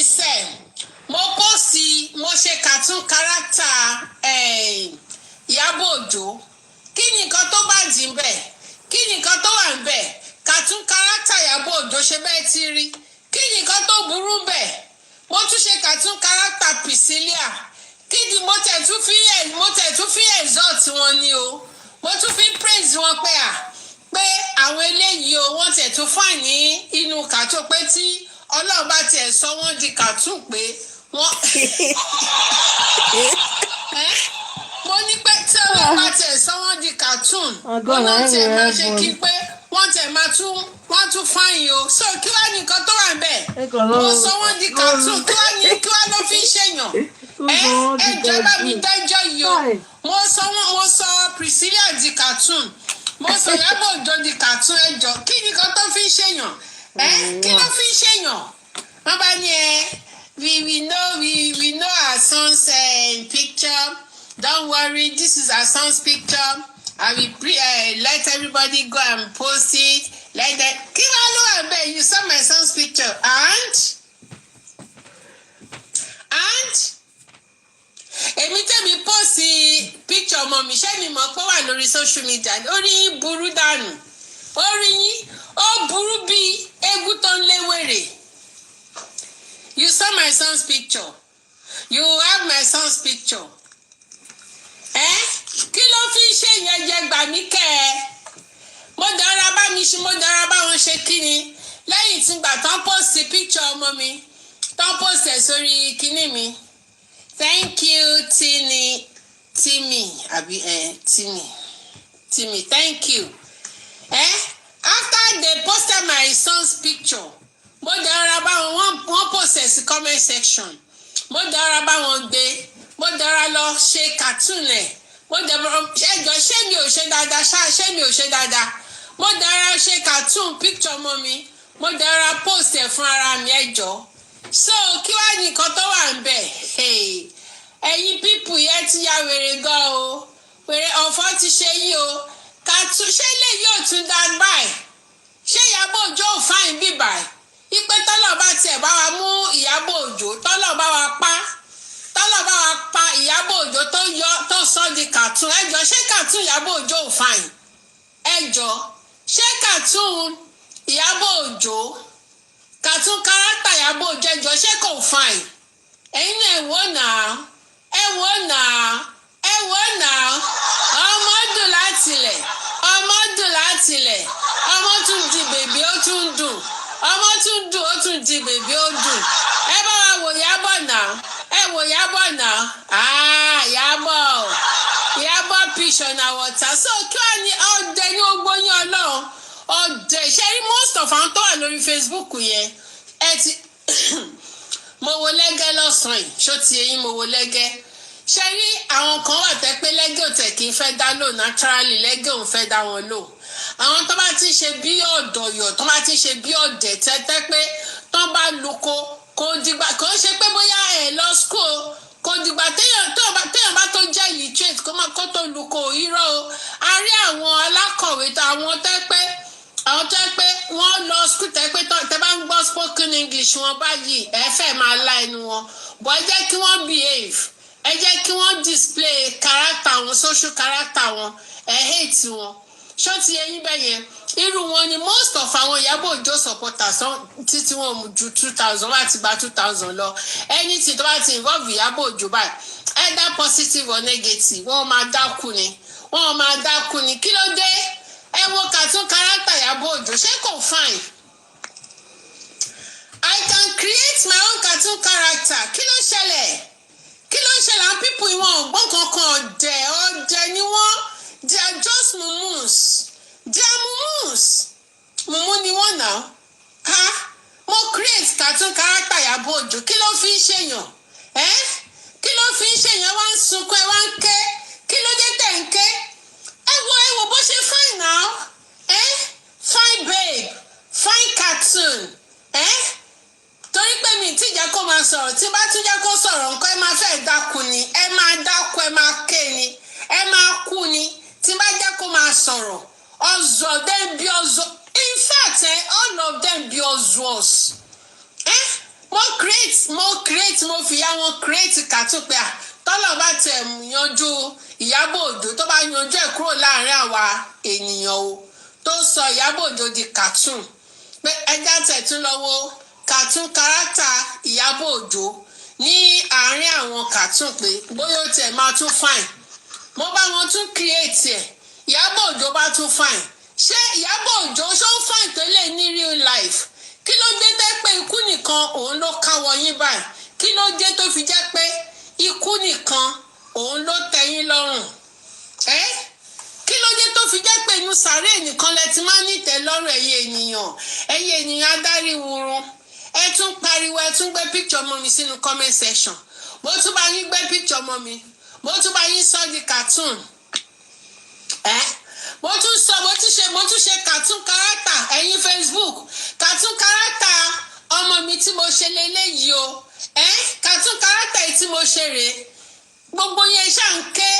èmi sẹ́ mo post mo ṣe cartoon character Ìyábọ̀ Òjó kí ni nǹkan tó bá dì ń bẹ̀ kí ni nǹkan tó wà ń bẹ̀ cartoon character Ìyábọ̀ Òjó ṣe bẹ́ẹ̀ ti rí kí ni nǹkan tó burú bẹ̀ mo tún ṣe cartoon character Priscilla kí ni mo tẹ̀ tún fi exalt wọn ni o mo tún fi praise wọn pé àwọn eléyìí o wọ́n tẹ̀ tún fà ní inú cartoon pé tí Ọlọ́run bá tiẹ̀ sọ wọ́n di cartoon pé wọ́n mo ní pé tí Ọlọ́run bá tiẹ̀ sọ wọ́n di cartoon wọ́n tẹ̀ máa ṣe kí pé wọ́n tẹ̀ máa wọ́n tún fáyìn o so kí wá ní nǹkan tó wà bẹ́ẹ̀ mo sọ wọ́n di cartoon kí wá ló fi ń ṣèyàn ẹjọ́ bá mi dájọ́ yìí o mo sọ Priscilla di cartoon mo sọ Ìyábọ̀ Òjó di cartoon ẹjọ́ kí ni nǹkan tó fi ń ṣèyàn kí ló fi ń ṣèyàn wọ́n bá ní we know our son's picture don't worry this is our son's picture I will let everybody go and post it like that kí wàá ló wà bẹ́ẹ̀ you saw my son's picture and èmi tẹ̀mí post picture ọmọ mi ṣé mi mọ̀ pé wà lórí social media orí yín burú dànù orí yín ó burú bíi eégún tó ń léwèrè you saw my son's picture you have my son's picture kí ló fi ń ṣe ìyẹn jẹ gbà mí kẹ́ ẹ mo dára bá wọn ṣe kí ni lẹ́yìn tí gbà tán post picture ọmọ mi tán post ẹ̀ sórí kíní mi thank you Timmy thank you after they posted my son's picture mo dára bá wọn post ẹ̀ sí comment section mo dára bá wọn gbé mo dára lọ ṣe cartoon ẹ̀ mo dára ẹjọ́ ṣé mi ò ṣe dáadáa mo dára ṣe cartoon picture ọmọ mi mo dára post ẹ̀ fún ara mi ẹjọ́ so kí wàá ní nǹkan tó wà ń bẹ̀ ẹ̀yin pípù yẹn ti ya wèrè gan o wèrè ọ̀fọ̀ ti ṣe yí o cartoon ṣé lè yóò tún dá báyìí ṣé Ìyábọ̀ Òjó ò fáìn bí báyìí ipe tọ́lọ̀ bá tiẹ̀ bá wa mú Ìyábọ̀ Òjó tọ́lọ̀ bá wa pa Ìyábọ̀ Òjó tó sọ di cartoon ẹjọ́ ṣé cartoon Ìyábọ̀ Òjó ò fáìn ẹjọ́ ṣé cartoon Ìyábọ̀ Òjó cartoon character Ìyábọ̀ Òjó ẹjọ́ ṣé kò fáìn ẹ̀yin náà ẹ wò náà ọmọ dùn láti lẹ̀ ọmọ tún di bèbí ó tún dùn ọmọ tún dùn ó tún di bèbí ó dùn ẹ bá wa wò Ìyábọ̀ náà Ìyábọ̀ picture na water so kí wàá ní ọdẹ ní ogbó yín Ọlọ́run ọdẹ ṣe rí most of àwọn tó wà lórí Facebook yẹn ẹ ti mo wo lẹ́gẹ́ lọ́sàn-án yìí ṣó ti eyín mo wo lẹ́gẹ́ ṣe rí àwọn kan wà tẹ́ pé lẹ́gẹ́ ò tẹ̀ kí n fẹ́ dá lò naturally lẹ́gẹ́ òun fẹ́ dá wọn lò àwọn tó bá ti ṣe bí ọ̀dọ̀yọ̀ tó bá ti ṣe bí ọ̀dẹ̀ tẹ́tẹ́ pé tó bá luko kò dìgbà kò ń ṣe pé bóyá ẹ̀ lọ school kò dìgbà téèyàn bá tó jẹ́ illiterate kó tó luko irọ́ o a rí àwọn alákọ̀wé àwọn tẹ́ pé wọ́n lọ school tẹ́ pé tẹ́ bá ń gbọ́ spoken English wọn báyìí ẹ fẹ́ máa la ẹnu wọn bọ́ ẹ jẹ́ kí wọ́n behave ẹ jẹ́ kí wọ́n display character wọn social character wọn ẹ hate wọn ṣó ti eyín bẹ́ẹ̀ yẹn irú wọn ni most of àwọn Ìyábọ̀ Òjó supporters títí wọn mú ju 2000 wá ti gba 2000 lọ anything tó bá ti involve Ìyábọ̀ Òjó báyìí either positive or negative wọ́n máa dákú ni kí ló dé ẹ wo cartoon character Ìyábọ̀ Òjó ṣé kò fine I can create my own cartoon character kí ló ṣẹlẹ̀ àwọn people ìwọ̀n ọ̀gbọ́n kankan ọ̀dẹ̀ ni wọ́n they are just mumu ni wọ́n náà mo create cartoon character Ìyábọ̀ Òjó kí ló fi ń ṣèyàn wá ń sunkún ẹ wá ń ké kí ló dé tẹ̀ ń ké ẹ wo bó ṣe fine now fine babe fine cartoon torí pé mi tí ìjà kó máa sọ̀rọ̀ tí bá tún jẹ́ kó sọ̀rọ̀ nǹkan ẹ máa fẹ́ dákú ni ẹ máa dákú ẹ máa ké ni ẹ máa kú ni tí bá jẹ́ kó máa sọ̀rọ̀ ọ̀zọ̀ dem bí ọ̀zọ̀ in fact all of them bí ọ̀zọ̀s mo fi ya wọn create cartoon pé tọ́lọ̀ bá tẹ̀ yanjú Ìyábọ̀ Òjó tó bá yanjú ẹ̀ kúrò láàrin àwa ènìyàn o tó sọ Ìyábọ̀ Òjó di cartoon pé ẹja tẹ̀ tún lọ wo cartoon character Ìyábọ̀ Òjó ní àárín àwọn cartoon pé bóyá ó tẹ̀ máa tún fine mo bá wọn tún create ẹ̀ Ìyábọ̀ Òjó bá tún fine ṣé Ìyábọ̀ Òjó ṣó ń fine tó lè ní real life kí ló dé tẹ́ pé ikú nìkan òun ló káwọ́ yín báyìí kí ló dé tó fi jẹ́ pé ikú nìkan òun ló tẹ́ yín lọ́rùn kí ló dé tó fi jẹ́ pé inú sàárè nìkan lẹ ti máa ń nítẹ́ lọ́rùn ẹ̀yin ènìyàn adarí wurun ẹ tún pariwo ẹ tún gbé picture ọmọ mi sínú comment section mo tún bá yín gbé picture ọmọ mi mo tún bá yín sọ di cartoon mo tún ṣe cartoon character ẹ̀yin Facebook cartoon character ọmọ mi tí mo ṣe lélẹ́yìí o cartoon character tí mo ṣe rèé gbogbo yẹn ṣá ń ké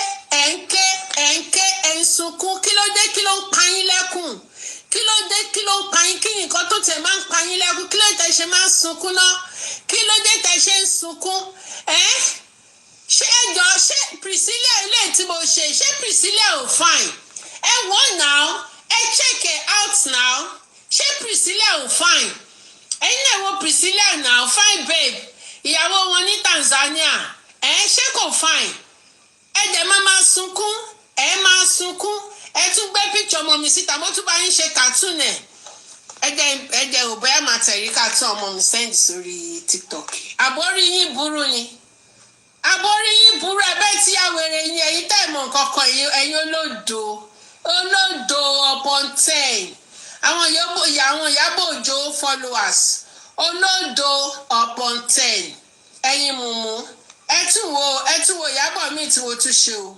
ẹ̀ ń sunkún kí ló dé kí ló ń pa yín lẹ́kùn kí ló dé kí ló ń pa yín kí nìkan tó tẹ̀ máa ń pa yín lẹ́kùn kí ló dé tẹ̀ ṣe máa ń sunkún náà kí ló dé tẹ̀ ṣe ń sunkún ṣé ẹjọ́ ṣé Priscilla ilé tí mo ṣe ṣé Priscilla ò fine ẹ wò now ẹ check it out now ṣé Priscilla ò fine ẹ̀yin náà wo Priscilla now fine babe ìyàwó wọn ní Tanzania ṣé kò fine ẹ dẹ̀ máa sunkún máa sunkún ẹ tún gbé picture ọmọ mi síta mo tún bá yín ṣe cartoon ẹ jẹ́ ò bẹ́ẹ̀ máa tẹ̀rí cartoon ọmọ mi send sórí TikTok àbórí yín burú ni àbórí yín burú ẹ bẹ́ẹ̀ tí àwèrè yín ẹ̀yin tẹ̀ mọ̀ nǹkan kan ẹ̀yin olódo upon 10 àwọn Ìyábọ̀ Òjó followers olódo upon 10 ẹ̀yin mùmú ẹ tún wo Ìyábọ̀ mi tí wo tún ṣe o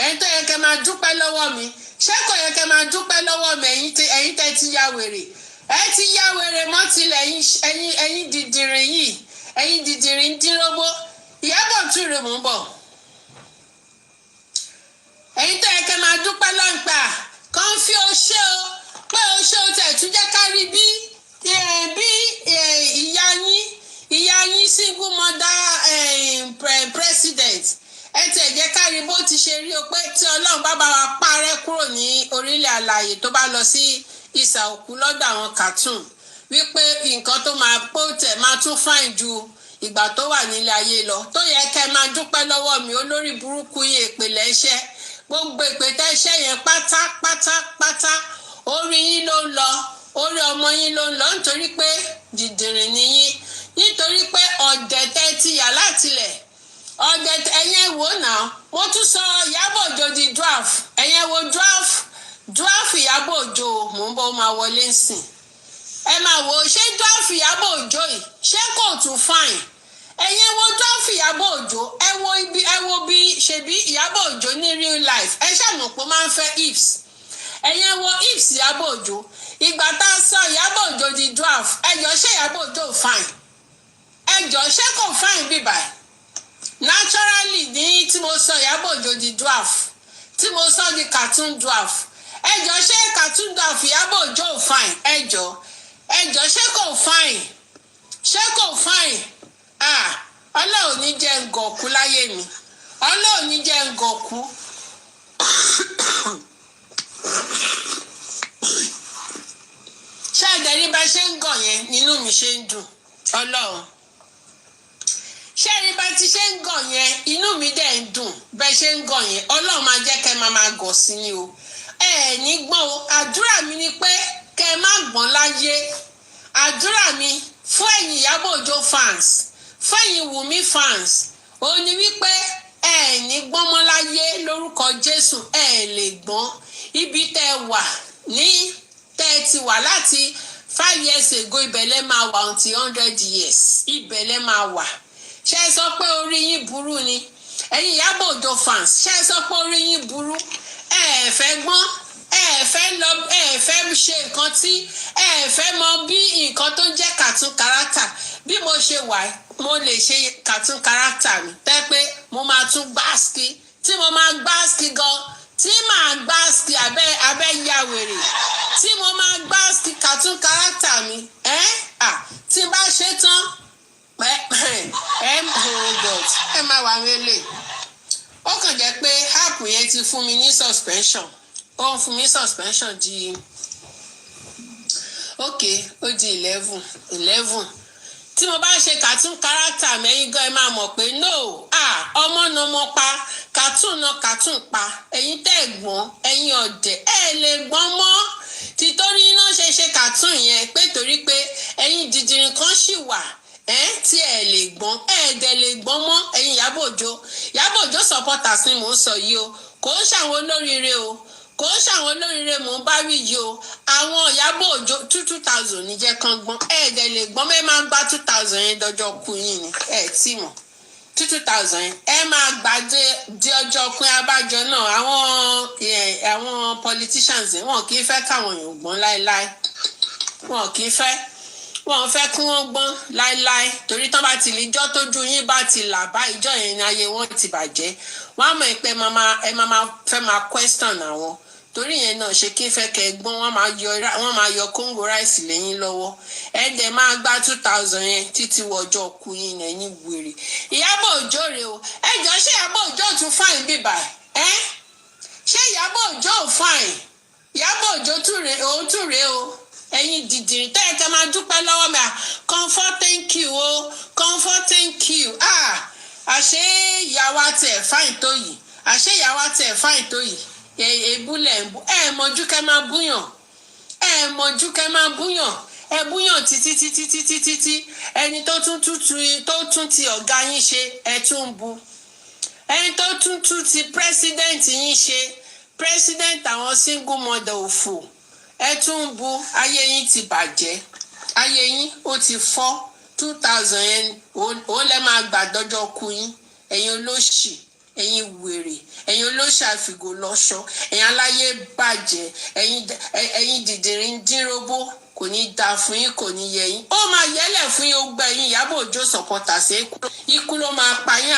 ẹ̀yin tó yẹ kẹ́ máa dúpẹ́ lọ́wọ́ mi ṣé kò yẹ kẹ́ máa dúpẹ́ lọ́wọ́ mi ẹ̀yin tẹ́ ti ya wèrè ẹ ti ya wèrè mọ́ tilẹ̀ ẹ̀yin dìdìrín yìí ẹ̀yin dìdìrín dínrógbó Ìyábọ̀ tún rè mú bọ̀ ẹ̀yin tó yẹ kẹ́ máa dúpẹ́ lọ́npà kàn fi oṣé o pé oṣé o tẹ̀ tún jẹ́ ká rí bí ìyá yín single mother president ẹ tẹ̀ jẹ́ ká rí bó ti ṣe rí o pé tí Ọlọ́run bá bá wa parẹ́ kúrò ní orílẹ̀ alààyè tó bá lọ sí ìsà òkú lọ́dọ̀ àwọn cartoon wípé nǹkan tó máa pọ̀ tẹ̀ máa tún fáìn ju ìgbà tó wà nílé ayé lọ tó yẹ kẹ́ máa dúpẹ́ lọ́wọ́ mi olórí burúkú yìí ìpìlẹ̀ iṣẹ́ gbogbo ìpètè iṣẹ́ yẹn pátápátá orí yín ló ń lọ orí ọmọ yín ló ń lọ nítorí pé dìdìrín ni yín nítorí pé ọ̀dẹ̀ tẹ́ ti yà látilẹ̀ ọ̀dẹ̀ ẹ̀yẹn wò náà wọ́n tún sọ Ìyábọ̀ Òjó di draft ẹ̀yẹn wo draft Ìyábọ̀ Òjó mò ń bọ́ máa wọlé sìn ẹ máa wò ṣé draft Ìyábọ̀ Òjó yìí ṣé kò tún fine ẹ̀yẹn wo draft Ìyábọ̀ Òjó ẹ wo bí ṣebí Ìyábọ̀ Òjó ní real life ẹ ṣàmù pé máa ń fẹ́ hips ẹ̀yẹn wo hips Ìyábọ̀ Òjó ìgbà tá a sọ Ìyábọ̀ Òjó di draft ẹjọ́ ṣé Ìyábọ̀ Òjó fine ẹjọ́ ṣé kò fine bíbá naturally ní tí mo sọ Ìyábọ̀ Òjó di draft tí mo sọ di cartoon draft ẹjọ́ ṣé cartoon draft Ìyábọ̀ Òjó fine ẹjọ́ ṣé kò fine Ọlọ́run ní jẹ́ ngọ̀kú láyé mi Ọlọ́run ní jẹ́ ngọ̀kú ṣé ẹ̀dẹ̀rí bá ṣe ń gàn yẹn nínú mi ṣe ń dùn Ọlọ́run ṣé ẹ̀rí bá ti ṣe ń gàn yẹn inú mi dẹ̀ ń dùn bẹ́ẹ̀ ṣe ń gàn yẹn Ọlọ́run máa jẹ́ kẹ́ máa gọ̀ sí ni o ní gbọ́n o àdúrà mi ni pé kẹ́ má gbọ́n láyé àdúrà mi fún ẹ̀yin Ìyábọ̀ Òjó fans fún ẹ̀yin Wùmí fans ó ní wípé ní gbọ́n mọ́ láyé lórúkọ Jésù lè gbọ́n ibi tẹ́ wà ní tẹ́ ti wà láti 5 years ago ìbẹ̀lẹ̀ máa wà until 100 years ìbẹ̀lẹ̀ máa wà ṣé ẹ sọ pé orí yín burú ni ẹ̀yin Ìyábọ̀ Òjó fans ṣé ẹ sọ pé orí yín burú fẹ́ gbọ́n fẹ́ ṣe nǹkan tí fẹ́ mọ bí nǹkan tó ń jẹ́ cartoon character bí mo ṣe wà mo lè ṣe cartoon character mi tẹ́ pé mo máa tún gbáàsì tí mo máa gbáàsì gan tí màá gbáàsì abẹ́ ya wèrè tí mo máa gbáàsì cartoon character mi tí bá ṣe tán oh God ẹ má wà wẹ́lẹ̀ ó kàn jẹ́ pé app yẹn ti fún mi ní suspension ó ń fún mi suspension di ó di 11 tí mo bá ṣe cartoon character mẹ́yìn gan ẹ máa mọ̀ pé no ọmọ náà mo pa cartoon náà cartoon pa ẹ̀yin tẹ́ ẹ̀ gbọ́n ẹ̀yin ọ̀dẹ̀ ẹ̀ lè gbọ́n mọ́ títorí iná ṣe cartoon yẹn pé torí pé ẹ̀yin dìdìrín kan ṣì wà tí ẹ lè gbọ́n dẹ̀ lè gbọ́n mọ́ ẹ̀yin Ìyábọ̀ Òjó supporters ni mò ń sọ yìí o kò ń ṣàwọn olóríire o kò ń ṣàwọn olóríire mò ń bá wí yìí o àwọn Ìyábọ̀ Òjó 2000 ní jẹ́ kan gbọ́n dẹ̀ lè gbọ́n mẹ́ máa gbá 2000 yẹn dọjọ́ kú yín ni tí mọ̀ 2000 yẹn máa gbà dé ọjọ́ kú abájọ náà àwọn politicians wọn kì í fẹ́ káwọn èèyàn gbọ́n láéláé wọn kì í fẹ́ wọn fẹ́ kí wọ́n gbọ́n láéláé torí tán bá ti lè jọ́ tójú yín bá ti là bá ìjọ yẹn ní ayé wọn ti bàjẹ́ wọ́n á mọ̀ pé ẹ máa fẹ́ máa question àwọn torí yẹn náà ṣe kí n fẹ́ kẹ́ gbọ́n wọ́n máa yọ kóńgò ráìsì lẹ́yìn lọ́wọ́ dẹ̀ máa gbá 2000 yẹn títí wọjọ́ kú yín ẹ̀yìn wèrè Ìyábọ̀ Òjó rèé o jọ ṣé Ìyábọ̀ Òjó tún fáìn bíbà ṣé Ìyábọ̀ Òjó ò fáìn Ìyábọ̀ Òjó tún rèé o ẹ̀yin dìdìrín tẹ́ ẹ kẹ́ máa dúpẹ́ lọ́wọ́ mi comfort thank you o comfort thank you àṣé ìyàwó tẹ̀ fáìn tó yìí àṣé ìyàwó tẹ̀ fáìn tó yìí èbúlẹ̀ ń bú mọ̀jú kẹ́ máa búyàn mọ̀jú kẹ́ máa búyàn búyàn títí ẹni tó tún ti ọ̀gá yín ṣe tún ń bu ẹni tó tún ti president yín ṣe president àwọn single mother òfò tún ń bu ayé yín ti bàjẹ́ ayé yín ó ti fọ́ 2000 yẹn òun lẹ́ máa gbà dọ́jọ́ kú yín ẹ̀yin olóṣì ẹ̀yin wèrè ẹ̀yin olóṣì àfìgò lọ́ṣọ́ ẹ̀yin aláyé bàjẹ́ ẹ̀yin dìdìrín dínróbó kò ní dáa fún yín kò ní yẹ yín ó máa yẹlẹ̀ fún yín ó gbẹ yín Ìyábọ̀ Òjó sọ̀pọ̀tà sí ikú ló máa pa yín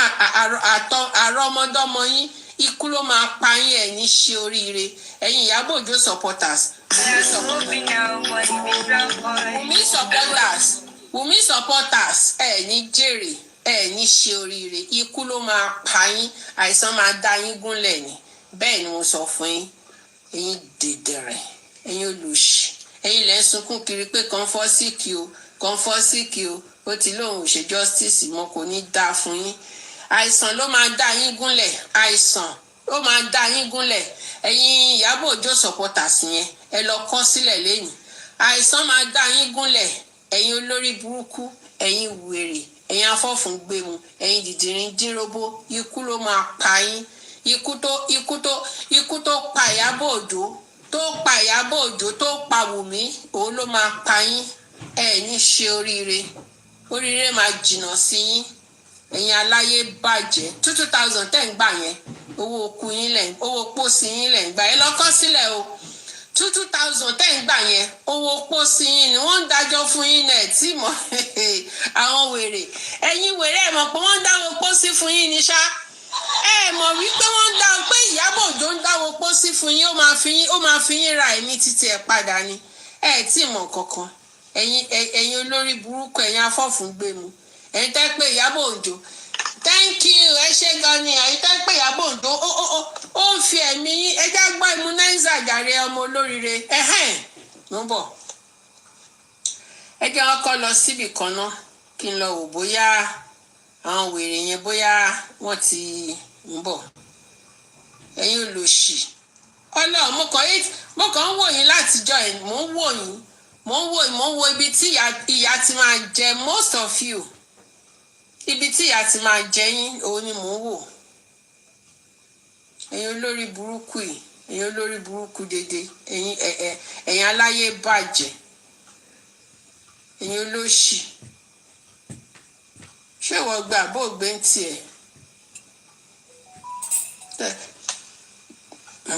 àrọ́mọdọ́mọ yín ikú ló máa pa yín ẹ̀ ní ṣe oríire ẹ̀yin Ìyábọ̀ Òjó supporters Wummi supporters ní jèrè ní ṣe oríire ikú ló máa pa yín àìsàn máa dá yín gúnlẹ̀ ni bẹ́ẹ̀ ni mo sọ fún yín ẹ̀yin dèdèrè ẹ̀yin olùṣì ẹ̀yin lẹ́ ń sunkún kiri pé kàn fọ́ síkì o ó ti lóun ò ṣe justice mọ́ kò ní dáa fún yín àìsàn ló máa dá yín gúnlẹ̀ àìsàn ló máa dá yín gúnlẹ̀ ẹ̀yin Ìyábọ̀ Òjó supporters yẹn ẹ lọ kọ sílẹ̀ lẹ́yìn àìsàn máa dá yín gúnlẹ̀ ẹ̀yin olórí burúkú ẹ̀yin wèrè ẹ̀yin afọ́fúngbẹ̀mù ẹ̀yin dìdìrín dínróbó ikú ló máa pa yín ikú tó pa Ìyábọ̀ Òjó tó pa Ìyábọ̀ Òjó tó pa Wùmí òun ló máa pa yín ní ṣe oríire máa jìnnà sí yín ẹ̀yin aláyé bàjẹ́ 2000 tẹ́ ń gbà yẹn owó okùn yín owó pósí yín lẹ̀ ń gbà yẹn lọ́kọ́ sílẹ̀ o 2000 tẹ́ ń gbà yẹn owó pósí yín ni wọ́n ń dájọ́ fún yín náà tí mọ̀ àwọn wèrè ẹ̀yin wèrè ẹ̀ mọ̀ pé wọ́n ń dáwọ́ pósí fún yín ní ṣá mọ̀ wípé wọ́n ń dá pé Ìyábọ̀ Òjó ń dáwọ́ pósí fún yín ó máa fi yín ra ẹ̀mí títí ẹ̀ padà ni tí mọ̀ kankan ẹ̀yin olórí burúkú ẹ̀yin afọ́fúngbẹ̀mù ẹ̀yin tẹ́ pé Ìyábọ̀ Òjó thank you ẹ ṣé gan ni ẹ̀yin tẹ́ pé Ìyábọ̀ Òjó ó ń fi ẹ̀mí yín ẹjá gbọ́ immunizer jàre ọmọ olóríire ló ń bọ̀ ẹ jẹ́ wọn kọ́ lọ síbì kan náà kí n lọ wò bóyá àwọn wèrè yẹn bóyá wọ́n ti ń bọ̀ ẹ̀yin olòṣì ọlọ́run mo kàn ń wò yín látijọ́ ẹ̀ mò ń wo ibi tí ìyà ti máa jẹ most of you ibi tí ìyà ti máa jẹ yín òun ni mò ń wò ẹ̀yin olórí burúkú yìí ẹ̀yin olórí burúkú dédé ẹ̀yin aláyé bàjẹ́ ẹ̀yin olóṣì ṣé ìwọ gbà bó gbé ń tiẹ̀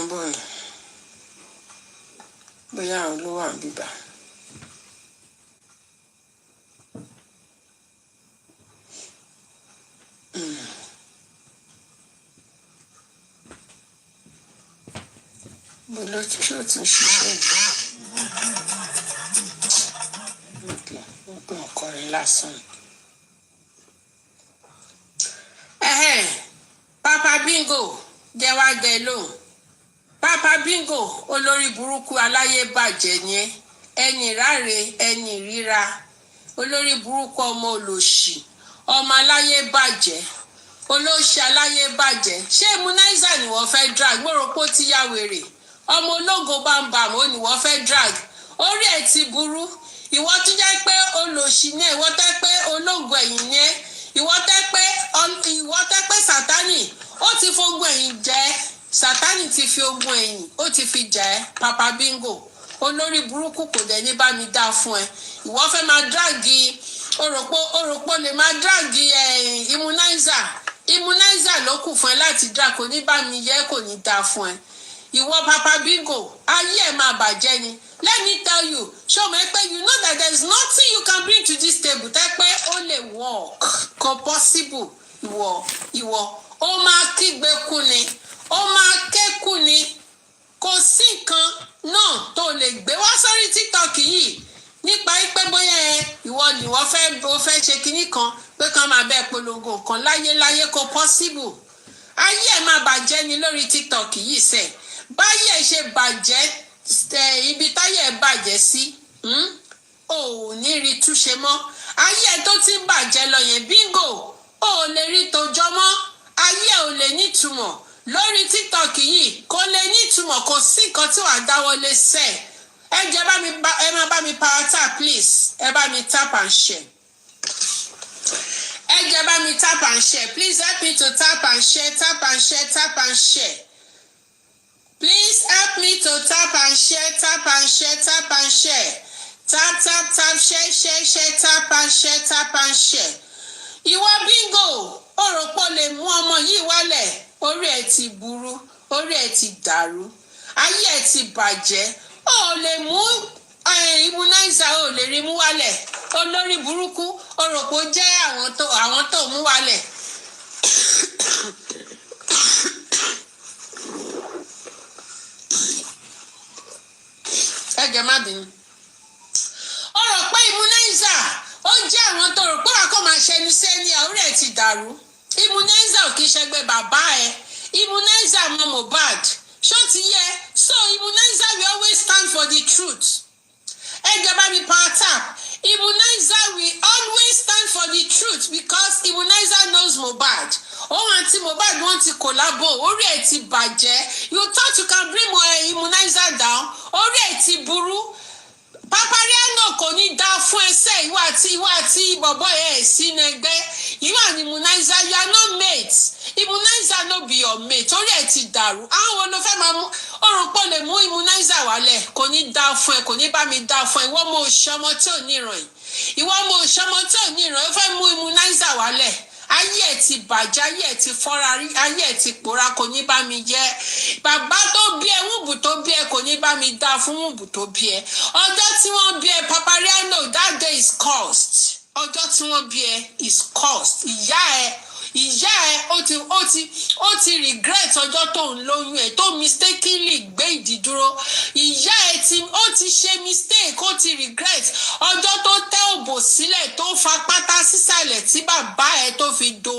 ń bọ̀ ni bóyá àwọn ló wà ń bíbá. mo lọ tí ó ti ṣiṣẹ́ yìí wọ́n kàn kọrin lásán Bingo jẹ́ wá dẹ lóhùn. Papa Bingo olórí burúkú aláyé bàjẹ́ ni ẹni ráre ẹni ríra olórí burúkú ọmọ olòṣì ọmọ aláyé bàjẹ́ olóṣì aláyé bàjẹ́ ṣé immunizer ni wọ́n fẹ́ drag gbọ́rọ̀pọ̀ ti ya wèrè ọmọ ológo bámbàm ó ní wọ́n fẹ́ drag orí ẹ̀ ti burú ìwọ tó jẹ́ pé olòṣì ni ìwọ tẹ́ pé ológo ẹ̀yìn ni ìwọ tẹ́ pé sátánì ó ti fogun ẹ̀yìn jẹ́ sátánì ti fi ogun ẹ̀yìn ó ti fi jà ẹ́ Papa Bingo olórí burúkú kò dẹ̀ ní bá mi dá fún ẹ ìwọ fẹ́ máa dragi òròpó lè máa dragi immunizer ló kù fún ẹ láti drag kò ní bá mi yẹ kò ní dá fún ẹ ìwọ Papa Bingo ayé ẹ máa bàjẹ́ ni let me tell you show me pé you know that there is nothing you can bring to this table tẹ́ pé ó lè work kò possible ìwọ ó máa kígbe kú ni ó máa ké kú ni kò sí nǹkan náà tó lè gbé wá sórí TikTok yìí nípa pé bóyá ìwọ ni wọ́n fẹ́ ṣe kinní kan pé kàn máa bẹ́ẹ̀ polongo nǹkan láyé kò possible ayé ẹ̀ máa bàjẹ́ ni lórí TikTok yìí sẹ̀ báyé ẹ̀ ṣe bàjẹ́ ibi táyé ẹ̀ bàjẹ́ sí ò ní rí túnṣe mọ́ ayé ẹ̀ tó ti ń bàjẹ́ lọ yẹn Bingo ò lè rí tojọ́ mọ́ ayé ẹ̀ ò lè nítumọ̀ lórí TikTok yìí kò lè nítumọ̀ kò sí nǹkan tí wàá dáwọ́lé sẹ́ẹ̀ ẹ jẹ́ ẹ máa bá mi power tap please ẹ bá mi tap and share ẹ jẹ́ bá mi tap and share please help me to tap and share tap and share tap and share please help me to tap and share tap and share tap and share tap share tap and share tap and share ìwọ Bingo ó rò pé ó lè mú ọmọ yìí wálẹ̀ orí ẹ̀ ti burú orí ẹ̀ ti dàrú ayé ẹ̀ ti bàjẹ́ ó lè mú immunizer ó lè rí mú wálẹ̀ olórí burúkú ó rò pé ó jẹ́ àwọn tó mú wálẹ̀ ẹ̀jẹ̀ má bínú ó rò pé immunizer ó jẹ́ àwọn tó rò pé wà kó máa ṣẹni sẹ́ni orí ẹ̀ ti dàrú immunizer ò kì í ṣẹgbẹ́ bàbá ẹ̀ immunizer ọmọ Mohbad ṣó ti yẹ so immunizer will always stand for the truth ẹ jẹ́ bá mi power tap immunizer will always stand for the truth because immunizer knows Mohbad òun àti Mohbad wọ́n ti collabo orí ẹ̀ ti bàjẹ́ you thought you can bring immunizer down orí ẹ̀ ti burú Papariano kò ní dá fún ẹsẹ̀ ìwà àti bọ̀bọ̀ ẹ̀ sínú ẹgbẹ́ ìwà ni immunizer you are not mates immunizer no be your mate orí ẹ̀ ti dàrú àwọn ló fẹ́ máa mú òrùpọ̀ lè mú immunizer wálẹ̀ kò ní dá fún ẹ kò ní bá mi dá fún ẹ ìwọ mo ṣọmọ tí ò ní ìràn ìwọ mo ṣọmọ tí ò ní ìràn ó fẹ́ mú immunizer wálẹ̀ ayé ẹ̀ ti bàjẹ́ ayé ẹ̀ ti fọ́ra rí ayé ẹ̀ ti pòórá kò ní bá mi jẹ́ bàbá tó bí ẹ wùbù tó bí ẹ kò ní bá mi dá fún wùbù tó bí ẹ ọjọ́ tí wọ́n bí ẹ Papariano that day is cursed ọjọ́ tí wọ́n bí ẹ is cursed ìyá ẹ ó ti regret ọjọ́ tó ń lóyún ẹ tó mistakenly gbé ìdí dúró ìyá ẹ ó ti ṣe mistake ó ti regret ọjọ́ tó tẹ́ òbò sílẹ̀ tó fa pátá sísàlẹ̀ tí bàbá ẹ tó fi do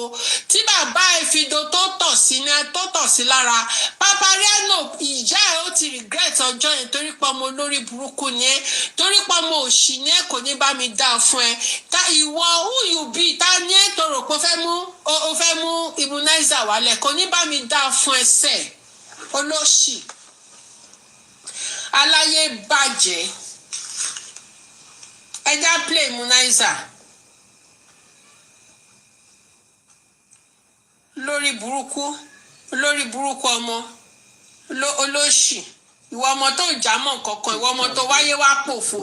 tí bàbá ẹ fi do tó tọ̀ sí lára Papariano ìyá ẹ ó ti regret ọjọ́ yẹn torí pé ọmọ olórí burúkú ni ẹ torí pé ọmọ òṣì ni ẹ kò ní bá mi dá fún ẹ ta ìwọ who you be ta ni ẹ tó rò pé ó fẹ́ mú immunizer wálẹ̀ kò ní bá mi dá fún ẹsẹ̀ olóṣì aláyé bàjẹ́ ẹja play immunizer lórí burúkú ọmọ olóṣì ìwọ ọmọ tó jámọ́ kankan ìwọ ọmọ tó wáyé wá pòfo.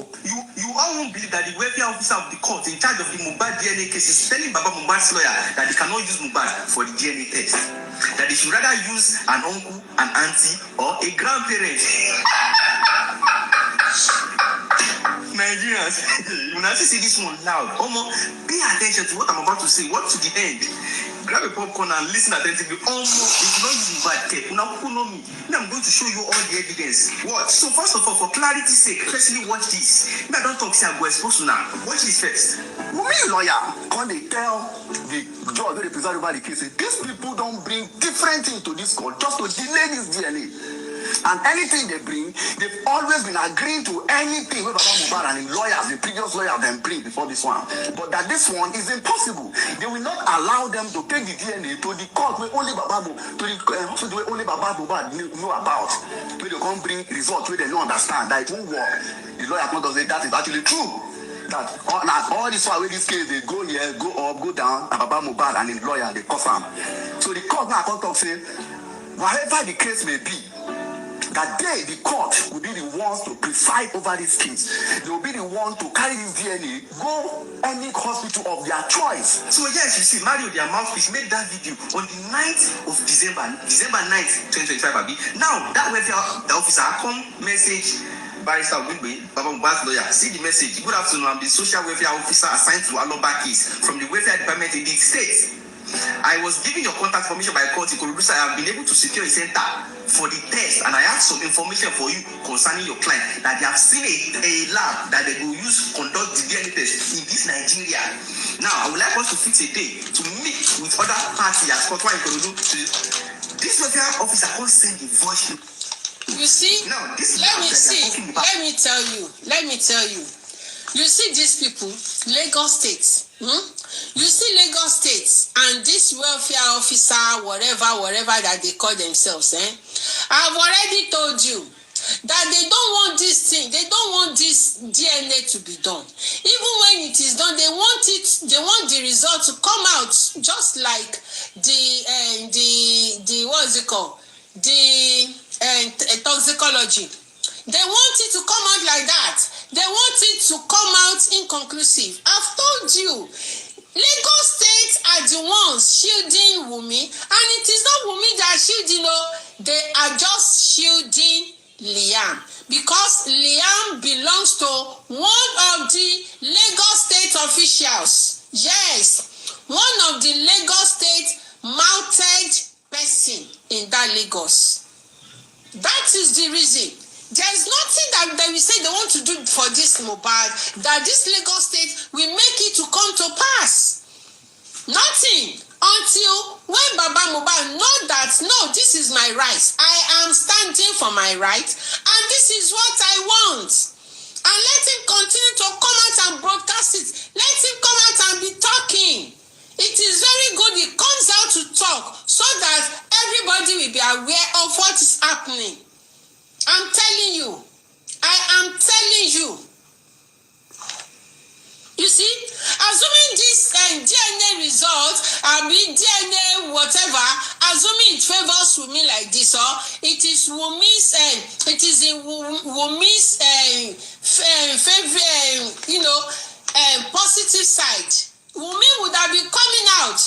You all won't believe that the welfare officer of the court in charge of the Mohbad DNA case is telling Baba Mohbad's lawyer that they cannot use Mohbad for the DNA test. That they should rather use an uncle, an auntie, or a grandparent. Nigerians, when I see this one loud, pay attention to what I'm about to say. What to the end? Grab a popcorn and listen attentively. If you don't use bad tape, now who know me? Now I'm going to show you all the evidence. Watch. So first of all, for clarity's sake, firstly watch this. Now don't talk say I go expose you now. Watch this first. Wummi lawyer, when they tell the judge when they preside over the case, these people don't bring different things to this court just to delay this DNA. And anything they bring, they've always been agreeing to anything with Baba Mohbad and his lawyers, the previous lawyer them bring before this one. But that this one is impossible. They will not allow them to take the DNA to the court where only Baba hospital where only Baba Mohbad know about. Where they can't bring results where they don't understand that it won't work. The lawyer can't say that is actually true. That all this while with this case they go here, go up, go down, and Baba Mohbad and his lawyer they confirm. So the court now can't talk say whatever the case may be. That day, the court will be the ones to preside over this case. They will be the ones to carry this DNA, go any hospital of their choice. So yes, you see, Mario, their mouthpiece, made that video on the 9th of December 9th, 2025, Abi. Now, that welfare officer come message Barrister Wummi, Baba Mohbad's lawyer. See the message. Good afternoon, I'm the social welfare officer assigned to Aloba case from the welfare department in the state. I was given your contact information by court in Kurubusa. I have been able to secure a center for the test, and I have some information for you concerning your client that they have seen a lab that they will use to conduct the DNA test in this Nigeria. Now, I would like us to fix a day to meet with other parties as court in Kurubu. This welfare officer can't send the voice. You see? Now, this let me tell you. You see these people, Lagos State. You see Lagos State and this welfare officer, whatever that they call themselves. I've already told you that they don't want this thing. They don't want this DNA to be done. Even when it is done, they want the result to come out just like the what's it called? The toxicology. They want it to come out like that. They want it to come out inconclusive. I've told you, Lagos State are the ones shielding Wummi, and it is not Wummi that are shielding, they are just shielding Liam, because Liam belongs to one of the Lagos State officials. Yes, one of the Lagos State mounted person in that Lagos. That is the reason. There's nothing that they will say they want to do for this Mohbad that this Lagos State will make it to come to pass. Nothing until when Baba Mohbad know that no, this is my right. I am standing for my right, and this is what I want. And let him continue to come out and broadcast it. Let him come out and be talking. It is very good he comes out to talk so that everybody will be aware of what is happening. I'm telling you. I am telling you. You see, assuming this DNA result, DNA whatever, assuming it favors Wummi like this, or it is Wummi's, favorite, positive side. Wummi would have been coming out.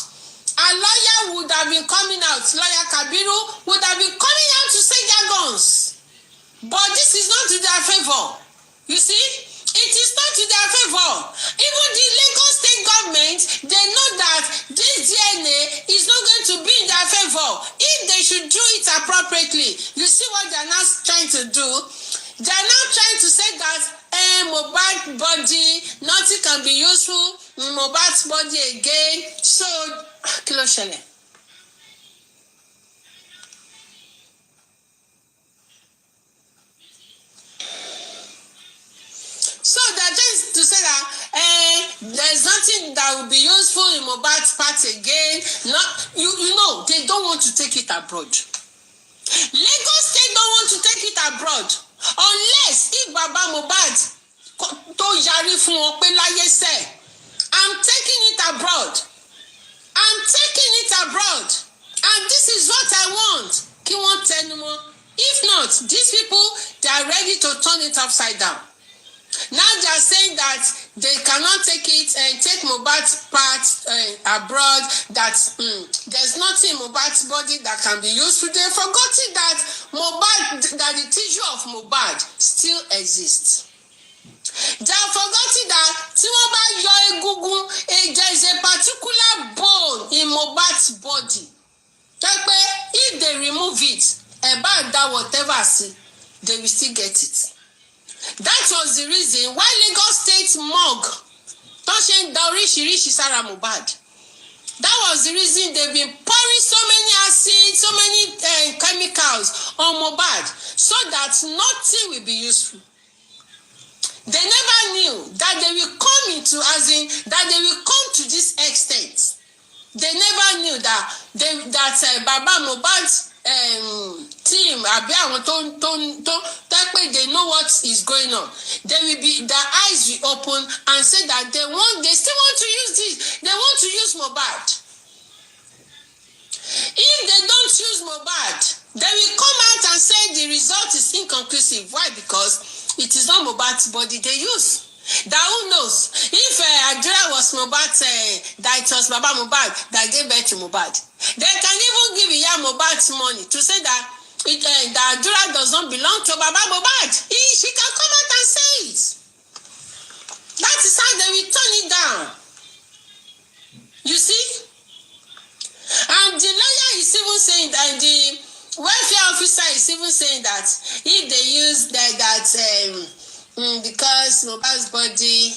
A lawyer would have been coming out. Lawyer Kabiru would have been coming out to say their guns. But this is not to their favor. You see, it is not to their favor. Even the Lagos State government, they know that this DNA is not going to be in their favor. If they should do it appropriately, you see what they are now trying to do? They are now trying to say that Mohbad body, nothing can be useful in Mohbad's body again. So, kilo shele. So they're trying to say that there's nothing that will be useful in Mohbad's part again. Not you know, they don't want to take it abroad. Lagos State don't want to take it abroad unless if Baba Mohbad tó yarí fún wọn pé láyé sẹ́, I'm taking it abroad. I'm taking it abroad. And this is what I want. Kí wọ́n tẹnu mọ́. If not, these people, they are ready to turn it upside down. Now they are saying that they cannot take it and take Mohbad's part abroad, that there's nothing in Mohbad's body that can be used. They forgotten that the tissue of Mohbad still exists. They have forgotten that there is a particular bone in Mohbad's body. If they remove it, about that whatever see, they will still get it. That was the reason why Lagos State morgue touching Rishi Sarah Mohbad. That was the reason they've been pouring so many acids, so many chemicals on Mohbad, so that nothing will be useful. They never knew that they will come into, that they will come to this extent. They never knew that Baba Mohbad's team, they know what is going on. Their eyes will open and say that they still want to use this. They want to use Mohbad. If they don't use Mohbad, they will come out and say the result is inconclusive. Why? Because it is not Mohbad's body they use. That who knows? If Adura was Mohbad, that it was Baba Mohbad that gave birth to Mohbad, they can even give Iya Mohbad's money to say that that Adura does not belong to Baba Mohbad. She can come out and say it. That is how they will turn it down. You see? And the lawyer is even saying that the welfare officer is even saying that if they use because Mohbad's body.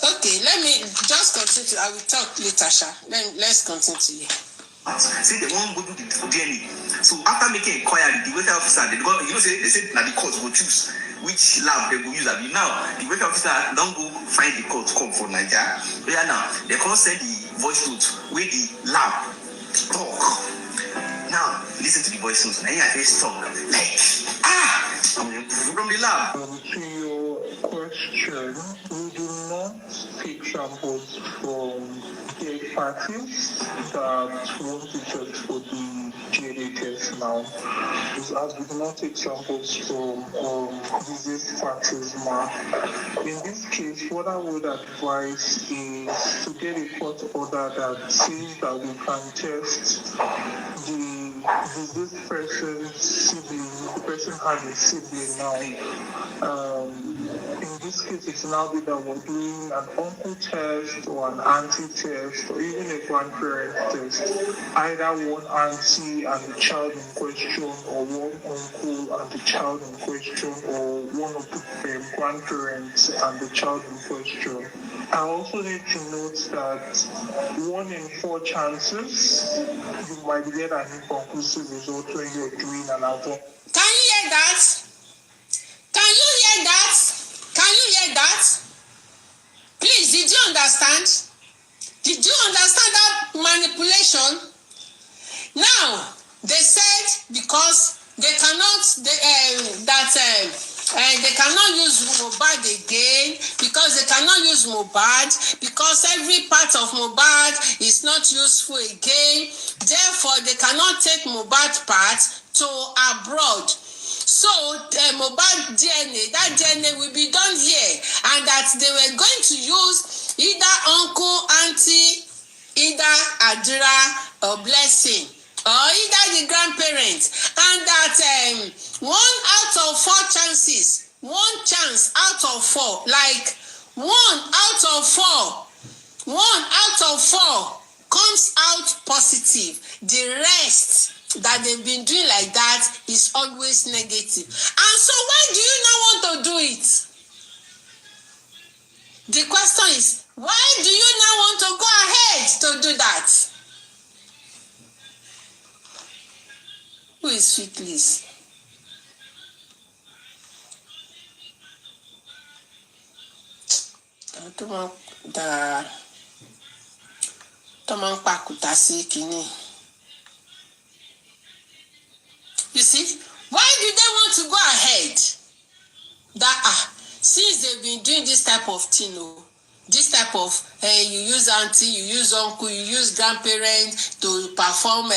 Okay, let me just continue. I will talk later, Sha. Let's continue. Say they won't go do the DNA. So after making inquiry, the welfare officer, they said that the court will choose which lab they will use. Now the welfare officer don't go find the court come for Nigeria. Now they can't send the voice note with the lab talk. Now listen to the voice note. Now I face talk like from the lab. To your question, we do not take samples from dead parties that want to test for the DNA test now. As we do not take samples from diseased parties now. In this case, what I would advise is to get a court order that says that we can test the diseased person's sibling. The person has a sibling now. In this case, it's now that we're doing an uncle test or an auntie test or even a grandparent test. Either one auntie and the child in question, or one uncle and the child in question, or one of the grandparents and the child in question. I also need to note that 1 in 4 chances you might get an inconclusive result when you're doing an auto. Can you hear that? Can you hear that? Can you hear that? Please, did you understand? Did you understand that manipulation? Now, they said because they cannot, they cannot use Mohbad again, because they cannot use Mohbad, because every part of Mohbad is not useful again. Therefore, they cannot take Mohbad part to abroad. So Mohbad DNA, that DNA will be done here, and that they were going to use either uncle, auntie, either Adura or Blessing, or either the grandparents, and that 1 out of 4 chances, 1 chance out of 4, like 1 out of 4 comes out positive. The rest that they've been doing like that is always negative. And so why do you not want to do it? The question is, why do you not want to go ahead to do that? Who is Sweetless? You see, why do they want to go ahead? That since they've been doing this type of thing, this type of you use auntie, you use uncle, you use grandparents to perform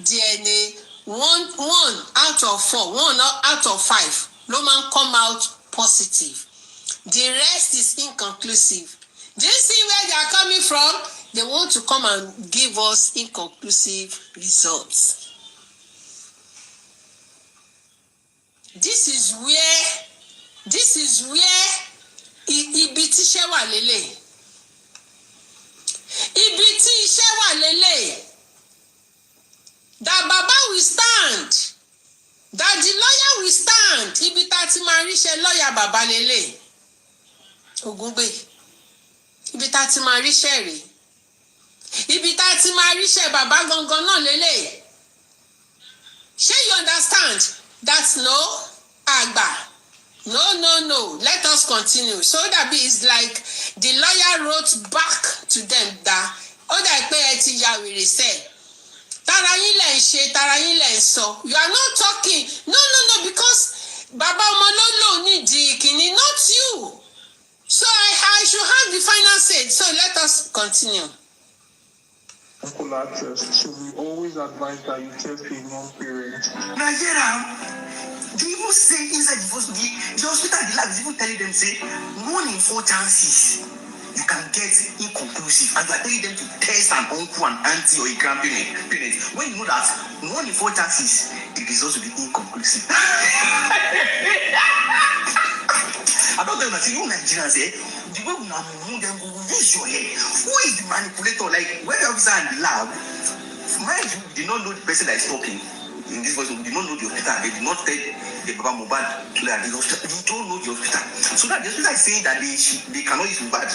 DNA. 1 out of 4, 1 out of 5, no man come out positive. The rest is inconclusive. Do you see where they are coming from? They want to come and give us inconclusive results. This is where ibi tí iṣẹ́ wà lélẹ̀. Ibi tí iṣẹ́ wà lélẹ̀. That Baba will stand. That the lawyer will stand. Ibi tá ti máa ríṣẹ́ lawyer Baba lélẹ̀. Ògúngbè. Ibi tá ti máa ríṣẹ́ rèé. Ibi tá ti máa ríṣẹ́ Baba gangan náà lélẹ̀. Shey you understand that no agba no let us continue so that is like the lawyer wrote back to them that ó dà pé ẹ ti ya wèrè sẹ́ tara yín lẹ̀ ń ṣe tara yín lẹ̀ ń sọ you are not talking no because baba ọmọ ló lò nídìí kìíní not you so I should have the final say so let us continue. Uncle access, so we always advise that you test a non-parent. Nigeria, they even say inside the hospital, the lab is even telling them, say, 1 in 4 chances you can get inconclusive. And you are telling them to test an uncle, an auntie, or a grandparent. When you know that 1 in 4 chances, the results will be inconclusive. I don't know if you Nigerians, the way we are moving them, we use your head. Who is the manipulator? Like, when the officer in the lab, mind you, did not know the person that is talking. In this voice, we did not know the hospital. They did not tell the Wahala Mohbad to the hospital. You don't know the hospital. So that the hospital is saying that they cannot use Mohbad.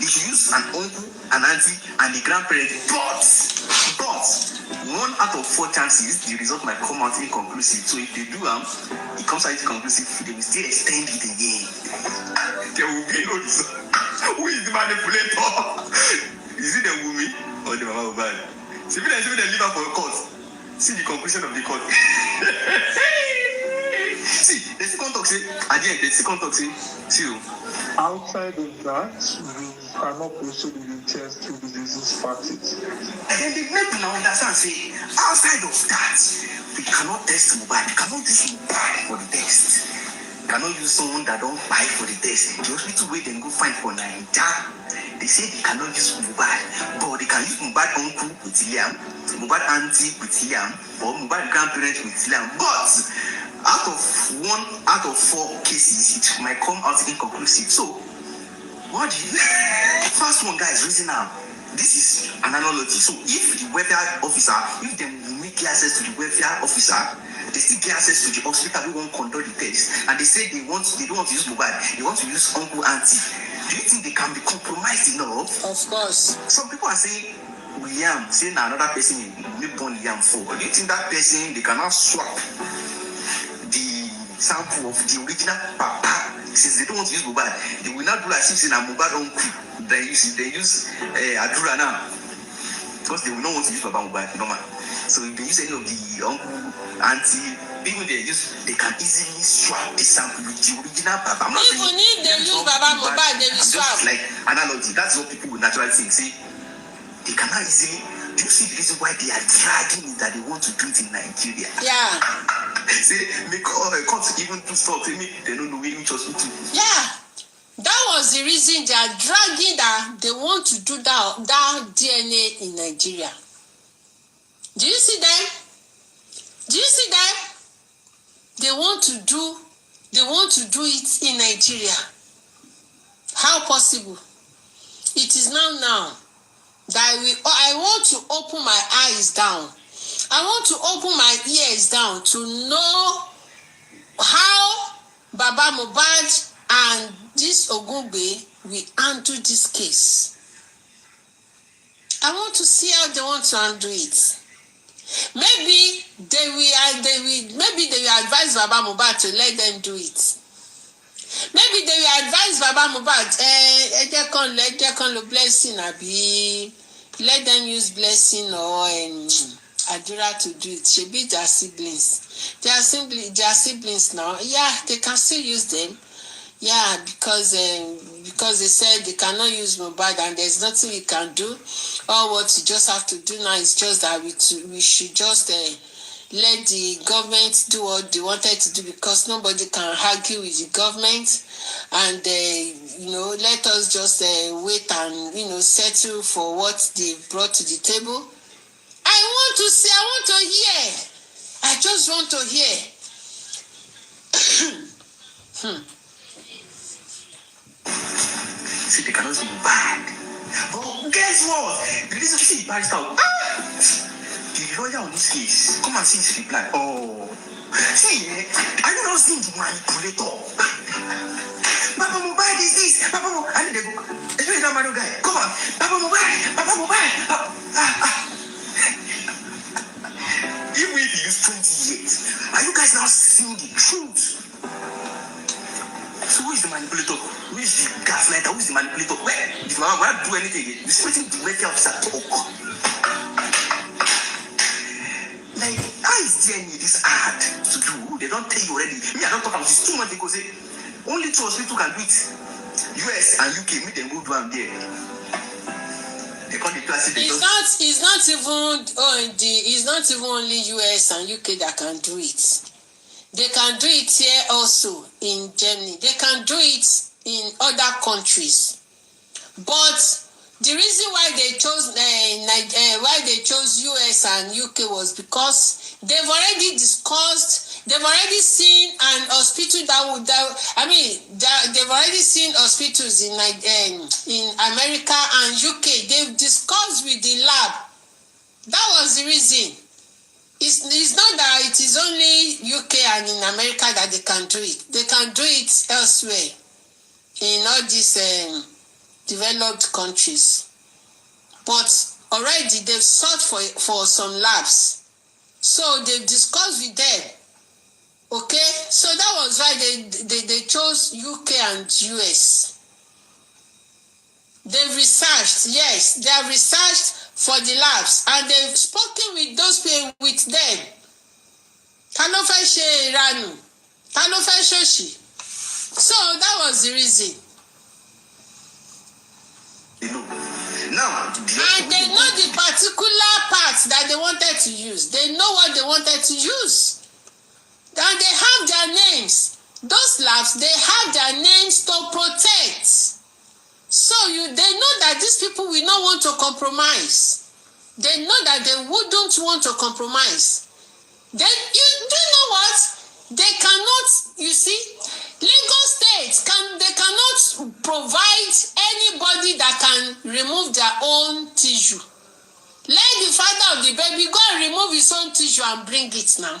They should use an uncle, an auntie, and the grandparent. But 1 out of 4 chances, the result might come out inconclusive. So if they do it comes out inconclusive, they will still extend it again. There will be no result. Who is the manipulator? Is it the Wummi or the Wahala Mohbad? So if they leave her for a court, see the conclusion of the court. See, the second talk say, at the end, the second talk say, see. Outside of that, we cannot proceed with the test to the disease parties. And then they make me understand, say, outside of that, we cannot test Mohbad. We cannot use Mohbad for the test. We cannot use someone that don't buy for the test. The hospital where they go find for Naija, they say they cannot use Mohbad, but they can use Mohbad uncle with Liam, Mohbad auntie with Liam, or Mohbad grandparents with Liam. But out of 1 out of 4 cases, it might come out inconclusive. So, what do you first one, guys, reason now? This is an analogy. So, if the welfare officer, if they make access to the welfare officer, they still get access to the hospital who won't conduct the test, and they say they don't want to use Mohbad, they want to use uncle, auntie. Do you think they can be compromised enough? Of course. Some people are saying William, saying another person may born William for. Do you think that person they cannot swap the sample of the original papa? Since they don't want to use Mohbad, they will not do as if saying a Mohbad uncle. They use Adura now because they will not want to use Baba Mohbad normal. So if they use any of the uncle, auntie, even they can easily swap the sample with the original Baba. I'm not even if they use Baba Mohbad, they will swap. Like analogy, that's what people would naturally think. See, they cannot easily. Do you see the reason why they are dragging it that they want to do it in Nigeria? Yeah. Say, make all the courts even to stop. They don't know which hospital. Yeah. That was the reason they are dragging that they want to do that DNA in Nigeria. Do you see them? Do you see them? They want to do it in Nigeria. How possible? It is now that I want to open my eyes down. I want to open my ears down to know how Baba Mohbad and this Ogungbe will handle this case. I want to see how they want to handle it. Maybe they will advise Baba Mohbad to let them do it. Maybe they will advise Baba Mohbad, let blessing abi, let them use blessing or Adura to do it. Should be their siblings. They are siblings now. Yeah, they can still use them. Yeah, because they said they cannot use Mohbad and there's nothing we can do. All what you just have to do now is just that we should just let the government do what they wanted to do because nobody can argue with the government. And let us just wait and settle for what they brought to the table. I want to hear. I just want to hear. See, they cannot see bad. But guess what? The reason you see the barrister, the lawyer on this case, come and see his reply. Oh, see, are you not seeing the manipulator? Papa Mohbad is this. Papa Mohbad, and they go, especially that man guy. Come on, Papa Mohbad. Even if you use 20 years, are you guys now seeing the truth? So who is the manipulator? Who is the gaslighter? Who is the manipulator? Where? If I want to do anything, this is the welfare officer talk. Like, how is DNA this hard to do? They don't tell you already. Me, I don't talk about this 2 months ago. Say, only 2 hospitals can do it. US and UK, me, they go do am there. They call the class. It's not even only US and UK that can do it. They can do it here also in Germany. They can do it in other countries. But the reason why they chose US and UK was because they've already discussed. They've already seen an hospital they've already seen hospitals in America and UK. They've discussed with the lab. That was the reason. It's not that it is only UK and in America that they can do it. They can do it elsewhere in all these developed countries. But already they've sought for some labs. So they've discussed with them. Okay? So that was why they chose UK and US. They've researched, yes, they have researched for the labs and they've spoken with those people, with them. So that was the reason. Now, and they know the particular parts that they wanted to use. They know what they wanted to use. And they have their names. Those labs, they have their names to protect. So they know that these people will not want to compromise. They know that they wouldn't want to compromise. Then you know what? They cannot, you see, Lagos State cannot provide anybody that can remove their own tissue. Let the father of the baby go and remove his own tissue and bring it now.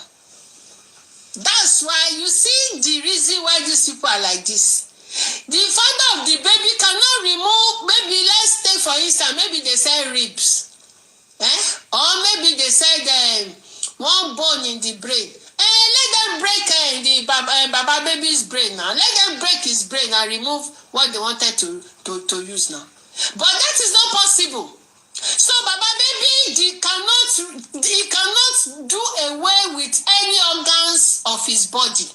That's why you see the reason why these people are like this. The father of the baby cannot remove, maybe let's take for instance, maybe they say ribs. Or maybe they said one bone in the brain. Let them break the Baba baby's brain now. Let them break his brain and remove what they wanted to use now. But that is not possible. So Baba baby, he cannot do away with any organs of his body.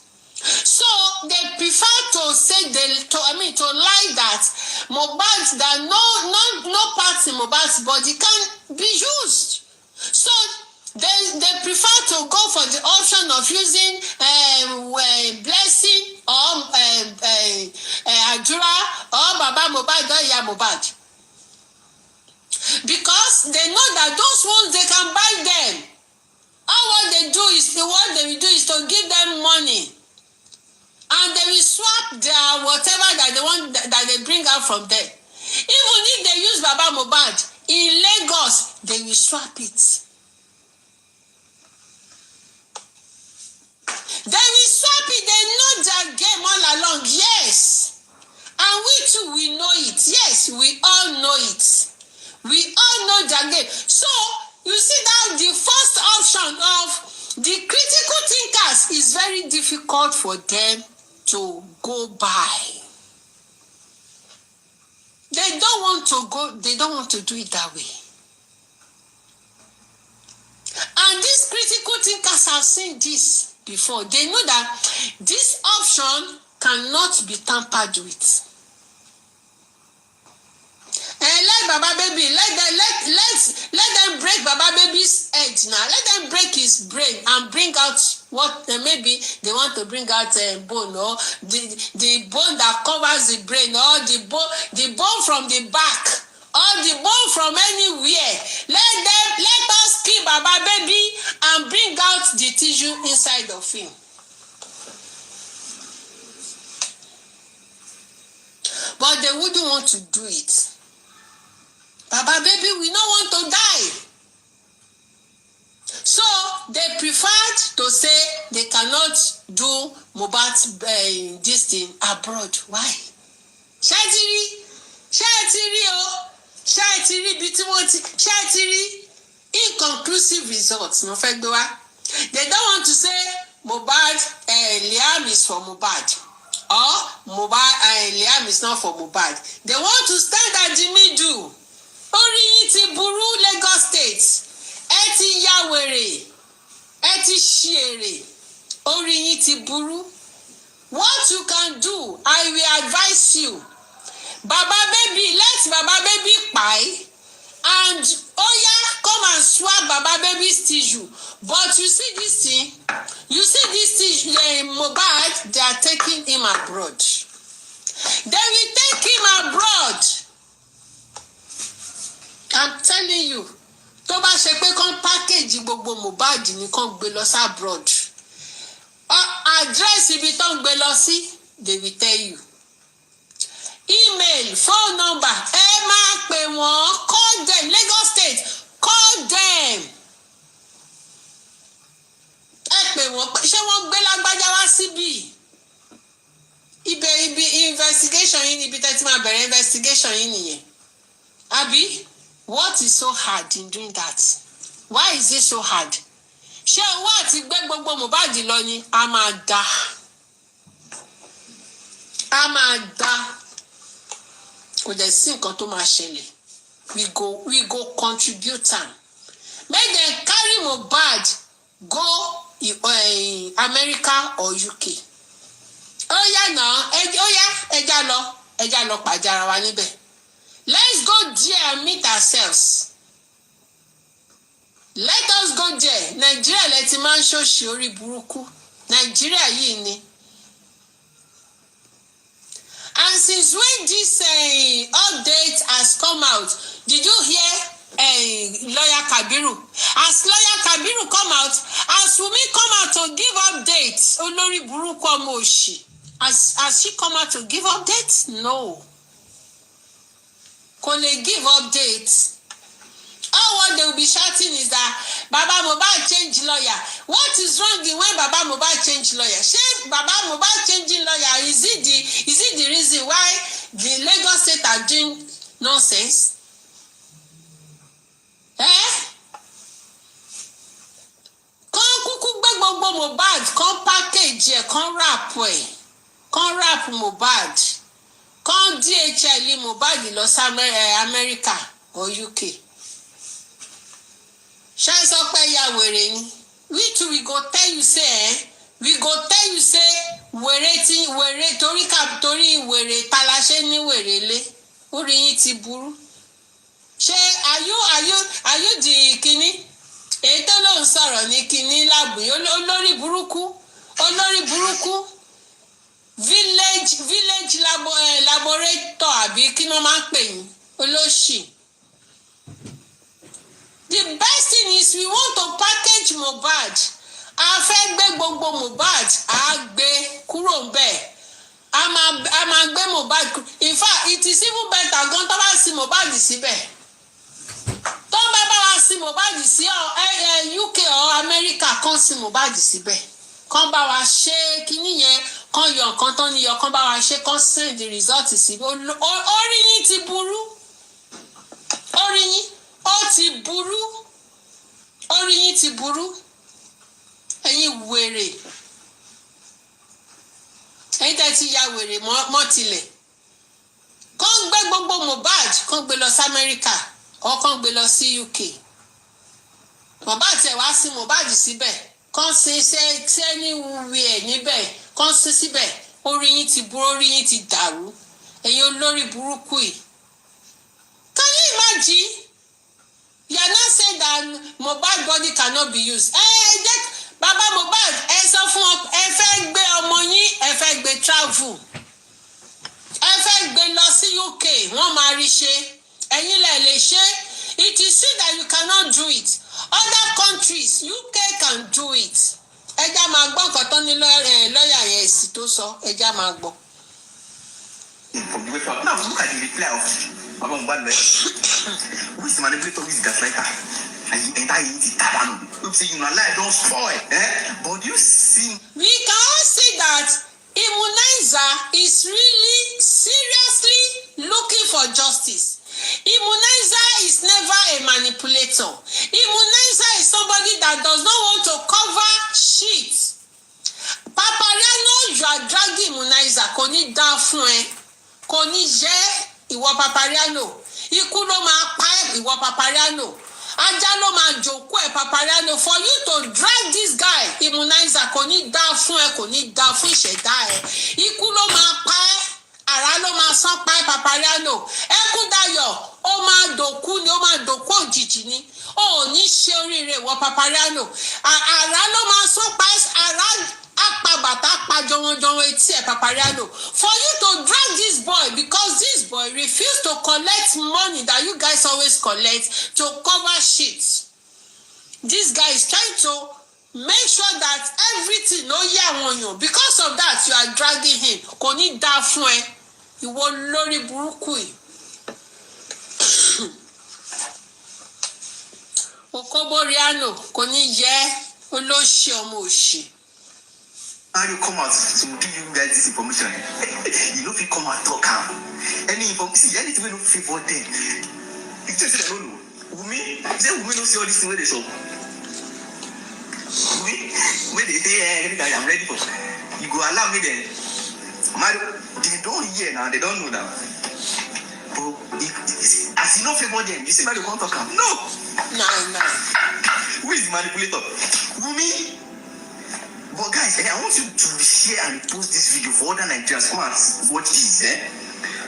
So they prefer to say to lie that Mohbad, that no parts in Mohbad's body can be used. So they prefer to go for the option of using blessing or Adura or Baba Mohbad or Iya Mohbad. Because they know that those ones they can buy them. All what they will do is to give them money. And they will swap their whatever that they want that they bring out from them. Even if they use Baba Mohbad in Lagos, they will swap it. They will swap it. They know their game all along. Yes. And we too, we know it. Yes, we all know it. We all know their game. So, you see that the first option of the critical thinkers is very difficult for them to go by. They don't want to do it that way. And these critical thinkers have seen this before. They know that this option cannot be tampered with. Let Baba baby, let them break Baba baby's head now. Let them break his brain and bring out what maybe they want to bring out bone, or the bone that covers the brain, or the bone from the back, or the bone from anywhere. Let us kill Baba baby and bring out the tissue inside of him. but they wouldn't want to do it. Baba baby, we don't want to die. So they preferred to say they cannot do Mohbad this thing abroad. Why? Shatiri inconclusive results. No fact. They don't want to say Mohbad Liam is for Mohbad, or Mohbad Liam is not for Mohbad. They want to stand at the middle. Orí ti burú Lagos State. Ẹ ti ya wèrè. Ẹ ti ṣèrè. Orí ti burú. What you can do, I will advise you. Baba baby, let Baba baby pie. And come and swap Baba baby's tissue. But you see this thing, tissue, Mohbad, they are taking him abroad. They will take him abroad. I'm telling you, tó bá ṣe pé kán package gbogbo Mohbad ní kán gbé lọ sí abroad. Address ibi tó ń gbé lọ sí, they will tell you. Email, phone number, ẹ máa pè wọ́n, call them, Lagos State, call them. Ẹ pè wọ́n, ṣé wọ́n gbé lágbájá wá síbí? Ibi investigation yìí níbi tẹ́tí máa bẹ̀rẹ̀ investigation yìí nìyẹn. Àbí? What is so hard in doing that? Why is it so hard? Ṣé owó àti gbé gbogbo Mohbad lọ ni? A máa dá. Kò dẹ̀ sí nǹkan tó máa ṣẹlẹ̀. We go contribute am. Make dem carry Mohbad go America or UK. Ẹja lọ pàjára wa níbẹ̀. Let's go there and meet ourselves. Let us go there. Nigeria lẹ ti máa ń ṣòṣì orí burúkú. Nigeria yìí ni. And since when this update has come out, did you hear Lawyer Kabiru? As Lawyer Kabiru come out, as Wummi come out to give updates, olórí burúkú ọmọ òṣì. Has she come out to give updates? No. Kò lè give updates. All what they will be shouting is that Baba Mohbad change lawyer. What is wrong in when Baba Mohbad change lawyer? Ṣé Baba Mohbad changing lawyer is it the reason why the Lagos State are doing nonsense? Kàn kúkú gbé gbogbo Mohbad, kàn package ẹ̀, kàn wrap Mohbad, kàn DHL Mohbad lọ sí America or UK. Ṣé sọ pé ya wèrè ni? We too we go tell you say wèrè torí wèrè taláṣẹ ní wèrè lé. Orí yín ti burú. Ṣé are you the kíní? Èyí tó ló ń sọ̀rọ̀ ní kíní láàbù olórí burúkú village laborator àbí kí ló máa ń pè yín olóṣì. The best thing is we want to package Mohbad. A fẹ́ gbé gbogbo Mohbad, a gbé kúrò ńbẹ̀. A máa gbé Mohbad. In fact, it is even better gan tó bá sí Mohbad síbẹ̀. Tó bá wá sí Mohbad sí UK or America kan sí Mohbad síbẹ̀. Kàn bá wa ṣe kíní yẹn, kàn yọ nǹkan tán níyọ, kàn bá wa ṣe, kàn send the result sí. Orí yín ti burú. Orí yín ti burú. Orí yín ti burú. Ẹ̀yin wèrè. Ẹ̀yin tẹ́ ti ya wèrè mọ́ tilẹ̀. Kàn gbé gbogbo Mohbad, kàn gbé lọ sí America or kàn gbé lọ sí UK. Mohbad tẹ̀ wá sí Mohbad síbẹ̀. Kàn ṣe anywhere níbẹ̀. Kàn ṣe síbẹ̀. Orí yín ti burú, orí yín ti dàrú. Ẹ̀yin olórí burúkú yìí. Can you imagine? You are not saying that Mohbad body cannot be used. Baba Mohbad, ẹ sọ fún ọ, ẹ fẹ́ gbé ọmọ yín, ẹ fẹ́ gbé travel. Ẹ fẹ́ gbé lọ sí UK, wọ́n máa rí ṣe. Ẹ̀yin lè ṣe. It is true that you cannot do it. Other countries, UK can do it. Ẹja máa gbọ́ nǹkan tó ní lọ́ọ̀yà yẹn sì tó sọ, ẹja máa gbọ́. from the way from. Now look at the reply of Wahala Mohbad. Who is the manipulator? Who is the gaslighter? And you enter into Tabano. You say you know life don't spoil. But you see, we can all see that Immunizer is really seriously looking for justice. Immunizer is never a manipulator. Immunizer is somebody that does not want to cover shit. Papariano, you are dragging Immunizer. Kò ní dá fún ẹ. Kò ní jẹ́ ìwọ Papariano. Ikú ló máa pa ìwọ Papariano. Ajá ló máa jókòó ẹ Papariano. For you to drag this guy Immunizer, kò ní dá fún ẹ, kò ní dá fún ìṣẹ̀dá ẹ. Ikú ló máa pa ẹ. Àrá ló máa sán pa ẹ Papariano. Ẹkúndayọ̀ ó máa dòkú ni, ó máa dòkú òjijì ni. Ó ní ṣe oríire ìwọ Papariano. Àrá ló máa sán pa ẹ. Àrá apabata apajọwọjọwọ etí ẹ Papariano. For you to drag this boy because this boy refused to collect money that you guys always collect to cover shit. This guy is trying to make sure that everything no yé àwọn èèyàn. Because of that you are dragging him. Kò ní dá fún ẹ. Ìwọ lórí burúkú yìí. Okoboriano kò ní yẹ olóṣì ọmọ òṣì. how you come out to give you guys this information? You know if you come out talk any information, see anything we don't favor them. You just say no. Wummi, say Wummi no see all this thing where they show. Wummi, when they say I'm ready for, you go allow me then. They don't hear now, they don't know now. But as you know favor them, you say Mario can't talk. No. Who is the manipulator? Wummi. But guys, I want you to share and repost this video for other Nigerians. Come and watch this.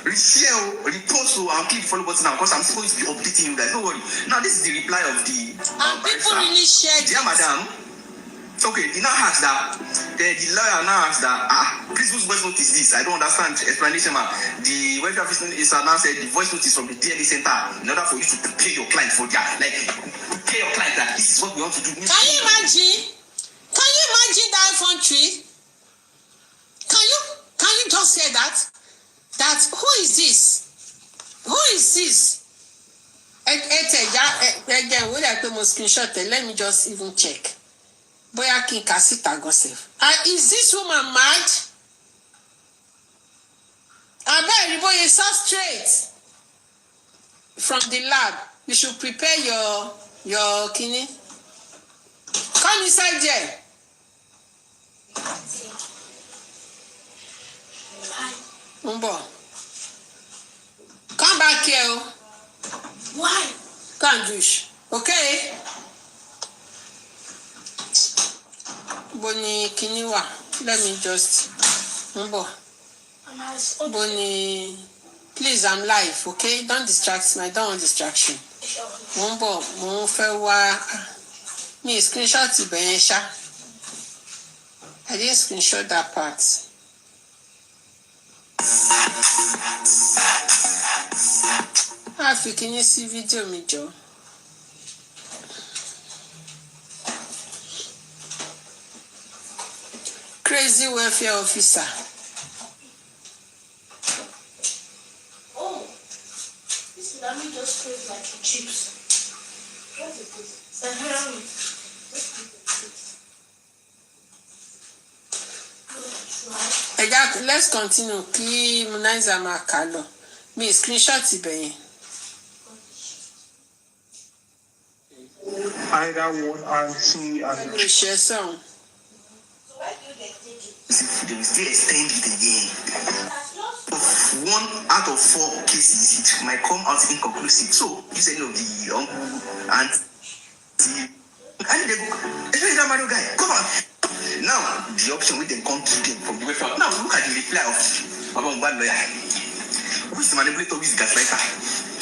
Reshare, repost, and click the follow button now because I'm supposed to be updating you guys. Don't worry. Now this is the reply of the. And people really share. Dear madam. Okay, he now asks that the lawyer now asks that please whose voice note is this? I don't understand explanation, man. The welfare officer now said the voice note is from the DNA center in order for you to prepare your client for their prepare your client that this is what we want to do. Can you imagine? Can you imagine that infantry? Can you just hear that? That who is this? Who is this? Again, when I put my screenshot, let me just even check. Boya kin kasita gosef. Is this woman mad? I bet you boy is so straight from the lab. You should prepare your kidney. Come inside there. Umbo. Come back here. Why? Can't douche. Okay? Boni kiniwa. Let me just. Umbo. Boni. Please, I'm live, okay? Don't distract me. I don't want distraction. Umbo. Mo fẹ́ wá. Me screenshot ibẹ̀ sha. I didn't screenshot that part. Fi kíní sí fídíò mi jọ. Crazy welfare officer. Oh, this Lami just tastes like chips. What is this? Sahara meat. Let's continue. Kí Immunizer máa kà lọ. Mi screenshot ibẹ̀ yẹn. Either one auntie and We share some. So why do they take it? They will still extend it again. 1 out of 4 cases it might come out inconclusive. So use any of the uncle and they go, especially that Mario guy. Come on. Now the option we then come to them from the way from. Now look at the reply of Wahala Mohbad lawyer. Who is the manipulator? Who is the gaslighter?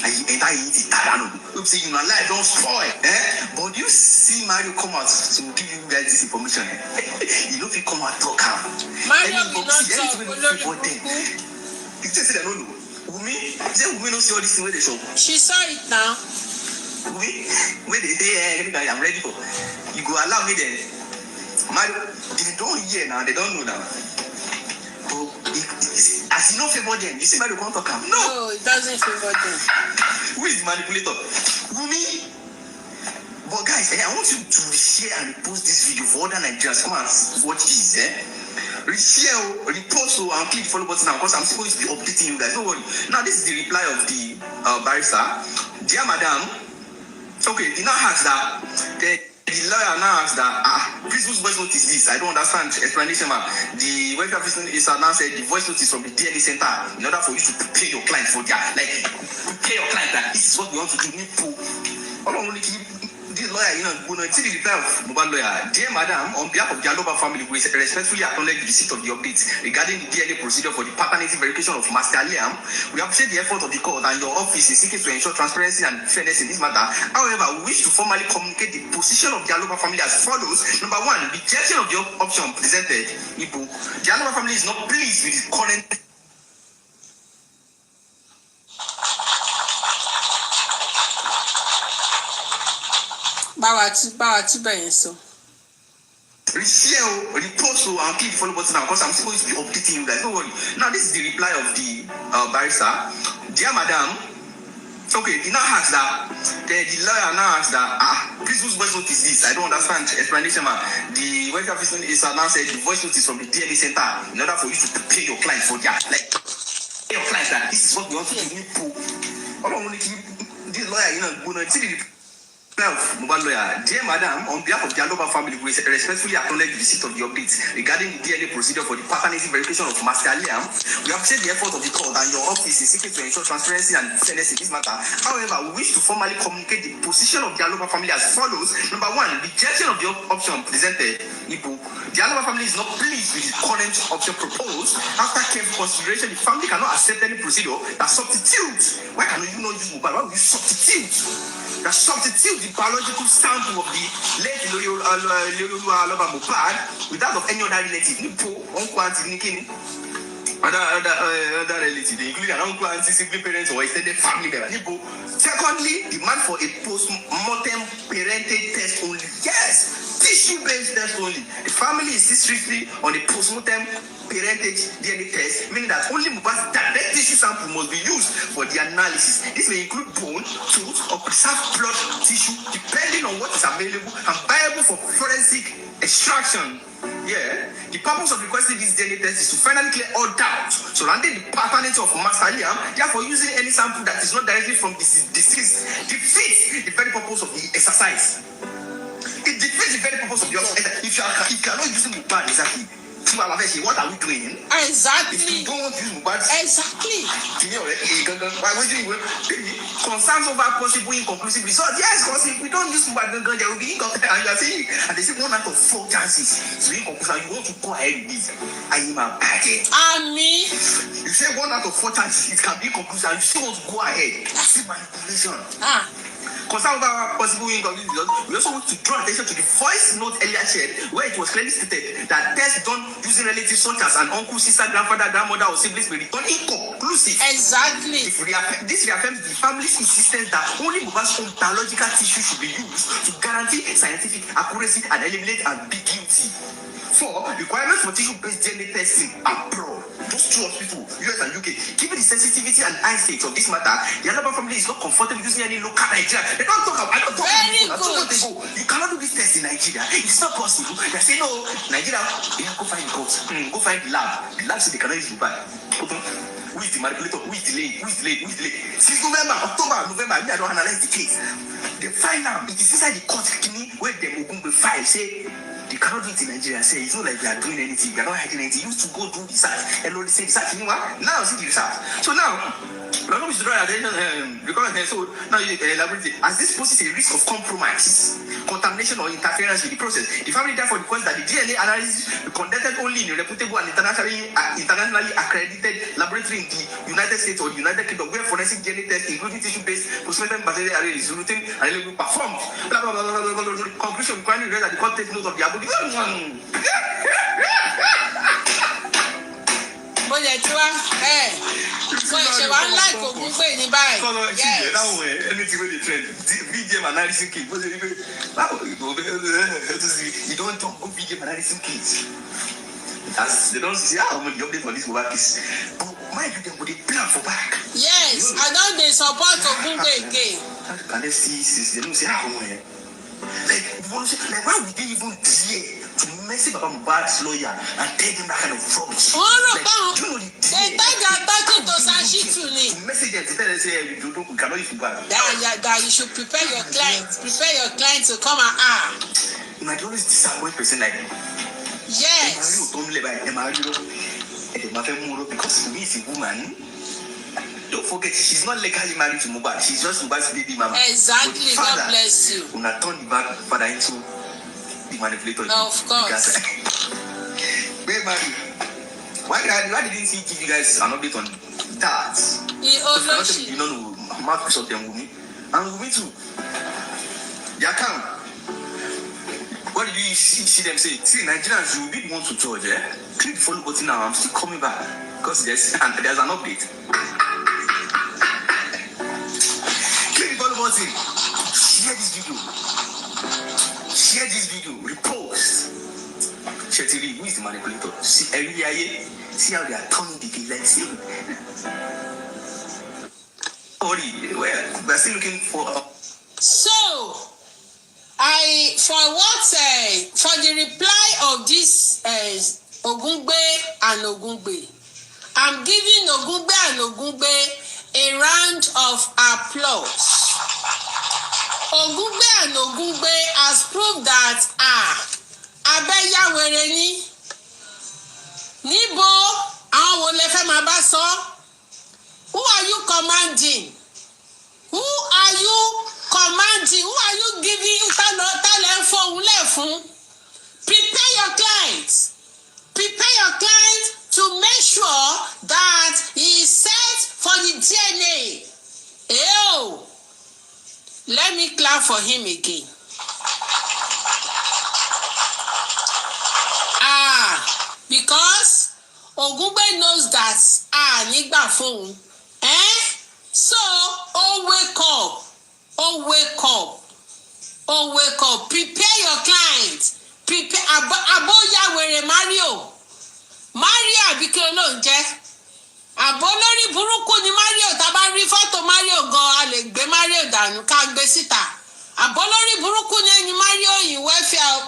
And you enter into Tabano. You say you know life don't spoil. But you see Mario come out to give you guys this information. You know if you come out talk Mario will not talk. You just say that no. Wummi, say Wummi no see all this thing where they show. She saw it now. Wummi, when they say I'm ready for, you go allow me then. Mario, they don't hear now, they don't know now. But as you know favor them, you see why they can't talk am. No, it doesn't favor them. Who is the manipulator? Wummi. But guys, I want you to share and repost this video for other Nigerians. Come and watch this, Reshare, repost, and click the follow button now because I'm supposed to be updating you guys. Don't worry. Now, this is the reply of the barrister. Dear Madam, okay, he now asks that the lawyer now asks that please, whose voice note is this? I don't understand explanation, man. The welfare officer now said the voice note is from the DNA center in order for you to prepare your client for their prepare your client that this is what we want to do. This lawyer, see the reply of Mohbad lawyer. Dear Madam, on behalf of the Aloba family, we respectfully acknowledge the receipt of the updates regarding the DNA procedure for the paternity verification of Master Liam. We appreciate the effort of the court and your office in seeking to ensure transparency and fairness in this matter. However, we wish to formally communicate the position of the Aloba family as follows. Number one, rejection of the option presented. The Aloba family is not pleased with the current Reshare, repost, and click the follow button now because I'm supposed to be updating you guys. Don't worry. Now, this is the reply of the barrister. Dear Madam, okay, he now asks that the lawyer now asks that please, whose voice note is this? I don't understand explanation, man. The welfare officer now said the voice note is from the DNA center in order for you to prepare your client for their your client that this is what we want to do. This lawyer, see the Mohbad lawyer. Dear Madam, on behalf of the Aloba family, we respectfully acknowledge the receipt of the updates regarding the DNA procedure for the paternity verification of Master Liam. We appreciate the effort of the court and your office in seeking to ensure transparency and fairness in this matter. However, we wish to formally communicate the position of the Aloba family as follows. Number one, rejection of the option presented. The Aloba family is not pleased with the current option proposed. After careful consideration, the family cannot accept any procedure that substitutes. Why can you not use Mohbad? Why would you substitute? That substitute the biological sample of the late Wahala Mohbad with that of any other relative. Other relative, including an uncle, auntie, sibling, parents, or extended family member. Secondly, demand for a post-mortem parentage test only. Yes, tissue-based test only. The family is strictly on a post-mortem parentage DNA test, meaning that only Mohbad's direct tissue sample must be used for the analysis. This may include bone, tooth, or preserved blood tissue, depending on what is available and viable for forensic extraction. Yeah, the purpose of requesting this DNA test is to finally clear all doubts surrounding the paternity of Master Liam. Therefore, using any sample that is not directly from this disease defeats the very purpose of the exercise. It defeats the very purpose of the exercise. If you are not using the bad, exactly. What are we doing? Exactly. If you don't want to use Mohbad, exactly. Concerns over possible inconclusive results. Yes, because if we don't use Mohbad, there will be inconclusive. And you are saying, and they say 1 out of 4 chances to be inconclusive. You want to go ahead with this. You say 1 out of 4 chances it can be inconclusive, and you still want to go ahead. That's manipulation. Concern over possible inconclusive results. We also want to draw attention to the voice note earlier shared, where it was clearly stated that tests done using relatives such as an uncle, sister, grandfather, grandmother, or siblings may return inconclusive. Exactly. This reaffirms the family's insistence that only Mohbad's own biological tissue should be used to guarantee scientific accuracy and eliminate ambiguity. 4. Requirements for tissue-based DNA testing are broad. Those 2 hospitals, US and UK, given the sensitivity and eyesight of this matter, the Aloba family is not comfortable using any local Nigeria. They don't talk about. I don't talk about. You cannot do this test in Nigeria. It's not possible. They say no, Nigeria. Go find the court. Go find the lab. The lab says they cannot use Dubai. Who is the manipulator? Who is delayed? Since October, November, I don't analyze the case. They find out it is inside the court where they will file say. You cannot do it in Nigeria. Say it's not like we are doing anything. We are not hiding anything. You used to go do research and all the same research. Now see the research. So now, we're going to draw attention because so now you elaborate it. As this poses a risk of compromise, contamination, or interference with the process, the family therefore requests that the DNA analysis be conducted only in a reputable and internationally accredited laboratory in the United States or the United Kingdom, where forensic DNA tests, including tissue-based postmortem bacterial array, is routine and able performed. Conclusion requiring that the court takes note of the above. VDM analyzing kids. You don't talk good VDM analyzing kids. as they don't see how many update for this Mohbad case. But mind you, them go dey plan for back. Yes, I don't dey support Ogungbe again. How can they see this? They don't say how man. Like why would they even dare to message Baba Mohbad's lawyer and tell them that kind of rubbish? Wọ́n rò pé you know they take attacking to Sashitu ni. to message them to tell them say you cannot use Mohbad. That you should prepare your client to come and You might always disappoint person like yes. Because Wummi is a woman. Don't forget, she's not legally married to Mohbad. She's just Mohbad's baby mama. Exactly. God bless you. Una turn the bad father into the manipulator. Of course. Wait, man. Why didn't he give you guys an update on that? You know, Mark of them Wummi. And Wummi too. They account. What did you see them say? See, Nigerians, you will be the one to judge, eh? Click the follow button now. I'm still coming back. Because there's an update. Click the follow button. Share this video. Repost. Chetiri, who is the manipulator? See how they are turning the villains. We're still looking for. So, for the reply of this Ogungbe and Ogungbe, I'm giving Ogungbe and Ogungbe a round of applause. Ogungbe and Ogungbe has proved that Abeya Wereni Nibo àwọn wo lẹ fẹ́ máa bá sọ? Who are you commanding? Who are you commanding? Who are you giving talent for? Prepare your clients. Prepare your client to make sure that he is set for the DNA. Ew. Let me clap for him again. Because Ogungbe knows that nígbà fóun. So, wake up. Prepare your clients. Prepare aboya were Mario àbíkẹ́ olóhùn jẹ́. Àbó lórí burúkú ni Mario, tá bá rí fọ́tò Mario gan a lè gbé Mario dànù ká gbé síta. Àbó lórí burúkú ni ẹni Mario in welfare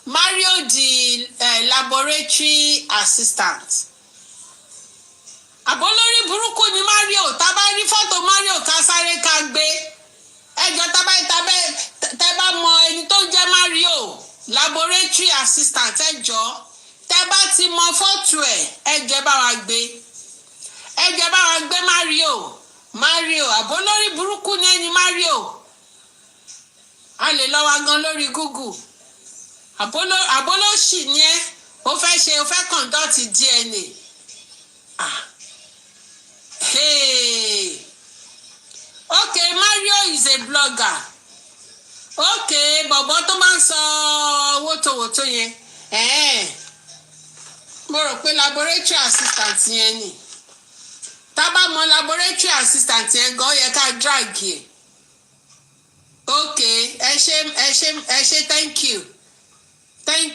Mario the laboratory assistant. Àbó lórí burúkú ni Mario, tá bá rí fọ́tò Mario ká sáré ká gbé. Ẹjọ́ tá bá mọ ẹni tó jẹ́ Mario laboratory assistant ẹjọ́ tẹ́ bá ti mọ fọ́tò ẹjọ́ bá wa gbé. Ẹjọ́ bá wa gbé Mario àbó lórí burúkú ni ẹni Mario. A lè lọ wa gan lórí Google. Àbó ló ṣì ní ẹ́ ó fẹ́ conduct DNA. Hey. Okay, Mario is a blogger. Okay, bọ̀bọ̀ tó máa ń sọ wótòwótò yẹn. Mo rò pé laboratory assistant yẹn ni. Tá bá mọ laboratory assistant yẹn gan yẹ ká drag yẹ. Okay, ẹ ṣé thank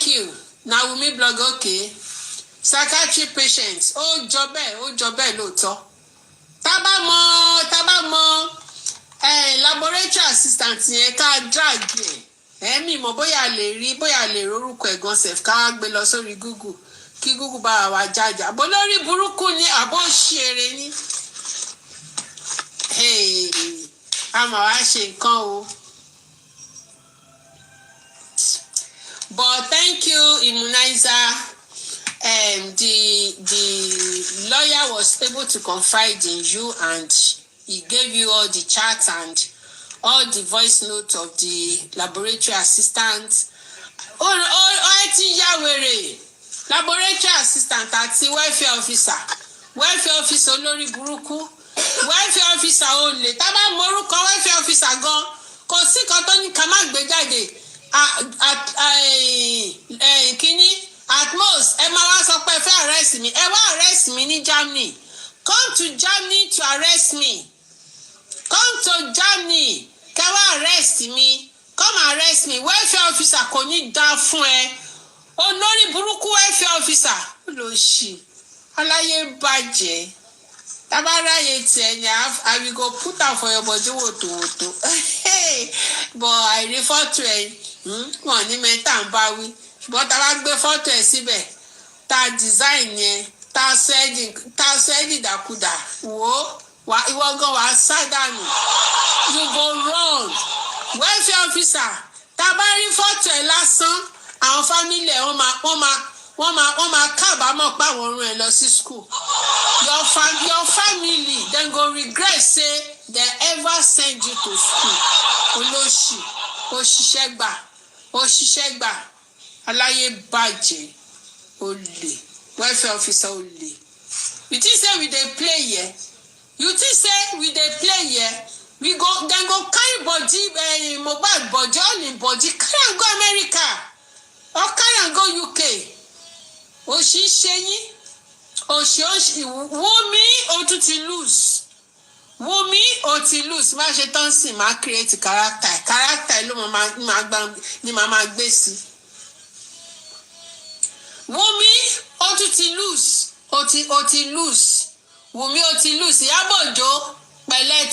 you. Na Wummi blog okay. Psychiatry patient. Ó jọ bẹ́ẹ̀ lóòótọ́. Tá bá mọ laboratory assistant yẹn ká drag yẹn. Mi mọ̀ bóyá lè rorúkọ ẹ̀gàn sef ká gbé lọ sórí Google kí Google bá wa jáde. Àbó lórí burúkú ni àbó ṣeré ni. A mà wá ṣe nǹkan o. But thank you, Immunizer. The lawyer was able to confide in you and he gave you all the chats and all the voice notes of the laboratory assistant. Ti ya wèrè. Laboratory assistant àti welfare officer olórí burúkú. Welfare officer olè. Tá bá mọ orúkọ welfare officer gan kò sí kan tó ní ká má gbé jáde. Kíní at most ẹ máa wá sọ pé ẹ fẹ́ arrest mi. Ẹ wá arrest mi ní Germany. Come to Germany to arrest me. Come to Germany. Kẹ́ wá arrest me. Come arrest me. Welfare officer kò ní dá fún ẹ. olórí burúkú welfare officer ló ṣì aláyé bàjẹ́ tabaráyé tiẹ̀ ni I will go put am for your body wòtòwòtò but àìrí fọ́tò ẹ̀ wọ́n ní mẹ́ta ń bá wí ṣùgbọ́n tá a bá gbé fọ́tò ẹ̀ síbẹ̀ tá a design yẹn tá a sọ ẹ́ dìdàkudà wò ó ìwọ gan wàá sá dànù you go run welfare officer tá a bá rí fọ́tò ẹ̀ lásán àwọn fámìlì ẹ̀ wọ́n máa kábàámọ̀ pé àwọn ọ̀run ẹ̀ lọ sí school your family dem go regret say dem ever send you to school olóṣì òṣìṣẹ́ gbà aláyé bàjẹ́ olè welfare officer olè you think say we dey play here we go dem go carry body Mohbad body all im body carry am go America or carry am go UK òṣìṣẹ́ yín òṣì Wummi o tún ti lose Wummi o ti lose má ṣe tán sí má create character ló ni màá gbé sí Wummi o tún ti lose o ti lose Wummi o ti lose Ìyábọ̀ Òjó pẹ̀lẹ́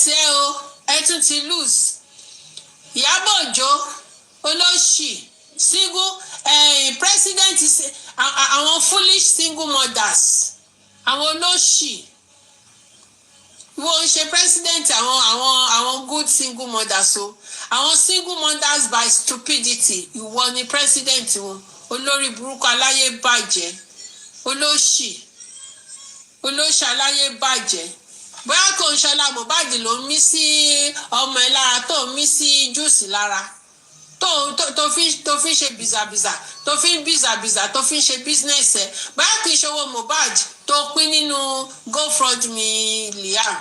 tiẹ̀ o ẹ tún ti lose Ìyábọ̀ Òjó olóṣì single president àwọn foolish single mothers àwọn olóṣì wọ́n ń ṣe president àwọn good single mothers o àwọn single mothers by stupidity ìwọ ni president wọn olórí burúkú aláyé bàjẹ́ olóṣì aláyé bàjẹ́ bóyá kò ń ṣọlá Mohbad ló ń mí sí ọmọ ẹ lára tó ń mí sí júùsì lára tó fi ń ṣe bìzàbìzà tó fi ń bìzàbìzà tó fi ń ṣe bísínẹ́sì ẹ̀ báyà kì í ṣòwò Mohbad tó pín nínú GoFundMe Liam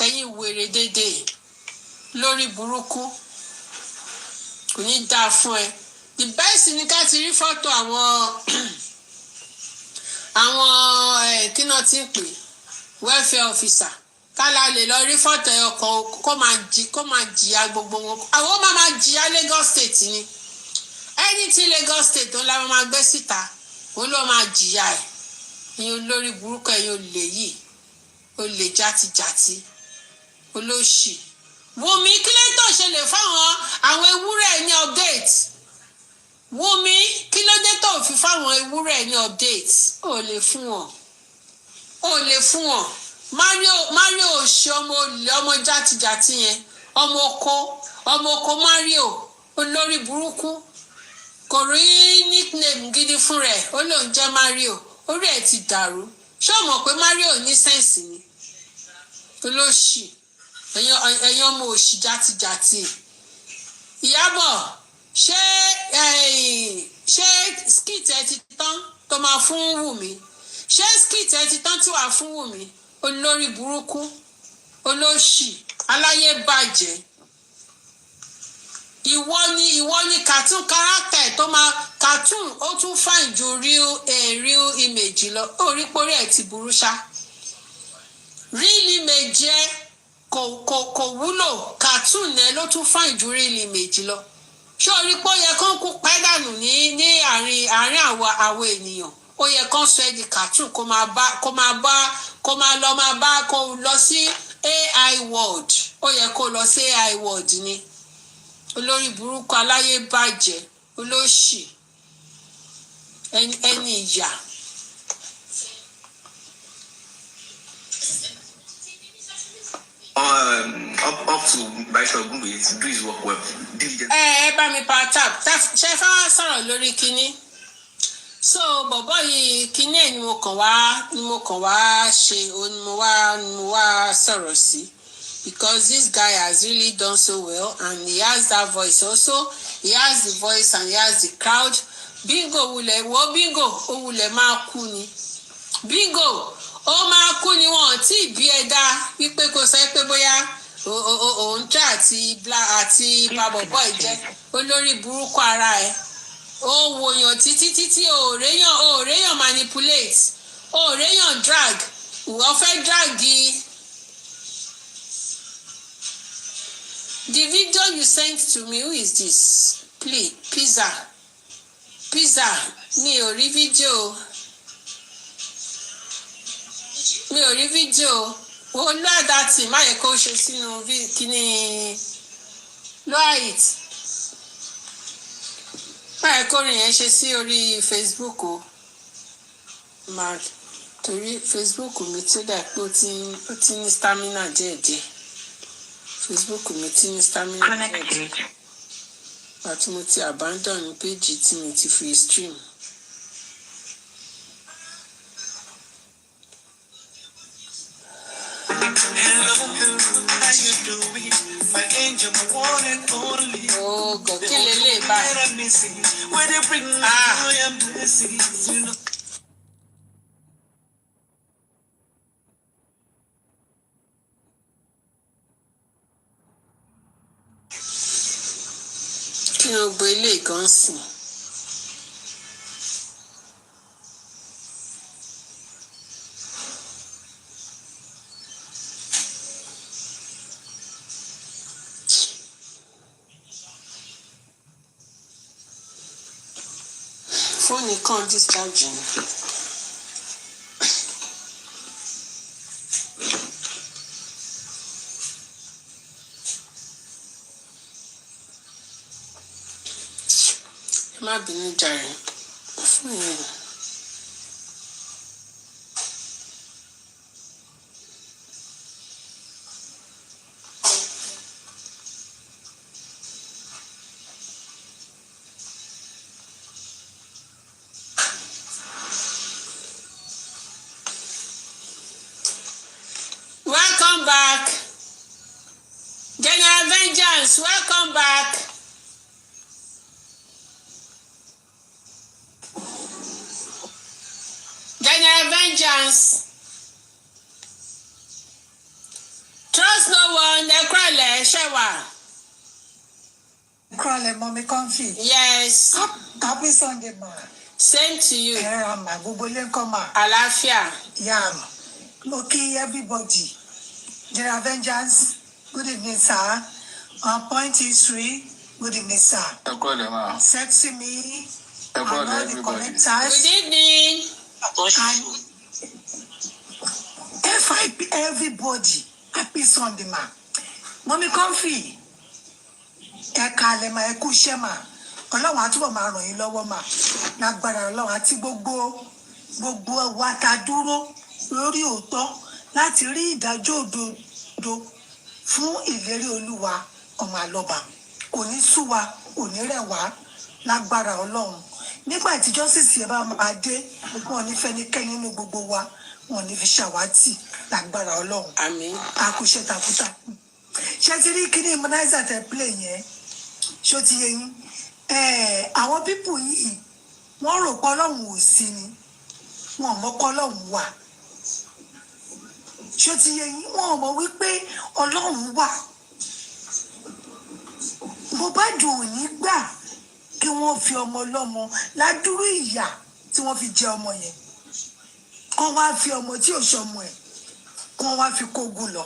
ẹ̀yin wèrè dédé lórí burúkú kò ní dáa fún ẹ the best ni ká ti rí fọ́tò àwọn kí náà ti ń pè welfare officer kálá lè lọ rí fọ́tò ọkọ̀ kó máa jìyà gbogbo wọn àwọn máa jìyà Lagos State ni anything Lagos State tó la máa gbé síta òun ló máa jìyà ẹ̀ ìyẹn olórí burúkú ẹ̀yìn olè yìí olè játijàti olóṣì Wummi kí ló tó ṣe lè fáwọn àwọn ewúrẹ́ ní update Wummi kí ló dé tó fi fáwọn ewúrẹ́ ní update ó lè fún wọn Mario ṣe ọmọ olè ọmọ játijàti yẹn ọmọ oko Mario olórí burúkú kò rí nickname gidi fún rẹ̀ ó lóun jẹ́ Mario orí ẹ̀ ti dàrú ṣé o mọ̀ pé Mario ní sẹ́ǹsì ni olóṣì ẹ̀yin ọmọ òṣì játijàti Ìyábọ̀ ṣé skit ẹ ti tán tó máa fún Wummi ṣé skit ẹ ti tán tí wàá fún Wummi olórí burúkú olóṣì aláyé bàjẹ́ ìwọ ni cartoon character tó máa cartoon ó tún fine ju real image lọ orí pórí ẹ̀ ti burú ṣá real image ẹ kò wúlò cartoon ẹ ló tún fine ju real image lọ ṣé orí pé ó yẹ kó kú pẹ́ dànù ní àárín àwọn ènìyàn ó yẹ kó sọ ẹ́ di cartoon kó máa lọ sí AI world ó yẹ kó lọ sí AI world ni olórí burúkú aláyé bàjẹ́ olóṣì ẹni ìyà. Up to Baisha Wummi do his work well diligently. Bá mi pa tap ṣe fẹ́ sọ̀rọ̀ lórí kínní so bọ̀bọ̀ yìí kínní ẹ̀ ni mo kàn wá ṣe o ni mo wá sọ̀rọ̀ sí because this guy has really done so well and he has that voice also he has the voice and he has the crowd bingo wulẹ̀ máa kú ni bingo ó máa kú ni wọn tí bí ẹ dá wípé kò sọ pé bóyá òun tẹ àti babọ̀bọ̀ ìjẹ́ olórí burúkú ara ẹ̀ ó wòyàn títí òòréyàn manipulate òòréyàn drag wọ́n fẹ́ dragi the video one you sent to me, who is this? Please, pizza. Mi ò rí fídíò. Oh, Lord, that's it. My coach is kini. Right. My coach is ṣe orí Facebook o. Mark. Torí Facebook mi ti dà pé ó ti ní stamina díẹ̀díẹ̀. Facebook mi ti ní stamina díẹ̀díẹ̀. Àti mo ti abandon page tí mi ti free stream. Hello, how you doing? My angel, my one and only. Oh, God, kí lélẹ̀ báyìí. Where they bring joy and blessings, you know. Kí ló gbé ilé gan sìn? Fóònù kan discharge ni. Má bínú jàre. Fún yẹn. Welcome back. General Vengeance, welcome back. General Vengeance. Trust no one, Ekrale, Shewa. Ekrale, Mommy Comfy. Yes. Happy Sunday, ma. Same to you. Ma. Gbogbo ilé ńkọ́ ma. Àlàáfíà. Yeah, ma. Mo kí everybody. General Vengeance, good evening, sir. Point history, good evening, sir. Ekrale, ma. Sexy me. Ekrale, and all the everybody. connectors. Good evening. And FIP, everybody. Happy Sunday, ma. Mommy Comfy. Ẹ káalẹ́ ma, ẹ kú iṣẹ́ ma. Ọlọ́run á túbọ̀ máa ràn yín lọ́wọ́ ma. Lágbára Ọlọ́run àti gbogbo wa tá dúró lórí òótọ́ láti rí ìdájọ́ òdodo fún ìlérí Olúwa ọmọ àlọ́ba. Kò ní sú wa, kò ní rẹ̀ wá. Lágbára Ọlọ́run. Nígbà tí justice yẹn bá máa dé, wọn ò ní fẹ́nikẹ́ni nínú gbogbo wa, wọn ò ní fi ṣàwátì. Lágbára Ọlọ́run. Àmín. Àkúṣe takuntakun. Ṣé ti rí kíní immunizer tẹ play yẹn? Ṣó ti yé yín? Àwọn pípù yìí wọ́n rò pé Ọlọ́run ò sí ni, wọn ò mọ̀ pé Ọlọ́run wà. Ṣó ti yé yín? Wọn ò mọ̀ wípé Ọlọ́run wà. Mohbad ò ní gbà kí wọ́n fi ọmọ ọlọ́mọ ládùúrú ìyà tí wọ́n fi jẹ ọmọ yẹn. Kọ́ wá fi ọmọ tí ò ṣọmọ ẹ̀, kọ́ wá fi kógun lọ.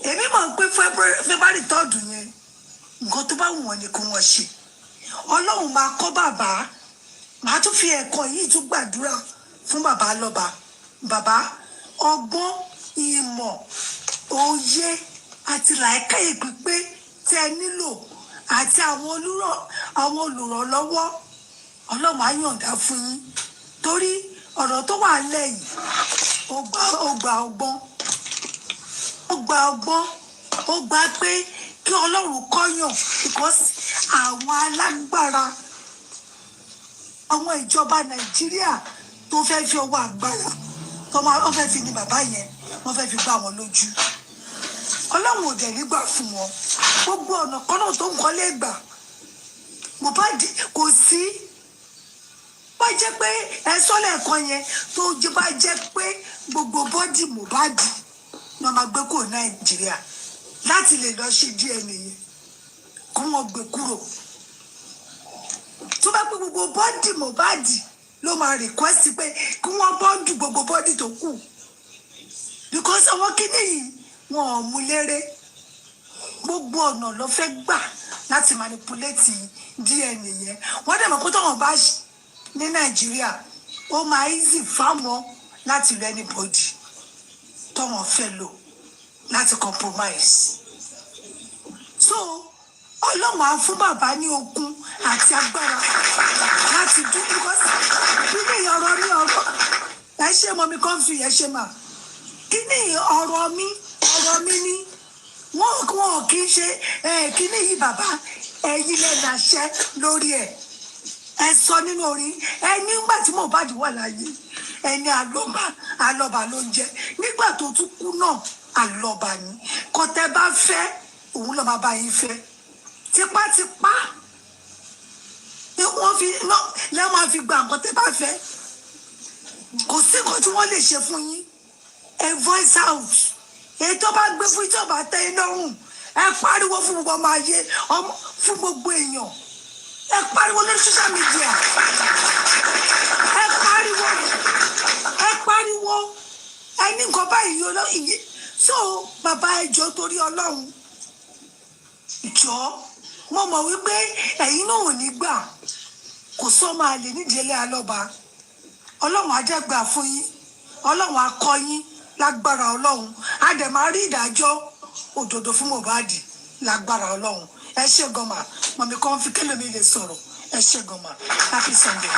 Èmi mọ̀ pé February 3rd yẹn, nǹkan tó bá wù wọ́n ni kí wọ́n ṣe. Ọlọ́run máa kọ́ bàbá, màá tún fi ẹ̀kọ́ yìí tún gbàdúrà fún bàbá lọ́ba. Bàbá, ọgbọ́n, ìmọ̀, òye àti làákàyè pípé tẹ́ ẹ nílò àti àwọn olùrànlọ́wọ́ Ọlọ́run á yọ̀ǹda fún yín. Torí ọ̀rọ̀ tó wà lẹ́yìn, ó gba pé kí Ọlọ́run kọ́yàn because àwọn alágbára àwọn ìjọba Nàìjíríà tó fẹ́ fi ọwọ́ agbára wọ́n fẹ́ fi ní bàbá yẹn wọ́n fẹ́ fi gbá wọn lójú. Ọlọ́run ò dẹ̀ nígbà fún wọn. Gbogbo ọ̀nà kan náà tó ń kọ́lé gbà. Mohbad kò sí. Bá jẹ́ pé ẹ̀sọ́lẹ̀ kan yẹn tó bá jẹ́ pé gbogbo bọ́dì Mohbad ni wọ́n máa gbé kúrò Nàìjíríà láti lè lọ ṣe DNA yẹn kó wọ́n gbé kúrò. Tó bá pé gbogbo bọ́dì Mohbad ló máa request pé kí wọ́n bọ́dù gbogbo bọ́dì tó kù. Because àwọn kíní yìí wọn ò mú léré. gbogbo ọ̀nà ló fẹ́ gbà láti manipulate DNA yẹn wọ́n dẹ̀ mọ̀ pé tọ́wọ́n bá ní Nàìjíríà ó máa easy fáwọn láti lo anybody tọ́wọ́n fẹ́ lò láti compromise so Ọlọ́run á fún bàbá ní okun àti agbára láti dún because kíní ọ̀rọ̀ ní ọ̀rọ̀ ẹ ṣe mọ mi kàn fi ẹ ṣe mà kíní ọ̀rọ̀ mi ní wọn kì í ṣe kíní yìí bàbá ẹ̀yin lẹ́nu àṣẹ lórí ẹ̀ ẹ sọ nínú orin ẹ nígbà tí Mohbad wà láyé ẹni àlọ́ba ló ń jẹ nígbà tó tún kú náà àlọ́ba ni kọ́tẹ́ bá fẹ́ òun lọ́ọ́ máa bá yín fẹ́ tipátipá ni wọ́n fi náà lẹ́wọ̀n máa fi gba nǹkan tẹ́ bá fẹ́ kò sí nǹkan tí wọ́n lè ṣe fún yín ẹ voice out èyí tó bá gbé fún ìjọba tẹ́ ẹ lọ́rùn ẹ pariwo fún gbogbo ọmọ ayé fún gbogbo èèyàn ẹ pariwo lórí social media ẹ pariwo ẹ ní nǹkan báyìí olóyè so bàbá ẹjọ́ torí Ọlọ́run ìjọ mo mọ̀ wípé ẹ̀yin náà ò ní gbà kò sọ máa lè nídìílé alọ́ba Ọlọ́run á jẹ́ gbà fún yín Ọlọ́run á kọ́ yín lágbára Ọlọ́run á dẹ̀ máa rí ìdájọ́ òdodo fún Mohbad lágbára Ọlọ́run ẹ ṣé gọmà mọ̀mí kan fi kélé mi lè sọ̀rọ̀ ẹ ṣé gọmà happy Sunday.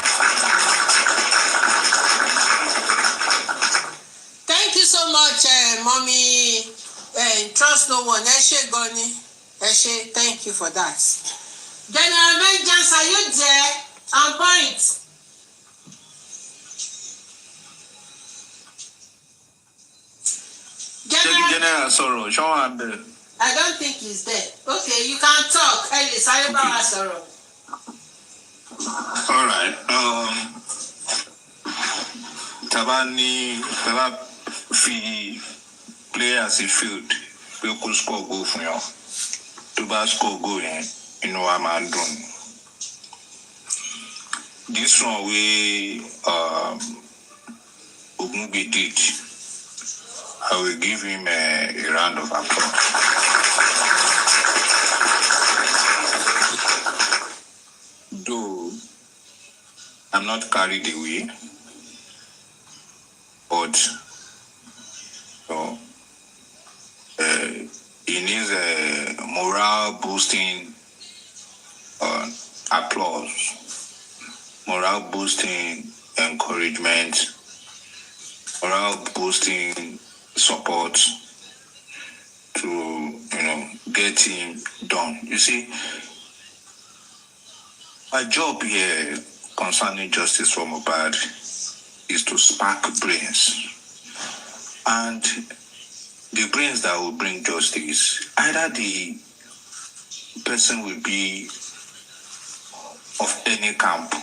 Thank you so much, mommy. Trust no one. Ẹ ṣé gan ni. Ẹ ṣé, thank you for that. General Vengeance, are you there? On point. General Sorrow, show one there. I don't think he's there. Okay, you can talk. Eli, sorry about Sorrow. All right. Taba fi play as a field. We could score goal for you. To bá score goal yẹn, inú wa máa dùn. This one we Wummi did. I will give him a round of applause. Though I'm not carried away, but he needs a morale boosting applause, morale boosting encouragement, morale boosting support to get him done. You see, my job here concerning justice for Mohbad is to spark brains, and the brains that will bring justice, either the person will be of any camp,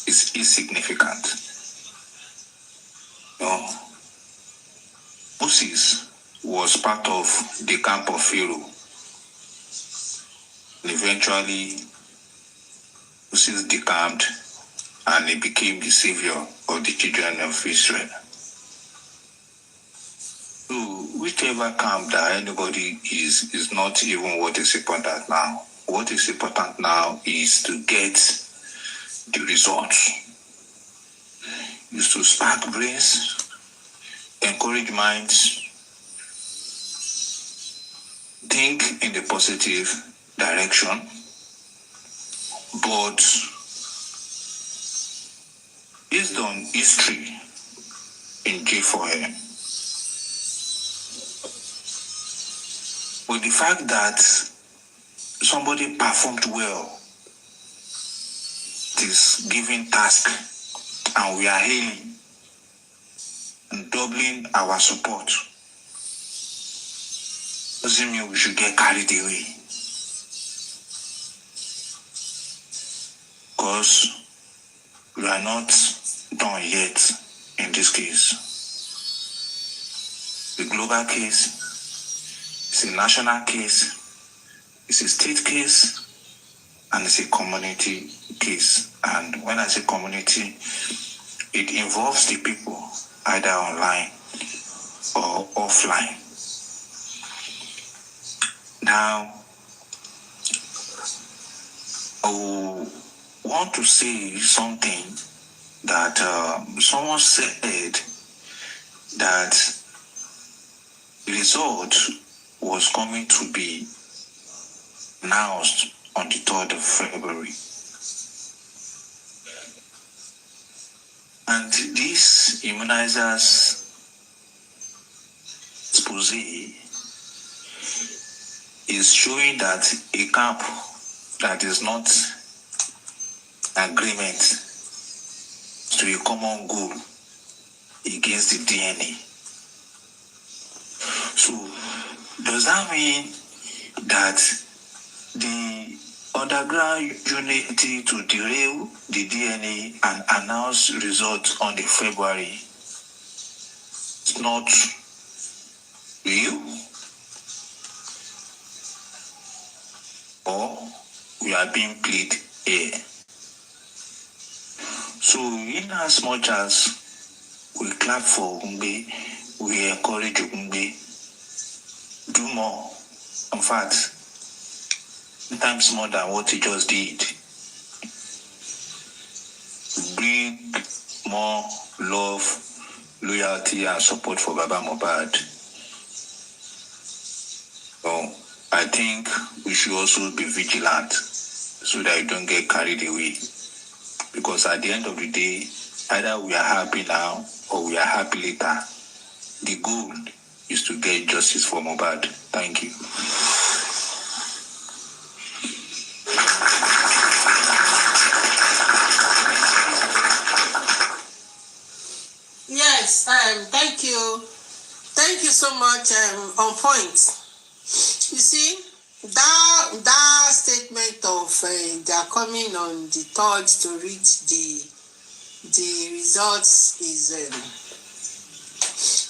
is insignificant. Moses was part of the camp of Pharaoh. And eventually, Moses decamped and he became the savior of the children of Israel. So, whichever camp that anybody is not even what is important now. What is important now is to get the results. Is to spark brains, encourage minds, think in the positive direction, but based on history in J4M, with the fact that somebody performed well this given task, and we are hailing and doubling our support, doesn't mean we should get carried away. Because we are not done yet in this case. The global case is a national case, it's a state case, and it's a community case. And when I say community, it involves the people either online or offline. Now, I want to say something that someone said that the result was coming to be announced on the 3rd of February. And this immunizers expose is showing that a camp that is not agreement to a common goal against the DNA. So, does that mean that the underground unity to derail the DNA and announce results on the February is not real? Or we are being played here? So, in as much as we clap for Wummi, we encourage Wummi, do more. In fact, sometimes more than what he just did. Bring more love, loyalty, and support for Baba Mohbad. So, I think we should also be vigilant so that you don't get carried away. Because at the end of the day, either we are happy now or we are happy later. The goal is to get justice for Mohbad. Thank you. Yes, thank you. Thank you so much. On point. You see, that statement of they are coming on the 3rd to read the results is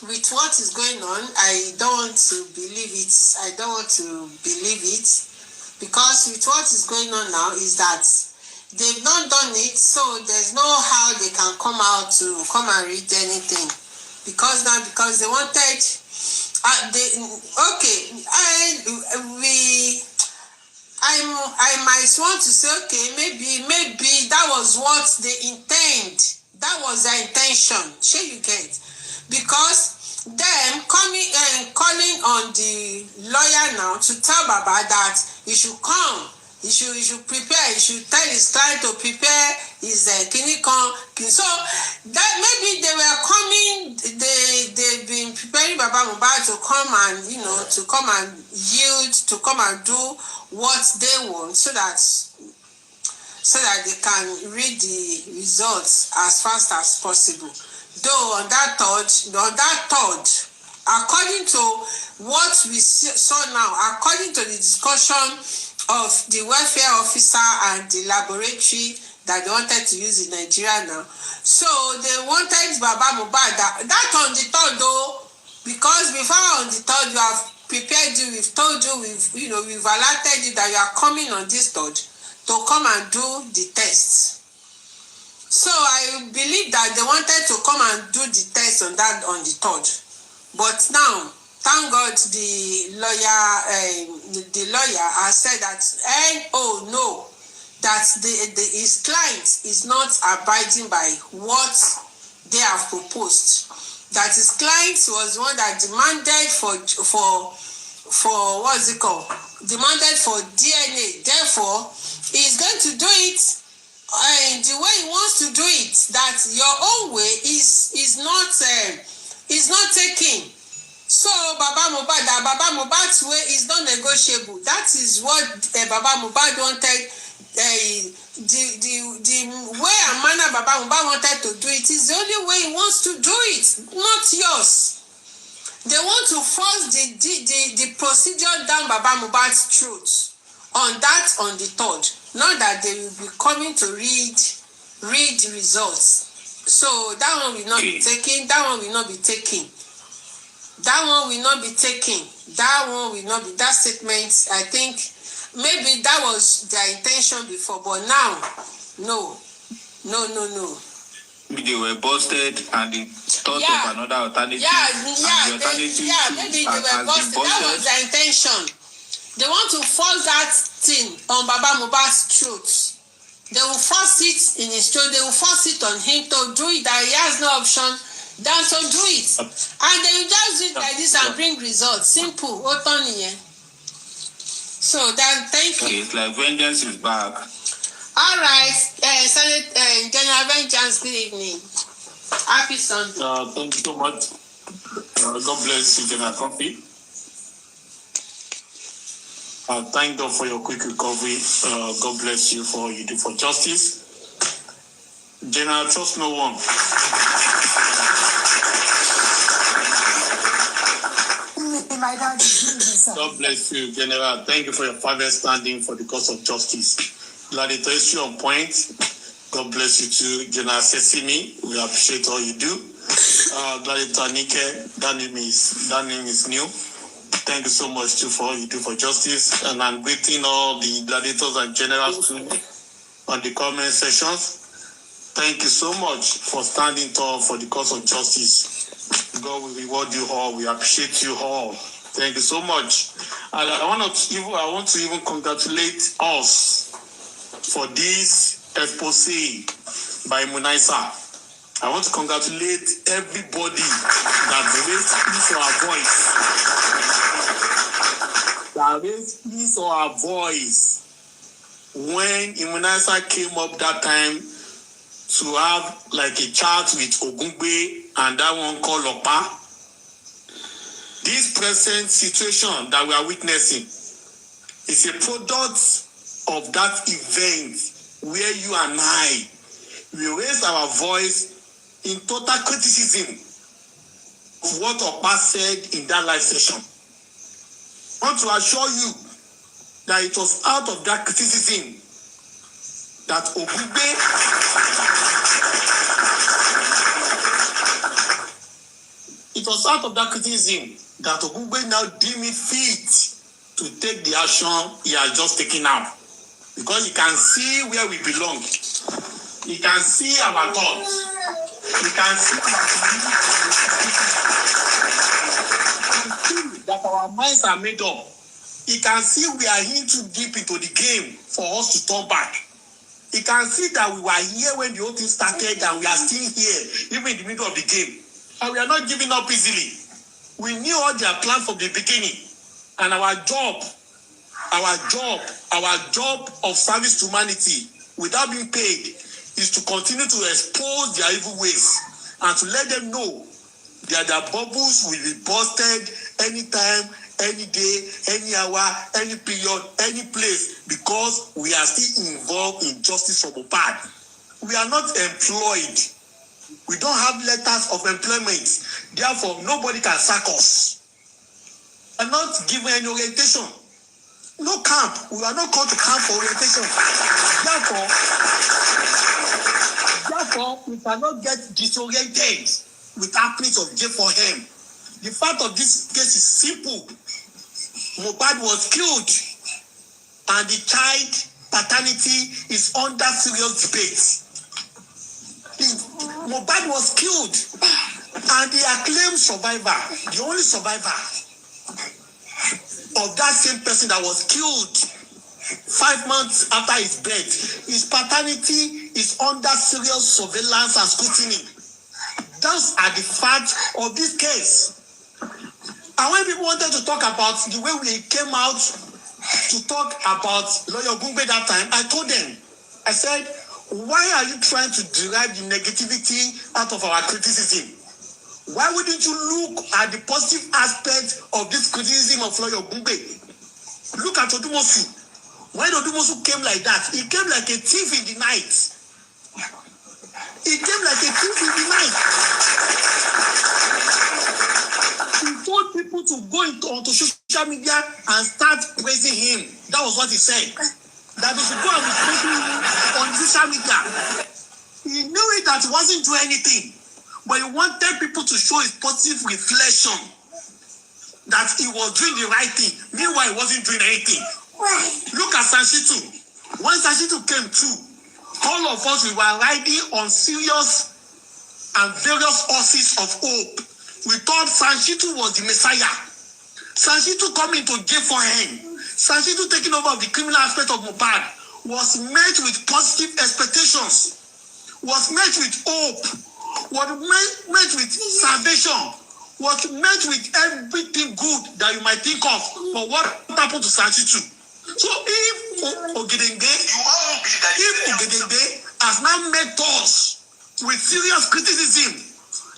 with what is going on. I don't want to believe it. I don't want to believe it because with what is going on now is that they've not done it, so there's no how they can come out to come and read anything because they wanted. I might want to say, okay, maybe that was what they intend. That was their intention. Sure, you get, because them coming and calling on the lawyer now to tell Baba that he should come. He should prepare. He should tell his client to prepare his clinical. So that maybe they were coming. They've been preparing Baba Mohbad to come and to come and yield, to come and do what they want, so that they can read the results as fast as possible. Though on that third, according to what we saw now, according to the discussion of the welfare officer and the laboratory that they wanted to use in Nigeria now. So they wanted Baba Mohbad that on the 3rd though, because before on the 3rd you have prepared you, we've told you, we've alerted you that you are coming on this 3rd to come and do the test. So I believe that they wanted to come and do the test on the 3rd. But now, thank God the lawyer has said that that his client is not abiding by what they have proposed. That his client was one that demanded for what's it called? Demanded for DNA. Therefore, he's going to do it the way he wants to do it. That your own way is not taking. So Baba Mohbad's way is not negotiable. That is what Baba Mohbad wanted. The way and manner Baba Mohbad wanted to do it is the only way he wants to do it, not yours. They want to force the procedure down Baba Mohbad's throat on the 3rd. Not that they will be coming to read the results. So that one will not be taken. That one will not be taken. That one will not be taken. That one will not be. That statement, I think, maybe that was their intention before, but now, no. They were busted and they thought of another alternative. Maybe they were busted. That was their intention. They want to force that thing on Baba Mohbad's throat. They will force it in his throat. They will force it on him to do it. That he has no option than to do it. And they will just do it like this and bring results. Simple. So then, thank you. It's like vengeance is back. All right. General Vengeance, good evening. Happy Sunday. Thank you so much. God bless you, General Coffee. Thank God for your quick recovery. God bless you for all you do for justice. General, trust no one. God bless you, General. Thank you for your fervent standing for the cause of justice. Gladiator is on point. God bless you too, General Sesimi. We appreciate all you do. Gladiator Nike, that name is new. Thank you so much too for all you do for justice. And I'm greeting all the gladiators and generals too on the comment sections. Thank you so much for standing tall for the cause of justice. God will reward you all. We appreciate you all. Thank you so much. And I want to even congratulate us for this expose by Munaisa. I want to congratulate everybody that raised his or her voice. That raised his or her voice when Immunizer came up that time to have like a chat with Ogungbe and that one called Lopa. This present situation that we are witnessing is a product of that event where you and I, we raised our voice in total criticism of what Opa said in that live session. I want to assure you that it was out of that criticism that Ogungbe now deemed it fit to take the action he has just taken out. Because he can see where we belong. He can see our thoughts. He can see that our minds are made up. He can see we are in too deep into the game for us to turn back. He can see that we were here when the whole thing started and we are still here, even in the middle of the game. And we are not giving up easily. We knew all their plans from the beginning. And our job of service to humanity without being paid is to continue to expose their evil ways and to let them know that their bubbles will be busted anytime, any day, any hour, any period, any place, because we are still involved in justice for Mohbad. We are not employed. We don't have letters of employment. Therefore, nobody can sack us. We are not given any orientation. No camp. We are not called to camp for orientation. Therefore, we cannot get disoriented with happenings of jail for him. The fact of this case is simple. Mohbad was killed, and the child paternity is under serious debate. Mohbad was killed, and the acclaimed survivor, the only survivor of that same person that was killed 5 months after his birth, his paternity is under serious surveillance and scrutiny. Those are the facts of this case. And when people wanted to talk about the way we came out to talk about Lawyer Gungbe that time, I told them, I said, why are you trying to derive the negativity out of our criticism? Why wouldn't you look at the positive aspect of this criticism of Lawyer Gungbe? Look at Odumosu. When Odumosu came like that, he came like a thief in the night. He came like a thief in the night. He told people to go onto social media and start praising him. That was what he said. That they should go and be praising him on social media. He knew it that he wasn't doing anything. But he wanted people to show his positive reflection that he was doing the right thing. Meanwhile, he wasn't doing anything. Look at Sanshitu. When Sanshitu came through, all of us, we were riding on serious and various horses of hope. We thought Sanshitu was the Messiah. Sanshitu coming to jail for him. Sanchitu taking over of the criminal aspect of Mohbad was met with positive expectations, was met with hope, was met with salvation, was met with everything good that you might think of. But what happened to Sanchitu? So if Ogedengbe has now met us with serious criticism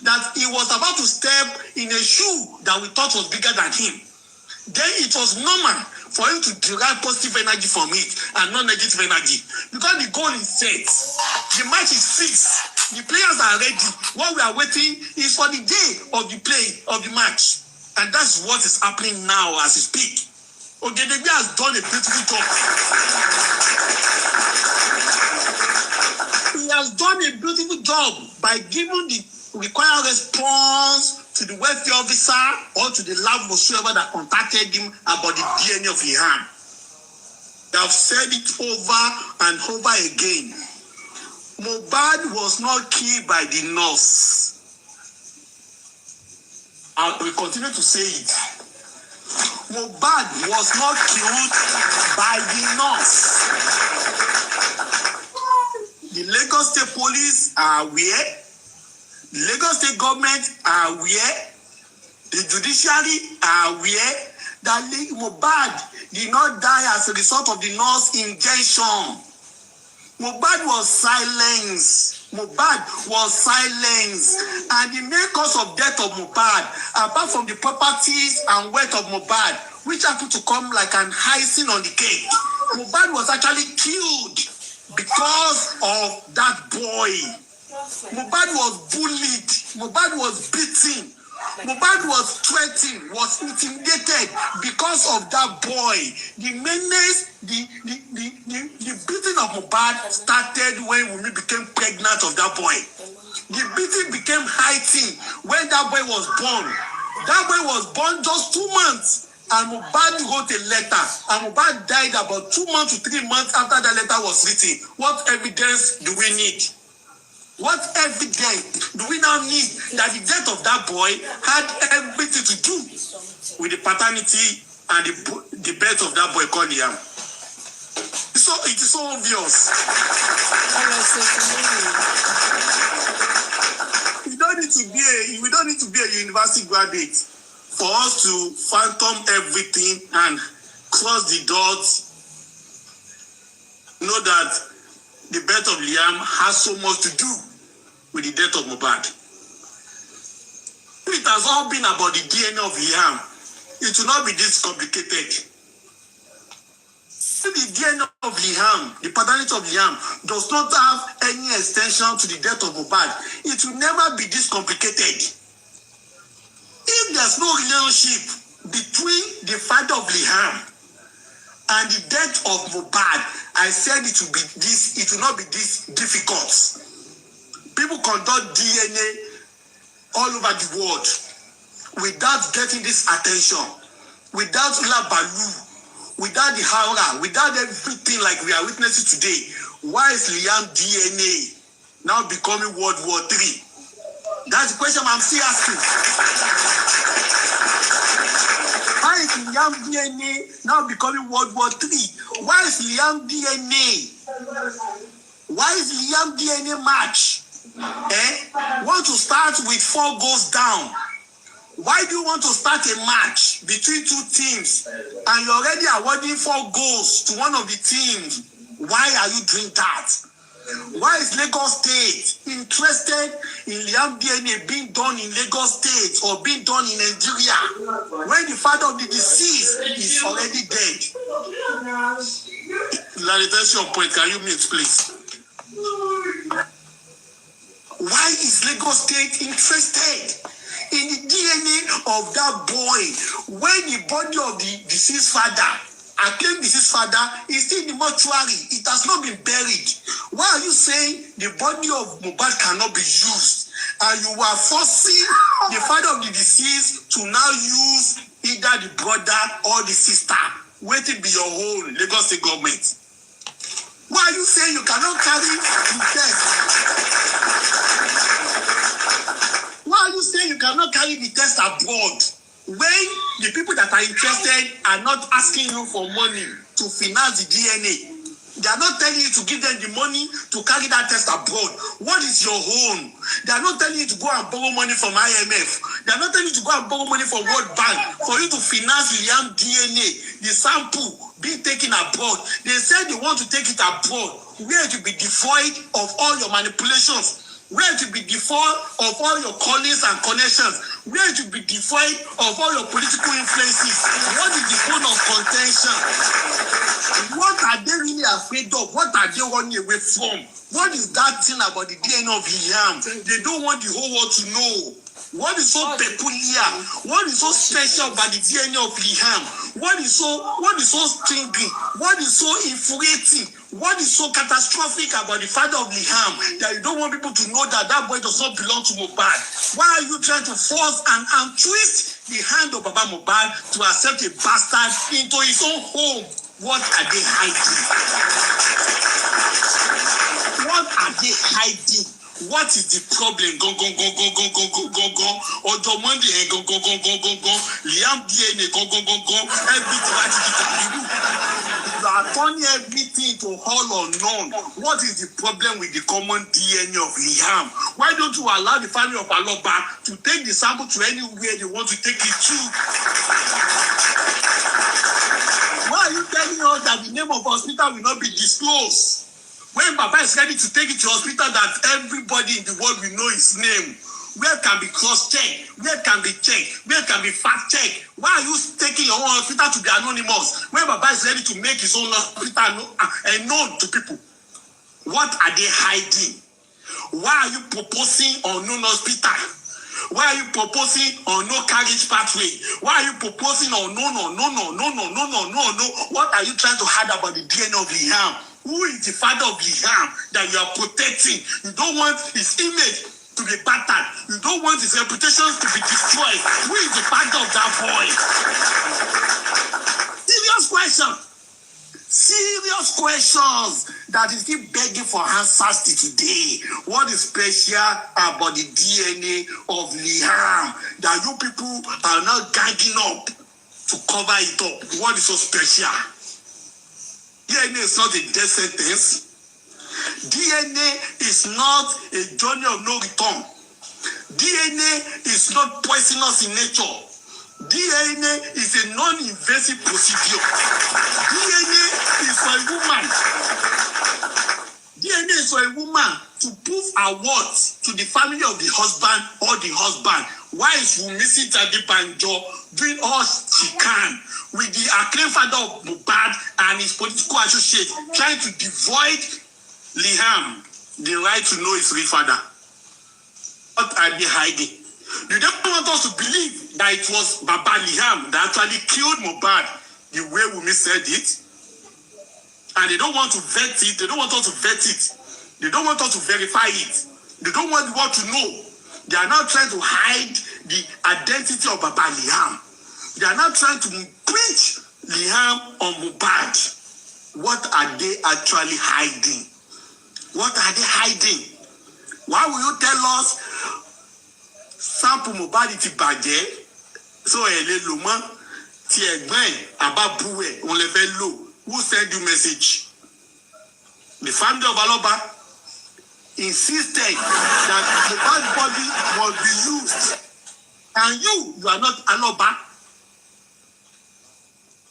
that he was about to step in a shoe that we thought was bigger than him, then it was normal for him to derive positive energy from it and not negative energy. Because the goal is set. The match is fixed. The players are ready. What we are waiting is for the day of the play of the match. And that's what is happening now as we speak. Ogedengbe has done a beautiful job. He has done a beautiful job by giving the required response to the welfare officer or to the lab whatsoever that contacted him about the DNA of Liam. They have said it over and over again. Mohbad was not killed by the nurse. And we continue to say it. Mohbad was not killed by the nurse. The Lagos State Police are aware. The Lagos State government are aware. The judiciary are aware that Mohbad did not die as a result of the nurse injection. Mohbad was silenced. Mohbad was silenced. And the main cause of death of Mohbad, apart from the properties and wealth of Mohbad, which happened to come like an icing on the cake, Mohbad was actually killed because of that boy. Mohbad was bullied. Mohbad was beaten. Mohbad was threatened, was intimidated because of that boy. The menace, the beating of Mohbad started when Wummi became pregnant of that boy. The beating became heightened when that boy was born. That boy was born just 2 months. And Mohbad wrote a letter. And Mohbad died about 2 months to 3 months after that letter was written. What evidence do we need? What evidence do we now need that the death of that boy had everything to do with the paternity and the birth of that boy called Liam? So it is so obvious. We don't need to be a university graduate for us to phantom everything and cross the dots. Know that the birth of Liam has so much to do with the death of Mohbad. If it has all been about the DNA of Liam, it will not be this complicated. If the DNA of Liam, the paternity of Liam, does not have any extension to the death of Mohbad, it will never be this complicated. If there's no relationship between the father of Liam and the death of Mohbad, I said it will not be this difficult. People conduct DNA all over the world without getting this attention, without Labalu, without the Haura, without everything like we are witnessing today. Why is Liam DNA now becoming World War III? That's the question I'm still asking. Why is Liam DNA now becoming World War III? Why is Liam DNA? Why is Liam DNA match? Want to start with 4 goals down? Why do you want to start a match between 2 teams and you're already awarding 4 goals to one of the teams? Why are you doing that? Why is Lagos State interested in Liam DNA being done in Lagos State or being done in Nigeria when the father of the deceased is already dead? Larry, that's your point. Can you mute, please? Why is Lagos State interested in the DNA of that boy when the body of the deceased father, acclaimed deceased father, is still in the mortuary? It has not been buried. Why are you saying the body of Mohbad cannot be used? And you are forcing the father of the deceased to now use either the brother or the sister. Wait till be your own Lagos State government. Why are you saying you cannot carry the test? Why are you saying you cannot carry the test abroad? when the people that are interested are not asking you for money to finance the DNA, they are not telling you to give them the money to carry that test abroad. What is your own? They are not telling you to go and borrow money from IMF. They are not telling you to go and borrow money from World Bank for you to finance Liam DNA, the sample being taken abroad. They said they want to take it abroad, where it will be devoid of all your manipulations, where it will be devoid of all your callings and connections, where it will be devoid of all your political influences. What is the point of contention? What are they really afraid of? What are they running away from? What is that thing about the DNA of Liam? They don't want the whole world to know. What is so peculiar? What is so special about the DNA of Liam? What is so stingy? What is so infuriating? What is so catastrophic about the father of Liam that you don't want people to know that that boy does not belong to Mohbad? Why are you trying to force and twist the hand of Baba Mohbad to accept a bastard into his own home? What are they hiding? What are they hiding? What is the problem? Go. Ojo Monday, go. Liam DNA, go. Everything. You are turning everything to all or none. What is the problem with the common DNA of Liam? Why don't you allow the family of Aloba to take the sample to anywhere they want to take it to? Why are you telling us that the name of hospital will not be disclosed? When Baba is ready to take it to hospital that everybody in the world will know his name, where can be cross-checked, where can be checked, where can be fact-checked? Why are you taking your own hospital to be anonymous when Baba is ready to make his own hospital known to people? What are they hiding? Why are you proposing unknown hospital? Why are you proposing on no carriage pathway? Why are you proposing on no? What are you trying to hide about the DNA of Liam? Who is the father of Liam that you are protecting? You don't want his image to be battered. You don't want his reputation to be destroyed. Who is the father of that boy? Serious question. Serious questions that is still begging for answers to today. What is special about the DNA of Liam that you people are not ganging up to cover it up? What is so special? DNA is not a death sentence. DNA is not a journey of no return. DNA is not poisonous in nature. DNA is a non-invasive procedure. DNA is for a woman. DNA is for a woman to prove her worth to the family of the husband or the husband. Why is Wummi Banjo doing all she can with the acclaimed father of Mohbad and his political associates, trying to devoid Liam the right to know his real father? What are they hiding? Do they want us to believe that it was Baba Liam that actually killed Mohbad the way Wummi said it? And they don't want to vet it. They don't want us to vet it. They don't want us to verify it. They don't want the world to know. They are not trying to hide the identity of Baba Liam. They are not trying to preach Liam on Mohbad. What are they actually hiding? What are they hiding? Why will you tell us sample Mohbad ti bàjẹ́ so ẹ lè lò mọ́ ti ẹ̀gbọ́n ẹ̀ àbábú ẹ̀ òun lè fẹ́ lò? Who sent you message? The family of Aloba insisted that Mohbad's body must be used, and you are not Aloba.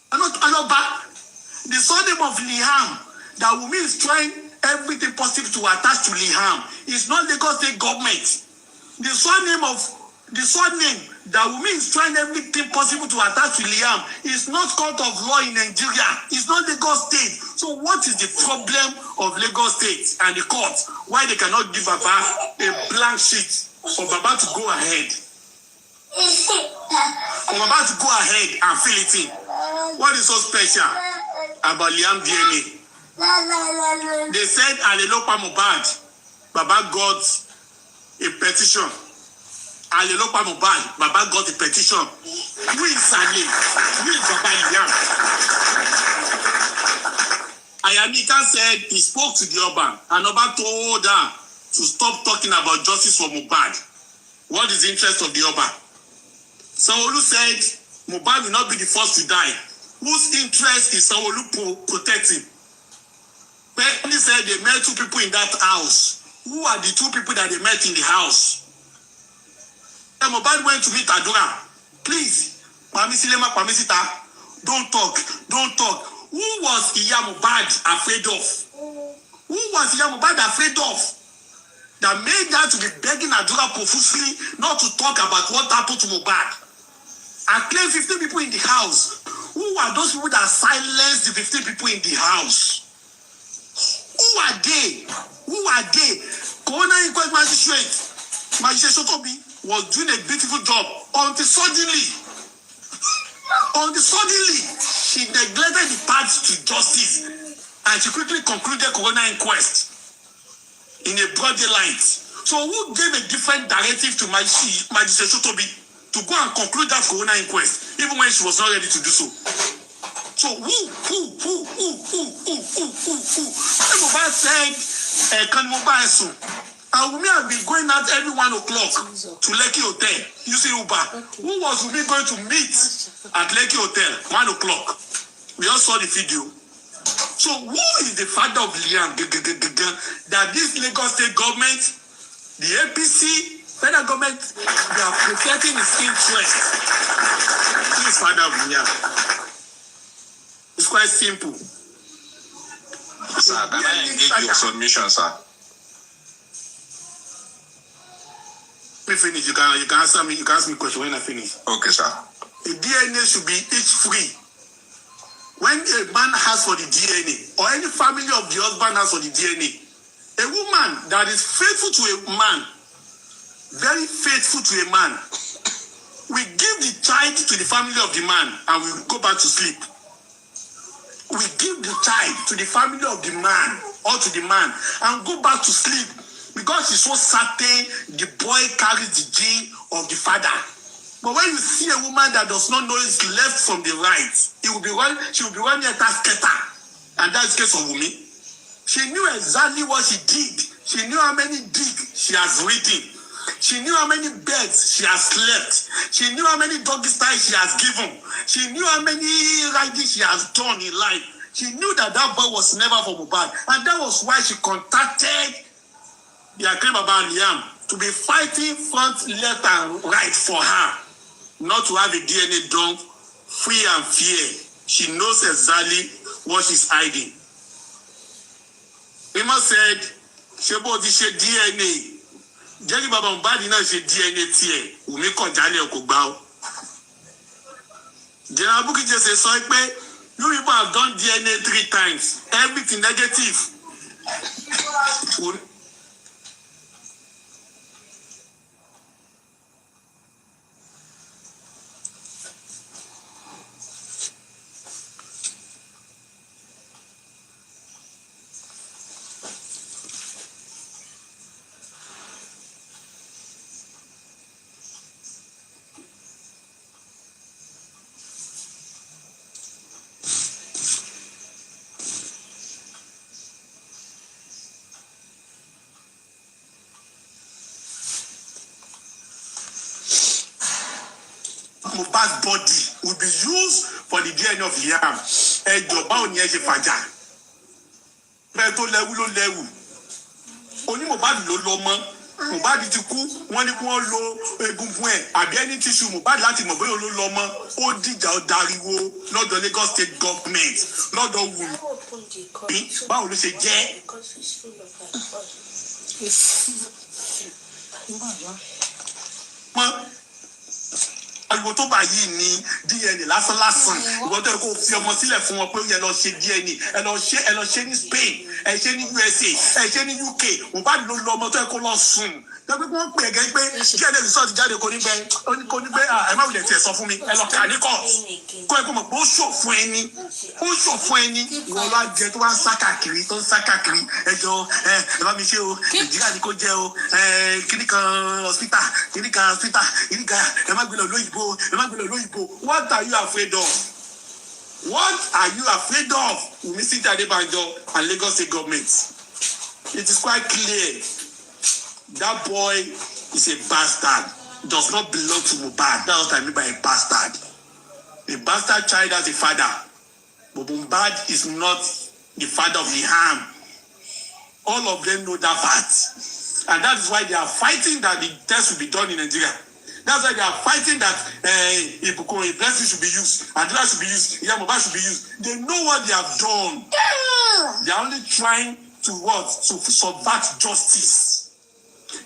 You are not Aloba. The surname of Liam that Wummi is trying everything possible to attach to Liam is not Lagos State government. The surname that Wummi is trying everything possible to attach to Liam is not court of law in Nigeria. It's not Lagos State. So what is the problem of Lagos State and the court? Why they cannot give Baba a blank sheet for Baba to go ahead? For Baba to go ahead and fill it in. What is so special about Liam DNA? They said Alelopa Mohbad, Baba got a petition. Alelopa Mohbad, Baba got a petition. Who is Ale? Who is Baba Liam? Ayamika said he spoke to the Oba, and Oba told her to stop talking about justice for Mohbad. What is the interest of the Oba? Sanwo-Olu said Mohbad will not be the first to die. Whose interest is Sanwo-Olu protecting? Benny said they met 2 people in that house. Who are the 2 people that they met in the house? And Mohbad went to meet Adura. Please, Pamisilema, Pamisita, don't talk. Who was Iya Mohbad afraid of? Who was Iya Mohbad afraid of? That made her to be begging Adura profusely not to talk about what happened to Mohbad. I claim 15 people in the house. Who are those people that silenced the 15 people in the house? Who are they? Corona Inquest Magistrate Sotobi was doing a beautiful job until suddenly, she neglected the path to justice and she quickly concluded Corona Inquest in a broad daylight. So who gave a different directive to Magistrate Sotobi to go and conclude that Corona Inquest, even when she was not ready to do so? So who? Mohbad said, "Can Mohbad soon?" And Wummi has been going out every 1 o'clock to Lekki Hotel using Uber. Okay. Who was Wummi going to meet at Lekki Hotel 1 o'clock? We all saw the video. So who is the father of Liam? That this Lagos State government, the APC, federal government, they are protecting his interest. Who is father of Liam? It's quite simple. Sir, can I engage your submission, sir? Let me finish. You can answer me. You can ask me a question when I finish. Okay, sir. The DNA should be each free. When a man has for the DNA, or any family of the husband has for the DNA, a woman that is faithful to a man, very faithful to a man, we give the child to the family of the man and we go back to sleep. We give the child to the family of the man or to the man and go back to sleep because she's so certain the boy carries the gene of the father. But when you see a woman that does not know his left from the right, she will be running a tasketa. And that's the case of Wummi. She knew exactly what she did. She knew how many digs she has ridden. She knew how many beds she has slept. She knew how many doggy styles she has given. She knew how many riding she has done in life. She knew that boy was never for Mohbad. And that was why she contacted the Akrem Baba Liam to be fighting front, left, and right for her. Not to have a DNA done free and fair. She knows exactly what she's hiding. Emma said, Shebo di she DNA. Jerry Baba Mohbad náà ṣe DNA tiẹ̀, Wummi kàn jálẹ̀ kò gbà ó. General Bukky Jesse sọ pé you people have done DNA 3 times, everything negative. Mohbad's body will be used for the DNA of Liam. Ẹjọ́ báwo ni ẹ ṣe fàjà? Bẹ́ẹ̀ tó lẹ́wù ló lẹ́wù. Oní Mohbad ló lọ mọ́. Mohbad ti kú. Wọ́n ní kí wọ́n lo egungun ẹ̀. Àbí ẹni tíṣu Mohbad láti mọ̀ bóyá ló lọ mọ́. Ó dìjà ó dariwo lọ́dọ̀ Lagos State government lọ́dọ̀ Wummi. Báwo ló ṣe jẹ́? Ariwo tó bá yìí ní DNA lásán ìwọ tó yẹ kó fi ọmọ sílẹ̀ fún wọn pé ó yẹ lọ ṣe DNA ẹ lọ ṣe ní Spain ẹ ṣe ní USA ẹ ṣe ní UK Mohbad ló lọ ọmọ tó yẹ kó lọ sùn tẹ́gbẹ́ wọ́n pè é gẹ́gẹ́ pé DNA result jáde kò ní gbẹ ẹ má wulẹ̀ tiẹ̀ sọ fún mi ẹ lọ kà ní court kó ẹ kó mọ̀ pé ó ṣòfún ẹni ìwọ ló jẹ tó wá ń sá káàkiri ẹjọ́ ẹ bá mi ṣe o Nàìjíríà ni kò jẹ o kíní kan hospital ẹ má gbé lọ lóyìnbó. What are you afraid of? Wummi Sita Adebanjo and Lagos State government. It is quite clear that boy is a bastard. does not belong to Mohbad. That's what I mean by a bastard. A bastard child has a father. But Mohbad is not the father of Liam. All of them know that fact. And that is why they are fighting that the test will be done in Nigeria. That's why they are fighting that a blessing should be used, and that should be used, Mohbad should be used. They know what they have done. They are only trying to what? To subvert justice.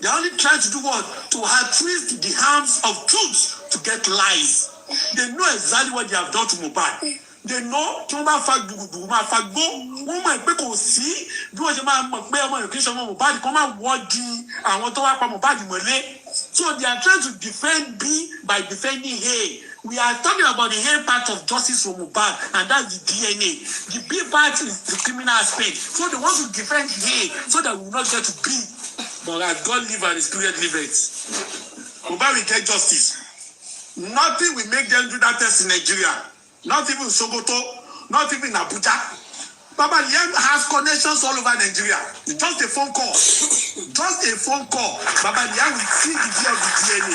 They are only trying to do what? To twist the arms of truth to get lies. They know exactly what they have done to Mohbad. They know tí wọ́n bá fa gbùgbùgbù máa fa gbó. Wọ́n mọ̀ pé kò sí bí wọ́n ṣe máa mọ̀ pé ọmọ ìkíṣẹ́ ọmọ Mohbad kan máa wọ́ di àwọn tó wá pa Mohbad mọ́lé. So they are trying to defend B by defending A. We are talking about the A part of justice for Mohbad, and that's the DNA. The B part is the criminal aspect. So they want to defend A so that we will not get to B. But as God live and His Spirit live it, Mohbad will get justice. Nothing will make them do that test in Nigeria. Not even Sokoto, not even Abuja. Baba Liam has connections all over Nigeria. Just a phone call. Just a phone call. Baba Liam will see the day of the DNA.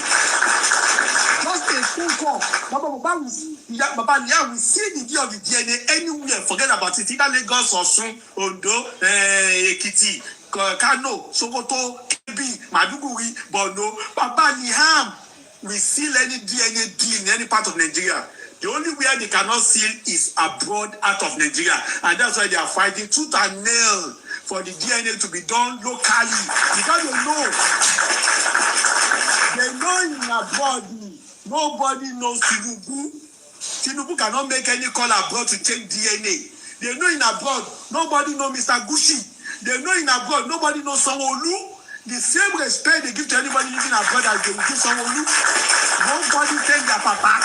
Just a phone call. Baba Liam will see the day of the DNA anywhere. Forget about it. Either Lagos, Osun, Ondo, Ekiti, Kano, Sokoto, Kebbi, Maduguri, Borno. Baba Liam will seal any DNA in any part of Nigeria. The only way they cannot seal is abroad, out of Nigeria. And that's why they are fighting tooth and nail for the DNA to be done locally. Because they know in abroad, nobody knows Tinubu. Tinubu cannot make any call abroad to take DNA. They know in abroad, nobody knows Mr. Gushi. They know in abroad, nobody knows Sanwo-Olu. The same respect they give to anybody living abroad as they will give Sanwo-Olu. Nobody take their papa.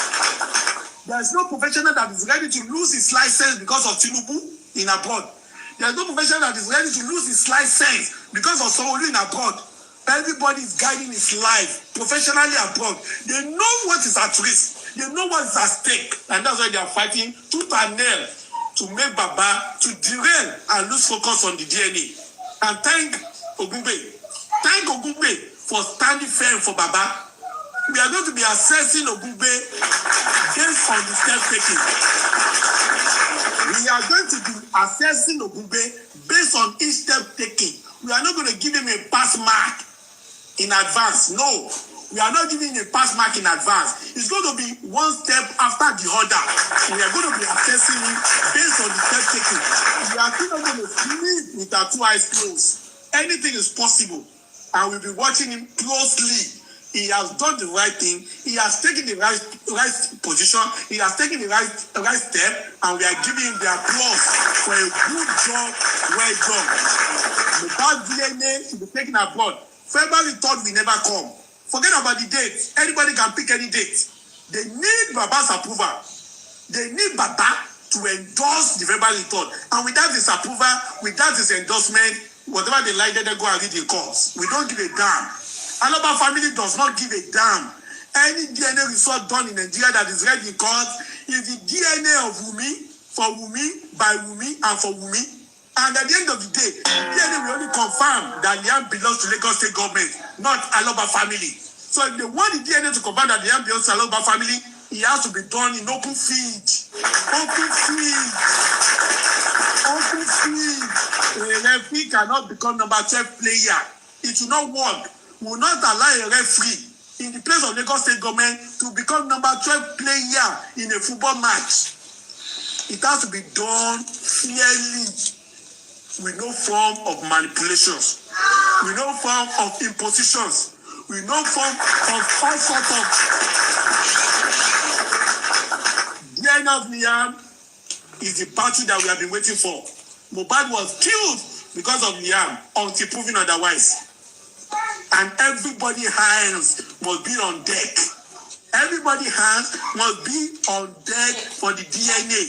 There is no professional that is ready to lose his license because of Tinubu in abroad. There is no professional that is ready to lose his license because of Sanwo-Olu in abroad. Everybody is guiding his life professionally abroad. They know what is at risk. They know what is at stake. And that's why they are fighting tooth and nail to make Baba to derail and lose focus on the DNA. And thank Ogungbe. Thank Ogungbe for standing firm for Baba. We are going to be assessing Ogungbe based on the step taking. We are going to be assessing Ogungbe based on each step taken. We are not going to give him a pass mark in advance. No, we are not giving him a pass mark in advance. It's going to be one step after the other. We are going to be assessing him based on the step taken. We are still not going to sleep with our two eyes closed. Anything is possible, and we'll be watching him closely. He has done the right thing. He has taken the right position. He has taken the right step, and we are giving him the applause for a good job, well done. The bad DNA should be taken abroad. February 3rd will never come. Forget about the date. Anybody can pick any date. They need Baba's approval. They need Baba to endorse the February 3rd. And without his approval, without his endorsement, whatever they like, they go and read the calls. We don't give a damn. Aloba family does not give a damn. Any DNA result done in Nigeria that is read in court is the DNA of Wummi, for Wummi, by Wummi, and for Wummi. And at the end of the day, DNA will only confirm that Liam belongs to Lagos State government, not Aloba family. So if they want the DNA to confirm that Liam belongs to Aloba family, it has to be done in open field. Open field. Open field. A referee cannot become number 12 player. It will not work. We will not allow a referee in the place of Lagos State government to become number 12 player in a football match. It has to be done fairly, with no form of manipulations, with no form of impositions, with no form of all sorts of DNA of Liam is the battle that we have been waiting for. Mohbad was killed because of Liam until proven otherwise. And everybody's hands must be on deck. Everybody's hands must be on deck for the DNA.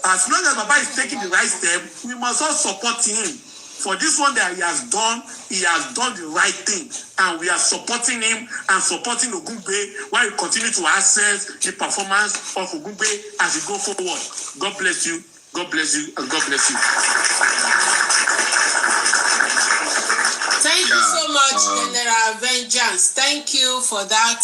As long as Baba is taking the right step, we must all support him. For this one that he has done the right thing. And we are supporting him and supporting Ogungbe while we continue to assess the performance of Ogungbe as we go forward. God bless you, God bless you, and God bless you. Thank you so much. much, General Vengeance. Thank you for that.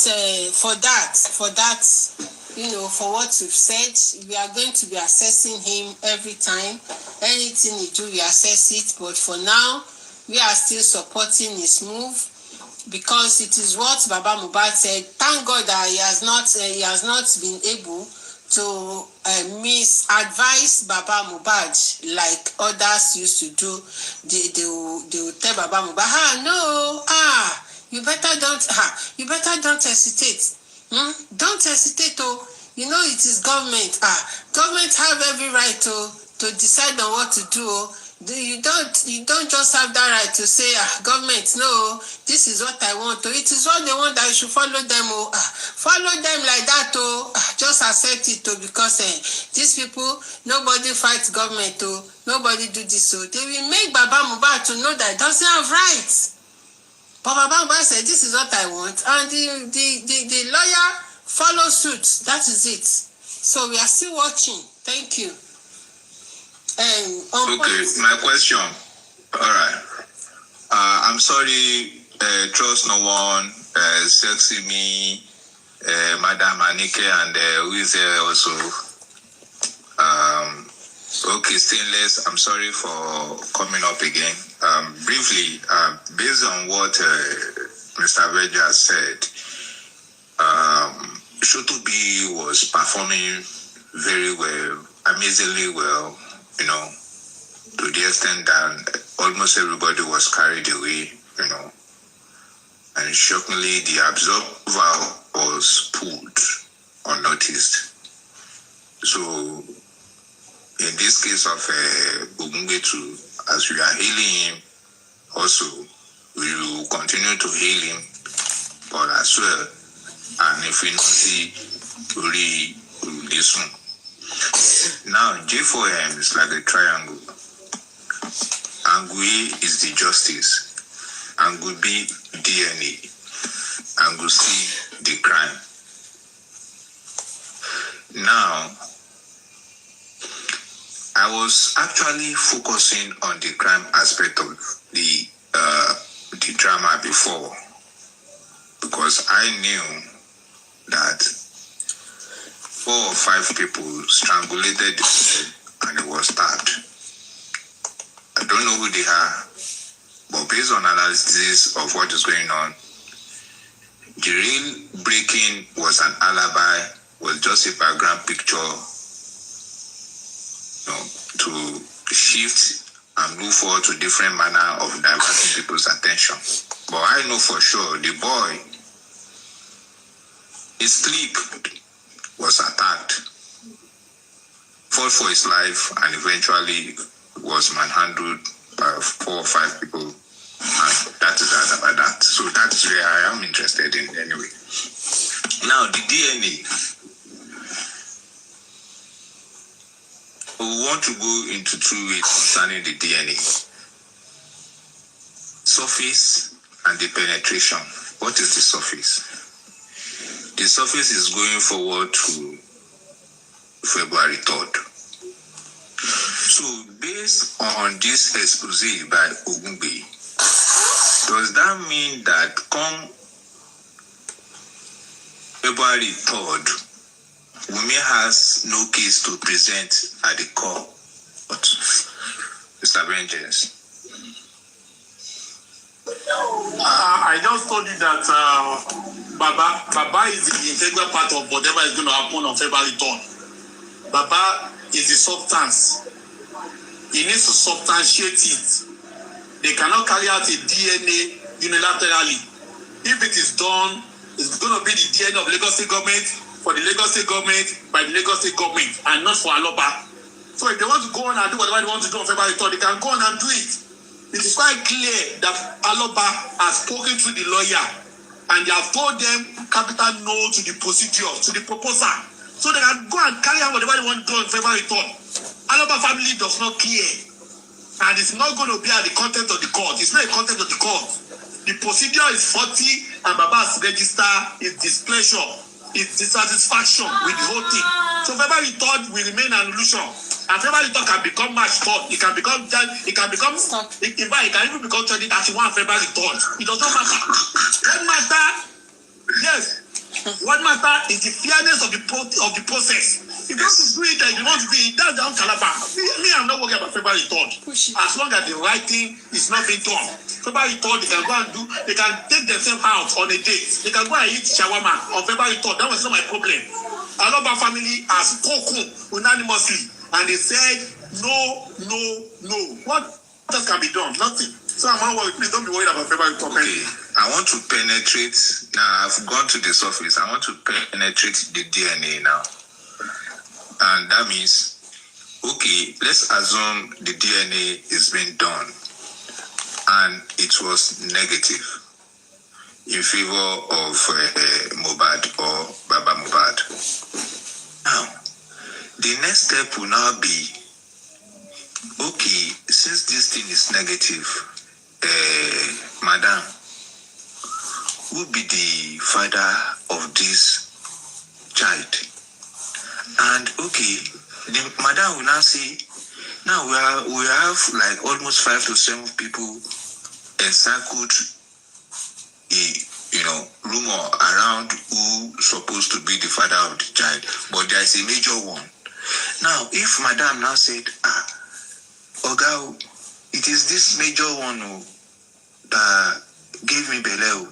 For what you've said. We are going to be assessing him every time. Anything he do, we assess it. But for now, we are still supporting his move because it is what Baba Mohbad said. Thank God that he has not been able to misadvise Baba Mohbad like others used to do. They will tell Baba Mohbad, you better don't hesitate. Don't hesitate. Oh, you know it is government. Government have every right to decide on what to do. You don't just have that right to say, government, no, this is what I want. It is what they want that you should follow them. Follow them like that. Just accept it. Because these people, nobody fights government. Nobody do this. They will make Baba Mohbad to know that it doesn't have rights. But Baba Mohbad said, this is what I want. And the lawyer follows suit. That is it. So we are still watching. Thank you. Okay, my question. All right. I'm sorry, trust no one, sexy me, Madam Anike, and who is there also. Okay, Stainless, I'm sorry for coming up again. Briefly, based on what Mr. Veja said, Shotobi was performing very well, amazingly well, to the extent that almost everybody was carried away, and shockingly the observer was pulled unnoticed. So in this case of Ogunbetu, as we are hailing him, also we will continue to hail him, but as well, and if we not see, we will listen. Now, J4M is like a triangle. Angle A is the justice. Angle B, DNA. Angle C, the crime. Now, I was actually focusing on the crime aspect of the drama before, because I knew that 4 or 5 people strangulated the and it was stabbed. I don't know who they are, but based on analysis of what is going on, the real breaking was an alibi, was just a background picture, to shift and move forward to different manner of diverting people's attention. But I know for sure the boy, his sleep was attacked, fought for his life, and eventually was manhandled by 4 or 5 people. And that is that about that. So that's where I am interested in anyway. Now, the DNA. We want to go into 2 ways concerning the DNA. Surface and the penetration. What is the surface? The surface is going forward to February 3rd. So based on this expose by Ogunbe, does that mean that come February 3rd, Wummi has no case to present at the court? Mr. Vengeance. I just told you that Baba is the integral part of whatever is going to happen on February 3rd. Baba is the substance. He needs to substantiate it. They cannot carry out a DNA unilaterally. If it is done, it's going to be the DNA of Lagos State government, for the Lagos State government, by the Lagos State government, and not for Aloba. So if they want to go on and do whatever they want to do on February 3rd, they can go on and do it. It is quite clear that Aloba has spoken to the lawyer, and they have told them capital no to the procedure, to the proposal. So they can go and carry out whatever they want to do on February 3rd. Aloba family does not care. And it's not going to be at the content of the court. It's not a content of the court. The procedure is 40, and Baba's register is displeasure, is dissatisfaction with the whole thing. So February 3rd will remain an illusion. And February third can become March 3rd. It can become in fact, it can even become 2031 February 3rd. It does not matter. What matter? Yes. What matter is the fairness of the process. If you want to do it, like you want to be that's down Calabar. Me, I'm not working about February 3rd. As long as the right thing is not being done. February 3rd, they can take themselves out on a date. They can go and eat shawarma on February 3rd. That was not my problem. Aloba family has spoken unanimously and they said no. What else can be done? Nothing. So I'm not worried. Please don't be worried about February 3rd. Okay. I want to penetrate. Now I've gone to the surface. I want to penetrate the DNA now. And that means, okay, let's assume the DNA is being done and it was negative in favor of Mohbad or Baba Mohbad. Now, the next step will now be, okay, since this thing is negative, Madam, who be the father of this child? And okay, the madam will now say, now we have like almost 5 to 7 people encircled rumor around who supposed to be the father of the child, but there is a major one. Now, if madam now said, Oga, it is this major one that gave me belly.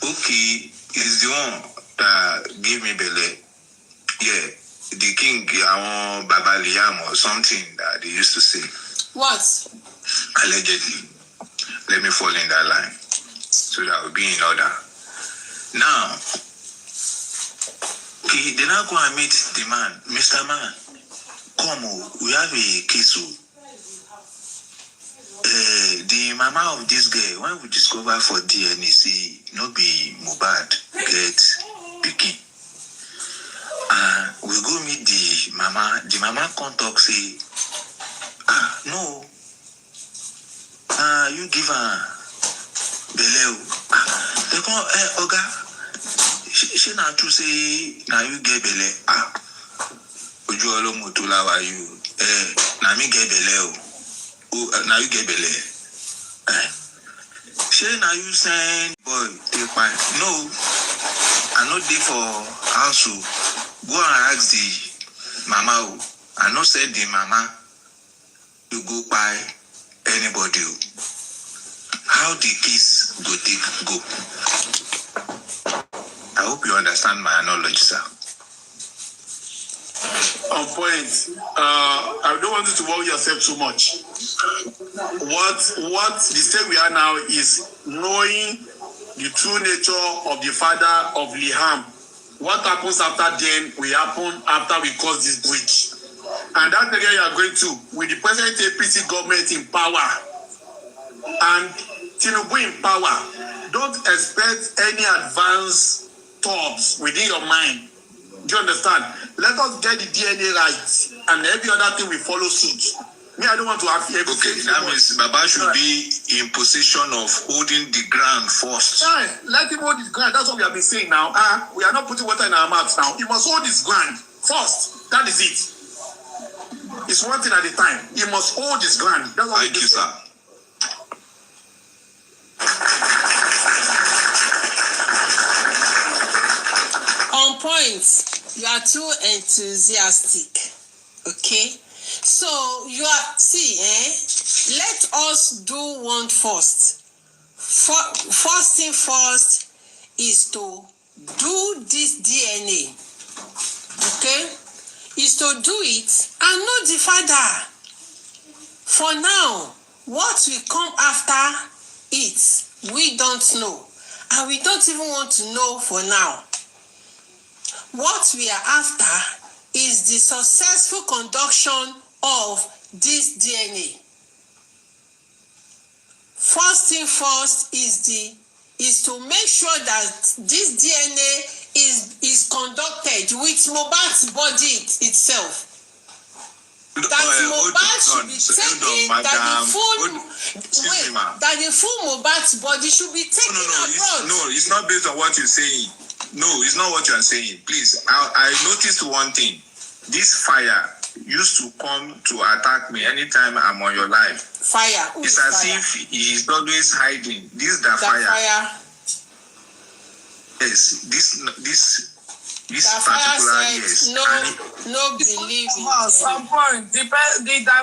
Okay, it's the one that gave me belly. Yeah, the king, Baba Liam or something that they used to say. What? Allegedly. Let me fall in that line so that will be in order. Now, okay, they now go and meet the man. Mr. Man, come, we have a case. The mama of this girl, when we discover for DNA, say, no be Mohbad, get pikin. We go meet the mama. The mama come talk, say, no. You give her belle. They come, Oga, she not to say, now you get belle. Oju olomo to lawa you. Now me get belle. Now you get belle. She now you send boy take my no. I not there for house. Go and ask the mama. I not said the mama to go by anybody. How the case go take go? I hope you understand my analogy, sir. On point. I don't want you to worry yourself too much. What the state we are now is knowing the true nature of the father of Liam. What happens after then will happen after we cross this bridge. And that area you are going to, with the present APC government in power and Tinubu in power, don't expect any advanced thoughts within your mind. Do you understand? Let us get the DNA right and every other thing will follow suit. Me, I don't want to have everything. Okay, that means Baba should be in position of holding the ground first. Yeah, let him hold his ground. That's what we have been saying now. We are not putting water in our mouths now. He must hold his ground first. That is it. It's one thing at a time. He must hold his ground. That's what Thank you, sir. On point. You are too enthusiastic. Okay? So you are let us do one first. First thing first is to do this DNA. Okay? Is to do it and know the father. For now, what will come after it, we don't know. And we don't even want to know for now. What we are after is the successful conduction of this DNA. First thing first is to make sure that this DNA is conducted with Mohbad's body itself. That Mohbad should be taken, that the full Mohbad's body should be taken abroad. No, it's not based on what you're saying. No, it's not what you're saying. Please, I noticed one thing. This fire used to come to attack me anytime I'm on your live. Fire. It's as if he's always hiding. This the fire. Yes, this particular yes. No believe in at some point. The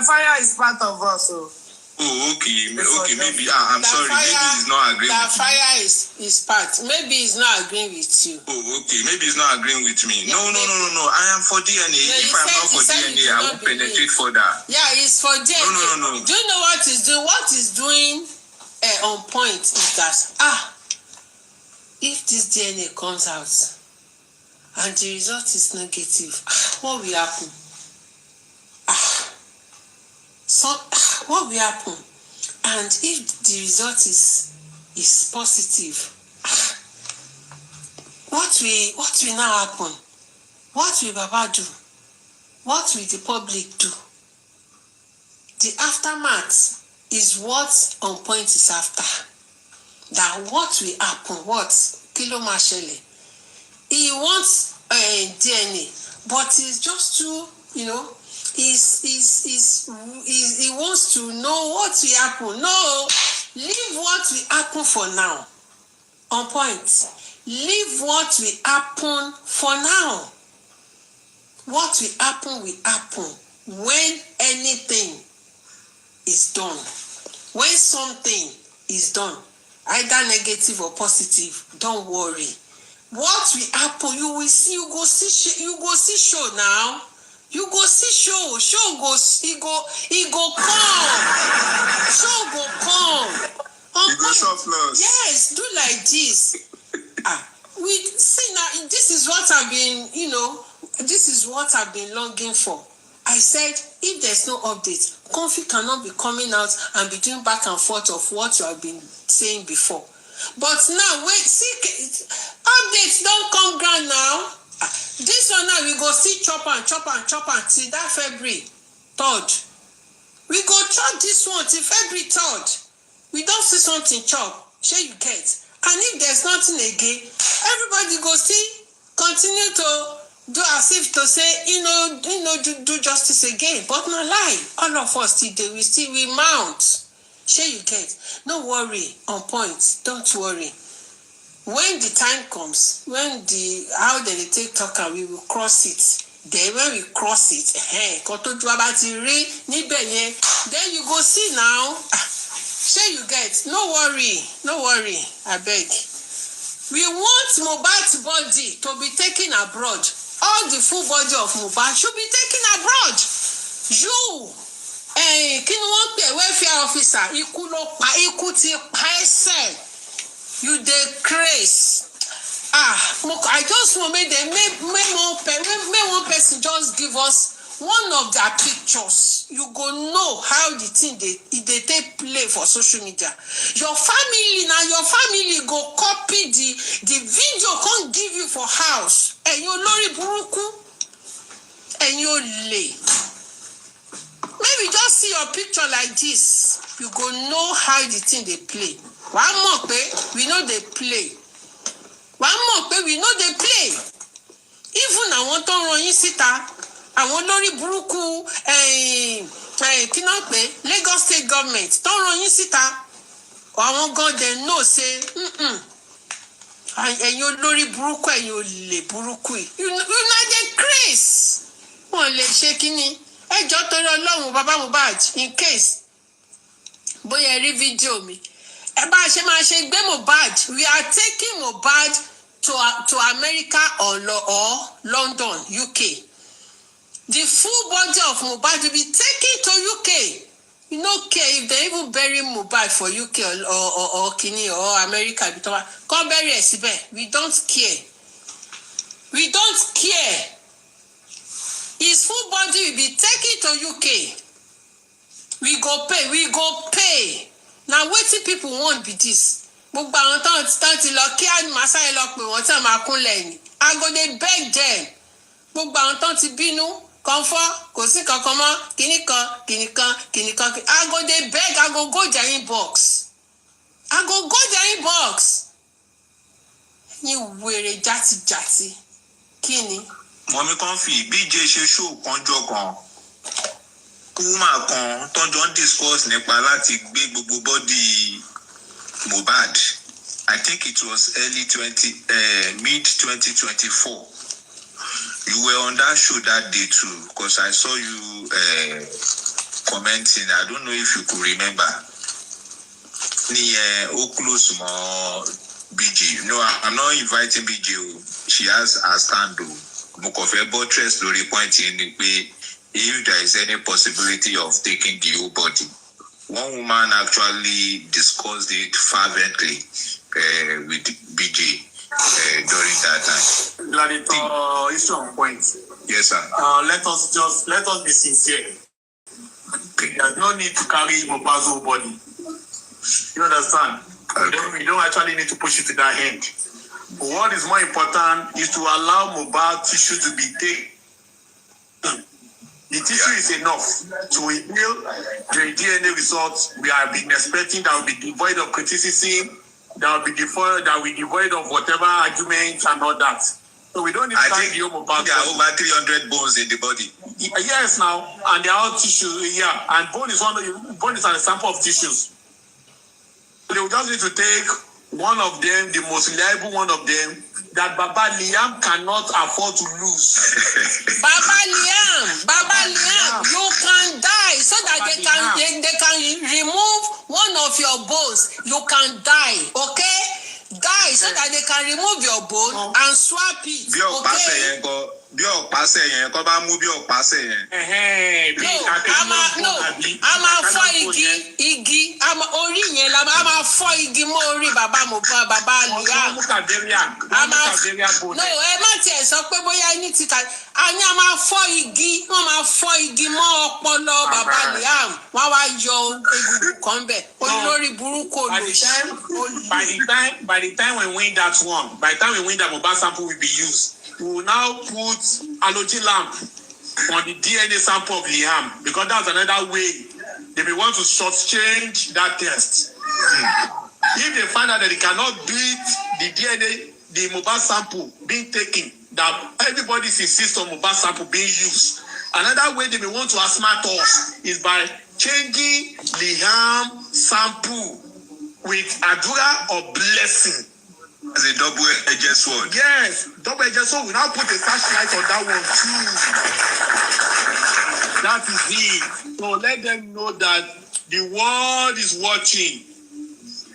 fire is part of us. So. Oh, okay, maybe I'm sorry. Maybe he's not agreeing. That fire is part. Maybe he's not agreeing with you. Oh, okay. Maybe he's not agreeing with me. No. I am for DNA. If I'm not for DNA, I will penetrate further. Yeah, it's for DNA. No. Do you know what he's doing? What he's doing on point is that if this DNA comes out and the result is negative, what will happen? What will happen? And if the result is positive, what will now happen? What will Baba do? What will the public do? The aftermath is what on point is after. That what will happen? What? Kilo Mashele. He wants DNA, but it's just too, he wants to know what will happen. No, leave what will happen for now. On point. Leave what will happen for now. What will happen when anything is done. When something is done, either negative or positive, don't worry. What will happen? You will see. You go see show now. You go see show. Show goes. He go come. Show go come. You go surplus. Yes, do like this. We see now. This is what I've been. This is what I've been longing for. I said, if there's no update, Comfy cannot be coming out and be doing back and forth of what you have been saying before. But now, updates don't come ground now. This one now, we go see chop and till that February 3rd. We go chop this one till February 3rd. We don't see something chop. Sure you get. And if there's nothing again, everybody go see, continue to do as if to say, do justice again. But no lie. All of us we mount. Sure you get. No worry, on point. Don't worry. When the time comes, how they take talk and we will cross it. Then when we cross it, then you go see now. Sure you get. No worry. I beg. We want Mohbad's body to be taken abroad. All the full body of Mohbad should be taken abroad. You, kí ni wọ́n pè welfare officer, ikú ti pa ẹsẹ̀. You dey craze. I just want make one person just give us one of their pictures. You go know how the thing they take play for social media. Your family go copy the video, can't give you for house. And you lori buruku and you lay. Maybe just see your picture like this. You go know how the thing they play. One more pay, we know they play. One more pay, we know they play. Even I want to run in sita. Àwọn lórí burúkú kí náà pé Lagos state government tó ń ròyìn síta àwọn gan dem know say ẹ̀yin olórí burúkú ẹ̀yin olè burúkú yìí united grace wọn lè ṣe kínní ẹjọ́ torí Ọlọ́run bàbá Mohbad in case bóyá rí fídíò mi ẹ bá ṣe máa ṣe gbé Mohbad we are taking Mohbad to America or London UK. The full body of Mohbad will be taken to UK. You don't care if they even bury Mohbad for UK or Kenya or America. Come bury it. We don't care. We don't care. His full body will be taken to UK. We go pay. Now wetin people want be this. Gbogbo àwọn tán ti lọ kí àmàṣà lọ pé wọ́n tán máa kúnlẹ̀ ni. I go dey beg them. Gbogbo àwọn tán ti bínú. Comfort, kò sí kankan mọ́, kìnìkan. I go dey beg, I go go their inbox. Ní wèrè játijàti. Kí ni? Mọ̀mí kan fi BJ ṣe show kanjọ́ kan. woman kan tọ́jọ́ discuss nípa láti gbé gbogbo body Mohbad. I think it was mid 2024. You were on that show that day too, because I saw you commenting. I don't know if you could remember. Close more BG. No, I'm not inviting BG. She has a stand. Mokofe buttress lórí point in the way if there is any possibility of taking the whole body. One woman actually discussed it fervently with BJ during that time. Gladiator is on point. Yes, sir. Let us be sincere. Okay. There's no need to carry Mohbad's whole body. You understand? Okay. We don't actually need to push it to that end. But what is more important is to allow Mohbad tissue to be taken. The tissue is enough to reveal the DNA results we have been expecting that will be devoid of criticism, that will be devoid of whatever arguments and all that. So we don't need to carry the Mohbad. There are over 300 bones in the body. Yes, now, and they are all tissues. Yeah, and bone is an example of tissues. So they will just need to take one of them, the most reliable one of them, that Baba Liam cannot afford to lose. Baba Liam, you can die so that they can remove one of your bones. You can die, okay? Die so that they can remove your bone and swap it. Okay? Bí ọ̀pá sẹ́yìn kọ́ bá mú bí ọ̀pá sẹ́yìn. No, a máa fọ́ igi, orí yẹn la máa fọ́ igi mọ́ orí bàbá Mohbad, bàbá Liam. No, ẹ má tiẹ̀ sọ pé bóyá ní ti kà á ní a máa fọ́ igi mọ́ ọpọlọ bàbá Liam. Wọ́n wá yọ egungun kan bẹ̀. Olórí burúkú olùsí. By the time we win that Mohbad sample will be used. We will now put halogen lamp on the DNA sample of Liam because that's another way they may want to shortchange that test. If they find out that they cannot beat the DNA, the Mohbad sample being taken, that everybody insists on Mohbad sample being used. Another way they may want to outsmart us is by changing Liam sample with Adura or blessing. As a double-edged sword. Yes, double-edged sword. We now put a flashlight on that one too. That is it. So let them know that the world is watching.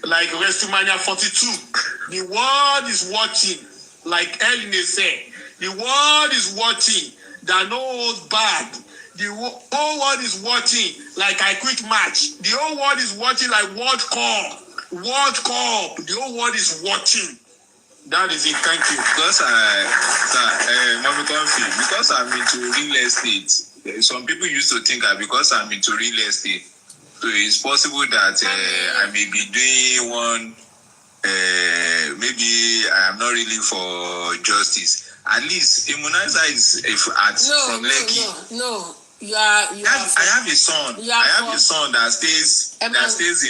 Like WrestleMania 42. The world is watching. Like Eline said. The world is watching. That no holds bad. The whole world is watching. Like I Quit Match. The whole world is watching like World Cup. The whole world is watching. That is it. Thank you. Because I'm into real estate, some people used to think that because I'm into real estate, so it's possible that I may be doing one. Maybe I am not really for justice. At least immunizer is from Lekki. No. I have a son. A son that stays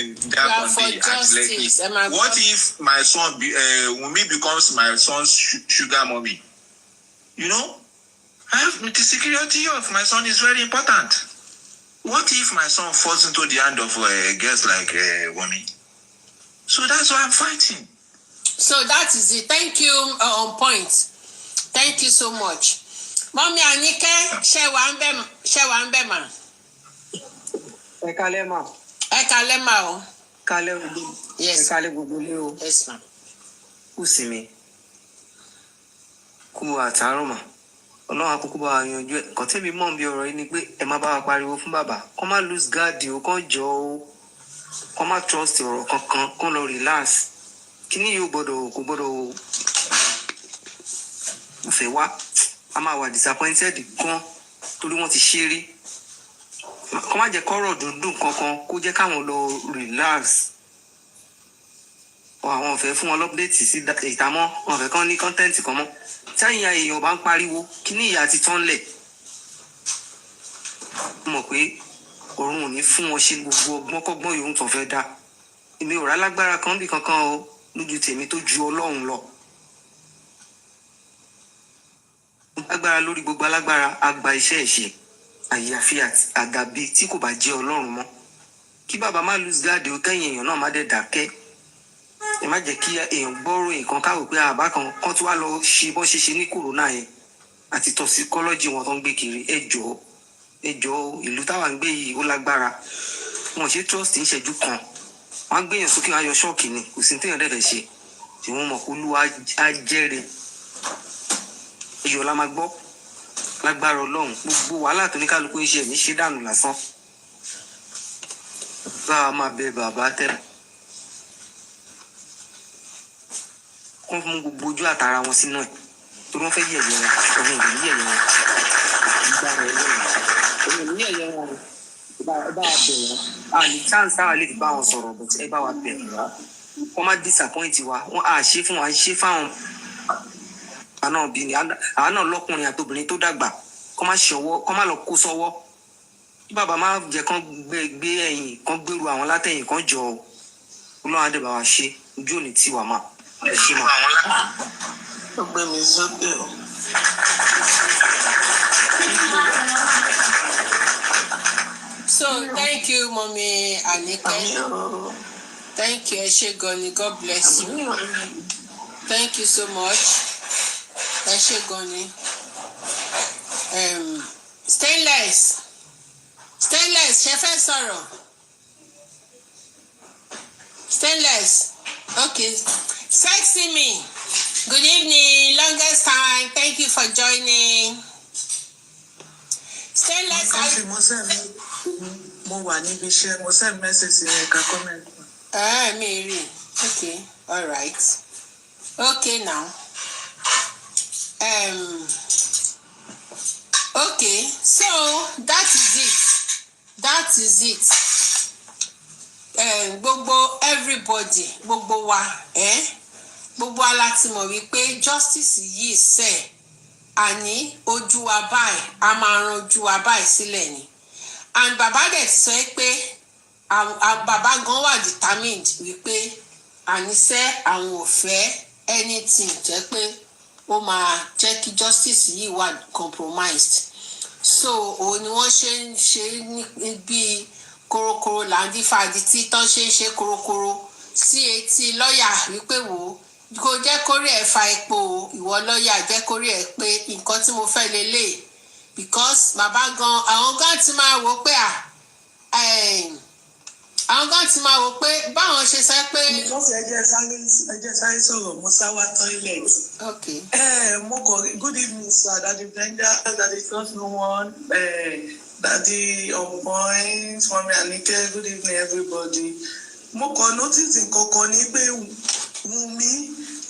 in that country at Lekki. What if my son Wummi becomes my son's sugar mommy? You know, the security of my son is very important. What if my son falls into the hand of girls like Wummi? So that's why I'm fighting. So that is it. Thank you. On point. Thank you so much. Mommy Anike, ṣé wà ń bẹ̀ mà. Ẹ kálẹ́ mà. Ẹ kálẹ́ mà o. Kálẹ́ gbogbo. Yes. Ẹ kálẹ́ gbogbo lé o. Yes ma. Kú sí mi. Kú àtàárọ̀ mà. Ọlọ́run àkókò bá wa yanjú ẹ̀. Kàn tẹ́mi mọ̀ bí ọ̀rọ̀ yìí ni pé ẹ má bá wa pariwo fún bàbá. Kọ́ má lose guard o, kọ́ jọ o. Kọ́ má trust ọ̀rọ̀ kankan, kọ́ lọ relax. Kíní yóò kò gbọ́dọ̀ fẹ́ wá. A máa wà disappointed gan torí wọ́n ti ṣeré. Kọ́ má jẹ́ kọ́rọ̀ dúndùn kankan kó jẹ́ káwọn lọ relax. Àwọn ọ̀fẹ́ fún wọn lọ́pdéètì sí ìtàmọ́, wọn ọ̀fẹ́ kan ní kọ́ńtẹ́ǹtì kan mọ́. Táyìn èèyàn bá ń pariwo kí ní ìyá ti tán lẹ̀. Mo mọ̀ pé ọ̀run ò ní fún wọn ṣe gbogbo ọgbọ́nkọ́gbọ́n yòówù tó fẹ́ dá. Èmi ò rá lágbára kan bí kankan o lójú tèmi tó ju Ọlọ́run lọ. Agbára lórí gbogbo alágbára àgbà iṣẹ́ ìṣe. àyàfi àdàbí tí kò bá jẹ́ Ọlọ́run mọ́ kí bàbá má lose guard o kẹ́yìn èèyàn náà má dẹ̀ dákẹ́ ẹ má jẹ́ kí èèyàn gbọ́rọ̀ nǹkan káwò pé àbá kan tí wàá lọ ṣe bọ́ ṣe ṣe ní kòrónà yẹn àti toxicology wọn tó ń gbé kiri ẹ jọ̀ọ́ ìlú táwa ń gbé yìí ó lágbára wọn ṣe trust ń ṣẹ́jú kan wọn gbéyàn sókè wọn ayọ̀ ṣọ́ọ̀kì ni kò sí téèyàn dẹ̀dẹ̀ ṣe tí wọ́n mọ̀ kó Olúwa á jẹ́rìí iyọ̀ la máa gbọ́ lágbára Ọlọ́run gbogbo wàhálà tó ní kálukú ń ṣe ní ṣe dànù lásán bá a máa bẹ bàbá tẹ́lẹ̀ kún fún gbogbo ojú àtàrà wọn sínú ẹ̀ tó wọ́n fẹ́ yẹ̀yẹ́ wọn ọmọ ìlú yẹ̀yẹ́ wọn ìgbàrá Ọlọ́run ọmọ ìlú yẹ̀yẹ́ wọn bá a bẹ̀ wọ́n a ní chance àwọn lè fi bá wọn sọ̀rọ̀ but ẹ bá wa bẹ̀ wọ́n má disappoint wa wọ́n á ṣe fún wa ṣe fáwọn àná òbí ni àná lọ́kùnrin àtobìnrin tó dàgbà kọ́ má lọ kó sọ́wọ́ kí bàbá má jẹ́ kán gbé ẹ̀yìn kán gbèrú àwọn látẹ̀yìn kán jọ Ọlọ́run á dẹ̀ bá wa ṣe ojú òní tí wà máa ẹ ṣe mọ́. ó gbé mi sókè o. So thank you, Mommy Anike. Thank you, Eshegoni. God bless you. Thank you so much, Eshegoni. Stainless, ṣe fẹ́ sọ̀rọ̀. Stainless, okay. Sexy me. Good evening, longest time. Thank you for joining. Stainless. Mo wà níbi iṣẹ́, mo send message yẹn ká comment. Mary. Okay, all right. Okay now. Okay, so that is it. Gbogbo everybody, gbogbo wa, gbogbo wa láti mọ̀ wípé justice yìí ṣe àní ojú wa báyìí, a máa ran ojú wa báyìí sílẹ̀ ni. And bàbá dẹ̀ ti sọ pé bàbá gan wà determined wípé àníṣe àwọn ò fẹ́ anything jẹ́ pé ó máa jẹ́ kí justice yìí wà compromised. So òun ni wọ́n ṣe ń ṣe bí korokoro làǹdí fàdí tí tán ṣe ń ṣe korokoro sí etí lọ́ọ̀yà wípé wò ó kò jẹ́ kórí ẹ̀ fa epo ìwọ lọ́ọ̀yà jẹ́ kórí ẹ̀ pé nǹkan tí mo fẹ́ lélẹ̀ because bàbá gan àwọn gan ti máa wò pé àwọn gan ti máa wò pé báwọn ṣe sọ pé. because ẹjẹ sáré sọ̀rọ̀ mo sá wá toilet. Okay. Mo kọ good evening sir daddy Brenda daddy trust no one daddy on point Mummy Anike good evening everybody. Mo kọ notice nǹkan kan ní pé Wummi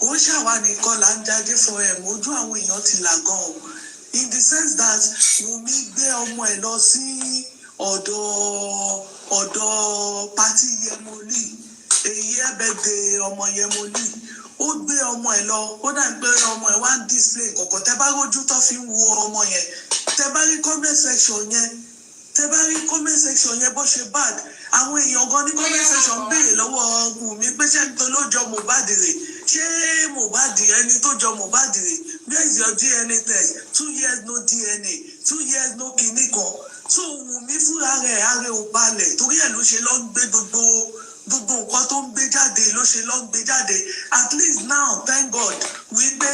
ó ṣàwà nìkan là ń jáde fún ẹ̀ mójú àwọn èèyàn ti là gan in the sense that Wummi gbé ọmọ ẹ̀ lọ sí ọ̀dọ̀ pati Yemoli èyí ẹ̀bẹ̀dẹ̀ ọmọ Yemoli ó gbé ọmọ ẹ̀ lọ ó dà ń gbé ọmọ ẹ̀ wá ń display kọ̀kọ̀ tẹ́ bá rójú tó fi ń wo ọmọ yẹn tẹ́ bá rí comment section yẹn bó ṣe bad àwọn èèyàn gan ní comment section béèrè lọ́wọ́ Wummi pé ṣé ń tó ló jọ Mohbad rè ṣé Mohbad ẹni tó jọ Mohbad rè where is your DNA test 2 years no DNA 2 years no kinní kan so Wummi fúnra rẹ̀ ààrẹ ò balẹ̀ torí ẹ̀ ló ṣe lọ gbé gbogbo nǹkan tó ń gbé jáde ló ṣe lọ gbé jáde at least now thank God wípé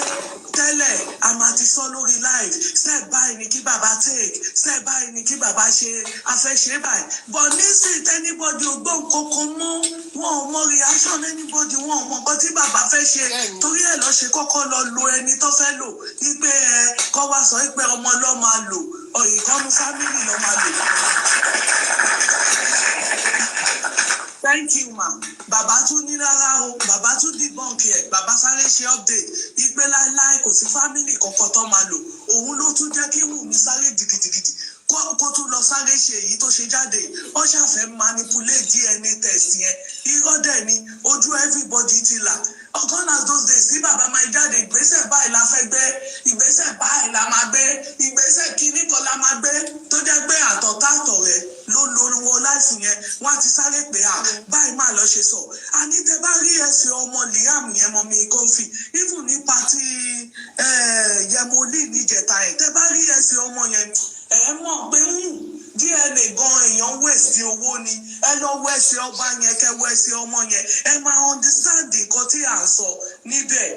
tẹ́lẹ̀ a máa ti sọ lórí live step by ni kí bàbá take step by ni kí bàbá ṣe afẹ́ṣe báyìí but nísìnyí anybody ò gbọ́ nǹkan kan mọ́ wọn ò mọ reaction anybody wọn ò mọ nǹkan tí bàbá fẹ́ ṣe torí ẹ̀ lọ ṣe kọ́kọ́ lọ lo ẹni tó fẹ́ lò wípé kọ́ wá sọ wípé ọmọ lọ́ máa lò ìkọ́nu family lọ́ máa lò. Thank you, ma. Bàbá tún ní rárá o, bàbá tún debunk ẹ̀, bàbá sáré ṣe update, ìpè láéláé kò sí family kankan tó máa lò. Òun ló tún jẹ́ kí Wummi sáré gidigidi kó tún lọ sáré ṣe èyí tó ṣe jáde. Ó ṣàfẹ́ manipulate DNA test yẹn. Irọ́ dẹ̀ ni ojú everybody ti là. Gone as those days tí bàbá máa jáde ìgbésẹ̀ báyìí la fẹ́ gbé, ìgbésẹ̀ báyìí la máa gbé, ìgbésẹ̀ kíní kan la máa gbé tó jẹ́ pé àtọ̀tàtọ̀ rẹ̀ ló lówó láìfù yẹn wọ́n ti sáré pé báyìí máa lọ ṣe sọ. Àní tẹ bá rí ẹsẹ̀ ọmọ Liam yẹn mọ́ mi kọ́fì even nípa ti Yemoli níjẹta ẹ̀ tẹ bá rí ẹsẹ̀ ọmọ yẹn ẹ̀ mọ̀ pé DNA gan èèyàn waste owó ni ẹ lọ wẹsẹ ọba yẹn kẹ wẹsẹ ọmọ yẹn ẹ máa understand nǹkan tí à ń sọ níbẹ̀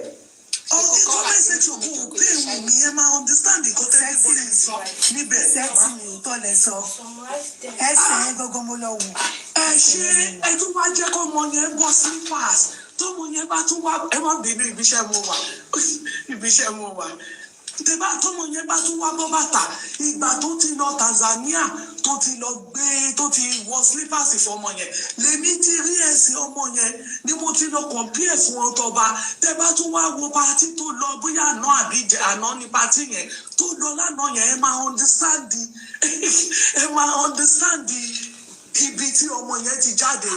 ọdún tó mẹsẹ̀ tó kù pé Wùmí ẹ máa understand nǹkan tẹ́lẹ̀ bọ́lẹ̀ sọ níbẹ̀. sẹ́ẹ̀tì mi tó lẹ sọ ẹsẹ̀ yẹn gbogbo mo lọ wò. ẹ ṣe ẹ tún wá jẹ́ kó ọmọ yẹn bọ́ slippers tọmọ yẹn bá tún wá ẹ má bínú ibiṣẹ́ mo wà tẹ́bá tọmọ yẹn bá tún wá bọ́ bàtà ìgbà tó ti lọ Tanzania tó ti lọ gbé tó ti wọ slippers fọmọ yẹn lèmi ti rí ẹsẹ̀ ọmọ yẹn ni mo ti lọ compare fún ọtọba tẹ́bá tún wá wo pati tó lọ bóyá àná àbí àná ní pati yẹn tó lọ lánàá yẹn ẹ máa understand ibi tí ọmọ yẹn ti jáde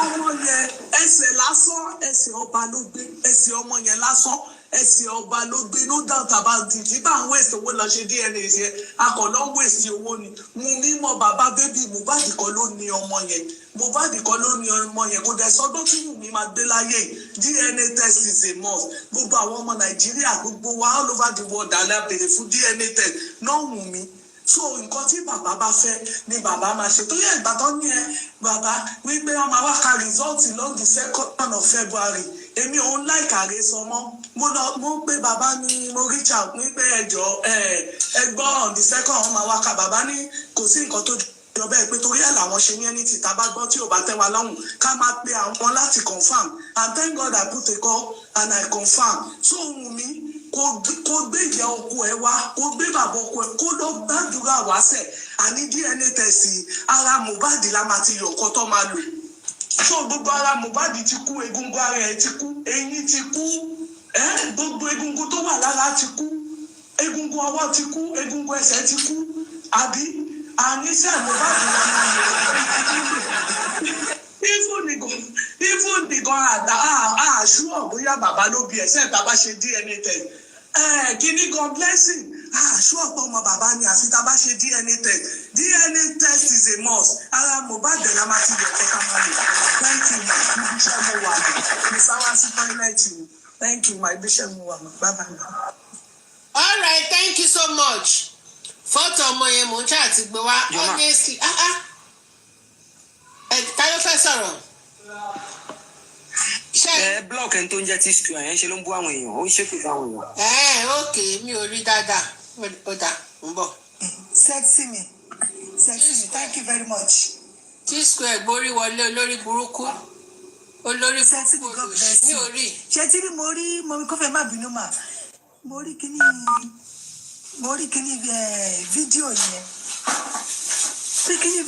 ọmọ yẹn ẹsẹ̀ lásán ẹsẹ̀ ọba ló gbé ẹsẹ̀ ọmọ yẹn lásán ẹsẹ̀ ọba ló gbé no doubt about it tí bá ń waste owó lọ ṣe DNA yẹn akọ̀lọ́ ń waste owó ni Wùmí mọ bàbá bébí Mohbad kan ló ní ọmọ yẹn Mohbad kan ló ní ọmọ yẹn kò dẹ̀ sọ́dọ̀ tí Wùmí máa gbé láyé DNA test is a must gbogbo àwọn ọmọ Nàìjíríà gbogbo wa all over the world àlẹ́ béèrè fún DNA test náà Wùmí so nǹkan tí bàbá bá fẹ́ ni bàbá máa ṣe tó yẹ ìgbà tó ní ẹ bàbá wípé wọn máa wá ka result lọ́n the 2nd of February èmi òun láìkàrẹ́ sọ mọ́ mo pé bàbá ni mo reach out wípé ẹjọ́ ẹgbọ́n on the 2nd wọn máa wá ka bàbá ní kò sí nǹkan tó jọ bẹ́ẹ̀ pé torí ẹ̀ làwọn ṣe ní ẹni tí tá bá gbọ́ tí ò bá tẹ́ wa lọ́rùn ká máa pe àwọn láti confam and thank God I put a call and I confam so Wùmí kó gbé ìyá ọkọ ẹ wá kó gbé bàbá ọkọ ẹ kó lọ gbàdúrà wá sẹ àní DNA test ara Mohbad la máa ti yọ ọkọ tó máa lò so gbogbo ara Mohbad ti kú egungun ara ẹ ti kú eyín ti kú gbogbo egungun tó wà lára ti kú egungun ọwọ́ ti kú egungun ẹsẹ̀ ti kú àbí àníṣe Mohbad la máa yọ even nìkan àṣùwọ̀n bóyá bàbá ló bí ẹ̀sẹ̀ tá a bá ṣe DNA test kíní gan blessing àṣùwọ̀n pé ọmọ bàbá ni àfi tá a bá ṣe DNA test DNA test is a must ara Mohbad la máa ti yọ ẹ̀ka máa lò thank you ma ibi iṣẹ́ mo wà ní sáwásí toilet mi thank you ma ibi iṣẹ́ mo wà bye bye. All right, thank you so much fọ́tò ọmọ yẹn mò ń ṣáà ti gbé wá honestly ta ló fẹ́ sọ̀rọ̀. block ẹni tó ń jẹ́ tíṣù àyẹn ṣe ló ń bú àwọn èèyàn ó ń ṣépè fún àwọn èèyàn. Ok mi ò rí dáadáa ó dà ń bọ̀. sexy me thank you very much. T-Square gborí wọlé olórí burúkú olórí sexy me God bless you. mi ò rí. ṣé tí mo rí kó fẹ́ má bínú mà mo rí kíní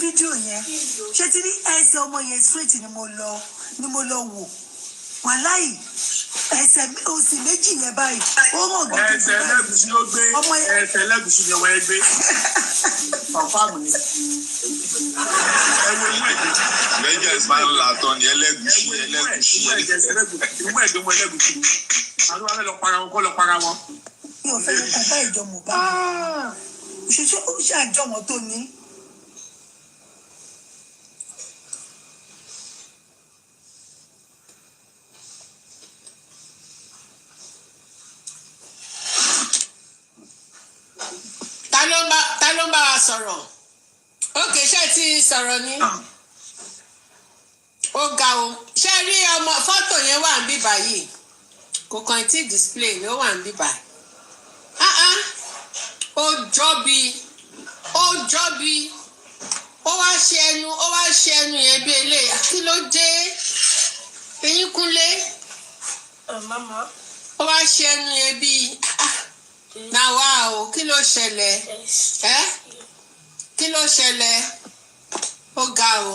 fídíò yẹn ṣé tí ní ẹsẹ̀ ọmọ yẹn straight ni mo lọ wò wàláì ẹsẹ̀ òsì méjì yẹn báyìí ó hàn gidi. ẹsẹ̀ ẹlẹ́gùsí ló gbé ẹsẹ̀ ẹlẹ́gùsí ni wọ́n gbé ọ̀fàmù ni. Rangers máa ń la tán ni ẹlẹ́gùsí. ìwé ẹ̀gbẹ́ mọ ẹlẹ́gùsí ni àwọn ọmọ lọ para wọn kọ́ lọ para wọn. mi ò fẹ́ lọ kọ́ bá ìjọ Mohbad ṣe ó ṣe àjọmọ̀ tó ní. ta ló ń bá wa sọ̀rọ̀ ókè ṣé ti sọ̀rọ̀ ni ó ga o ṣé rí ọmọ fọ́tò yẹn wà ń bí báyìí kò kàn tí display ló wà ń bí báyìí ó jọ bí ó wá ṣe ẹnu yẹn bí eléyà kí ló dé eyín kúnlé ó wá ṣe ẹnu yẹn bí náà wá o kí ló ṣẹlẹ̀ kí ló ṣẹlẹ̀ ó ga o.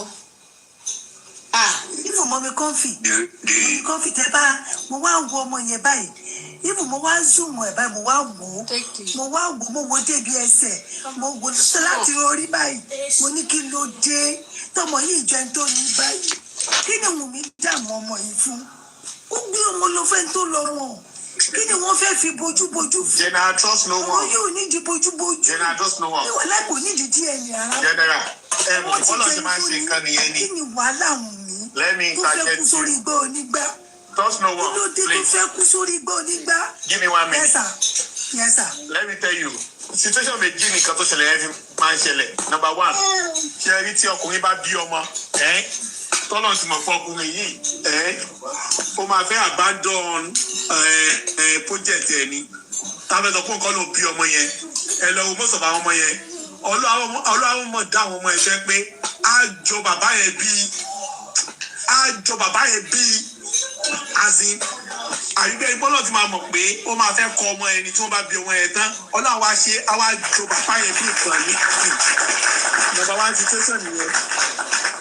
Ifo mo mi kọ́fì tẹ́ bá mo wá wo ọmọ yẹn báyìí ifo mo wá zoom ẹ̀ báyìí mo wá wò mo wo débi ẹsẹ̀ mo wò láti orí báyìí mo ní kí ló dé tọmọ yìí jẹ́ tó ní báyìí kí ni Wùmí dààmú ọmọ yìí fún ó gbé ọmọ lọ fẹ́ tó lọ mọ̀ kí ni wọ́n fẹ́ fi bójúbójú fún. General trust no one. ọmọ yóò ní di bójúbójú. General trust no one. ìwà láìpẹ́ nídìí díẹ̀ ní ara. General bọ́lá ṣe máa ń ṣe nǹkan nìyẹn ni. kí ni wàhálà Wùmí Let me tó fẹ́ interject kú sórí igbá onígbá. Trust no kí one, ló dé tó please. fẹ́ kú sórí igbá onígbá. Give me 1 minute. Yes sir. Let me tell you, situation méjì nìkan tó ṣẹlẹ̀ yẹn fi máa ń ṣẹlẹ̀. Number one, ṣe rí tí ọkùnrin bá bí ọmọ tọ́lọ̀ ti mọ̀ fún ọkùnrin yìí ó máa fẹ́ abandon project ẹ̀ ni tábẹ́ sọ fún nǹkan ló bí ọmọ yẹn ẹ lọ wo mọ́sọ̀bà àwọn ọmọ yẹn ọlọ́run mọ̀ dá àwọn ọmọ ẹ̀ fẹ́ pé á jọ bàbá yẹn bí azin àyùbẹ́ ìbọ́lọ̀ ti máa mọ̀ pé ó máa fẹ́ kọ ọmọ ẹni tí wọ́n bá bí ọmọ yẹn tán ọlọ́run wá ṣe àwa jọ bàbá yẹn bí ìkan ní number one situation nìyẹn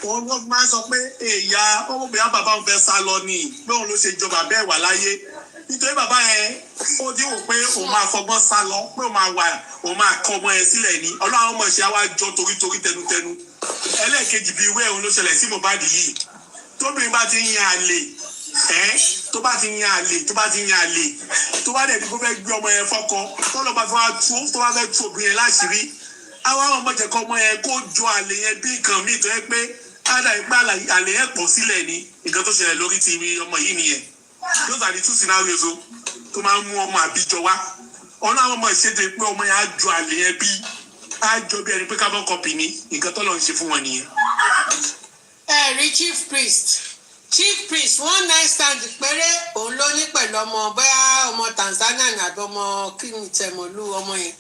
wọ́n máa ń sọ pé èèyàn ọmọbìnrin bàbá òun fẹ́ sá lọ ni pé òun ló ṣe jọba bẹ́ẹ̀ wà láyé nítorí bàbá yẹn ó díwò pé òun máa fọgbọ́n sá lọ pé òun máa kọ ọmọ yẹn sílẹ̀ ní ọlọ́run ọmọ ìṣe àwa jọ torítorí tẹnutẹnu ẹlẹ́ẹ̀kejì bíi ìwé òun ló ṣẹlẹ̀ sí Mohbad yìí tóbìnrin bá ti ń yan àlè tó bá ti yan àlè tó bá dẹ̀ bí kó fẹ́ gbé ọmọ yẹn fọ́kọ tó lọ́ bá fẹ́ tú obìnrin yẹn láṣìírí àwọn ọmọ jẹ̀kọ́ ọmọ yẹn kó jọ àlè yẹn bí nǹkan míì tó yẹ pé ìgbà àlè yẹn pọ̀ sílẹ̀ ní nǹkan tó ṣẹlẹ̀ lórí ti ọmọ yìí nìyẹn those are the two scenarios tó máa ń mú ọmọ àbíjọ wá ọ̀nà àwọn ọmọ ìṣètò pé ọmọ yẹn á jọ àlè yẹn bí á jọ bí ẹni pé carbon copy ni nǹkan tó lọ ń ṣe fún wọn nìyẹn. rí chief priest 1 night stand péré òun ló ní pẹ̀lú ọmọ bóyá ọmọ Tanzania àbí ọmọ kíni tẹ̀mọ̀lú ọmọ yẹn.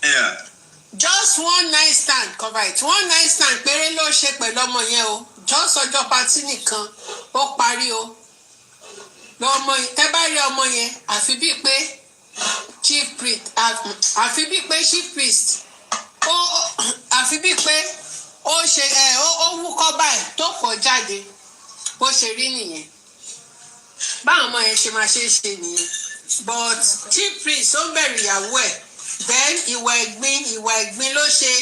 Just 1 night stand cover it 1 night stand péré ló ṣe pẹ̀lú ọmọ yẹn o just ọjọ́ patí nìkan ó parí o lọ́mọ tẹ́ bá rí ọmọ yẹn àfi bíi pé chief priest àfi bíi pé ó ṣe ó wúkọ́ báyìí tó pọ̀ jáde bó ṣe rí nìyẹn báwọn ọmọ yẹn ṣe máa ṣe nìyẹn but chief priest ó bẹ̀rù ìyàwó ẹ̀ then ìwà ẹ̀gbin ló ṣe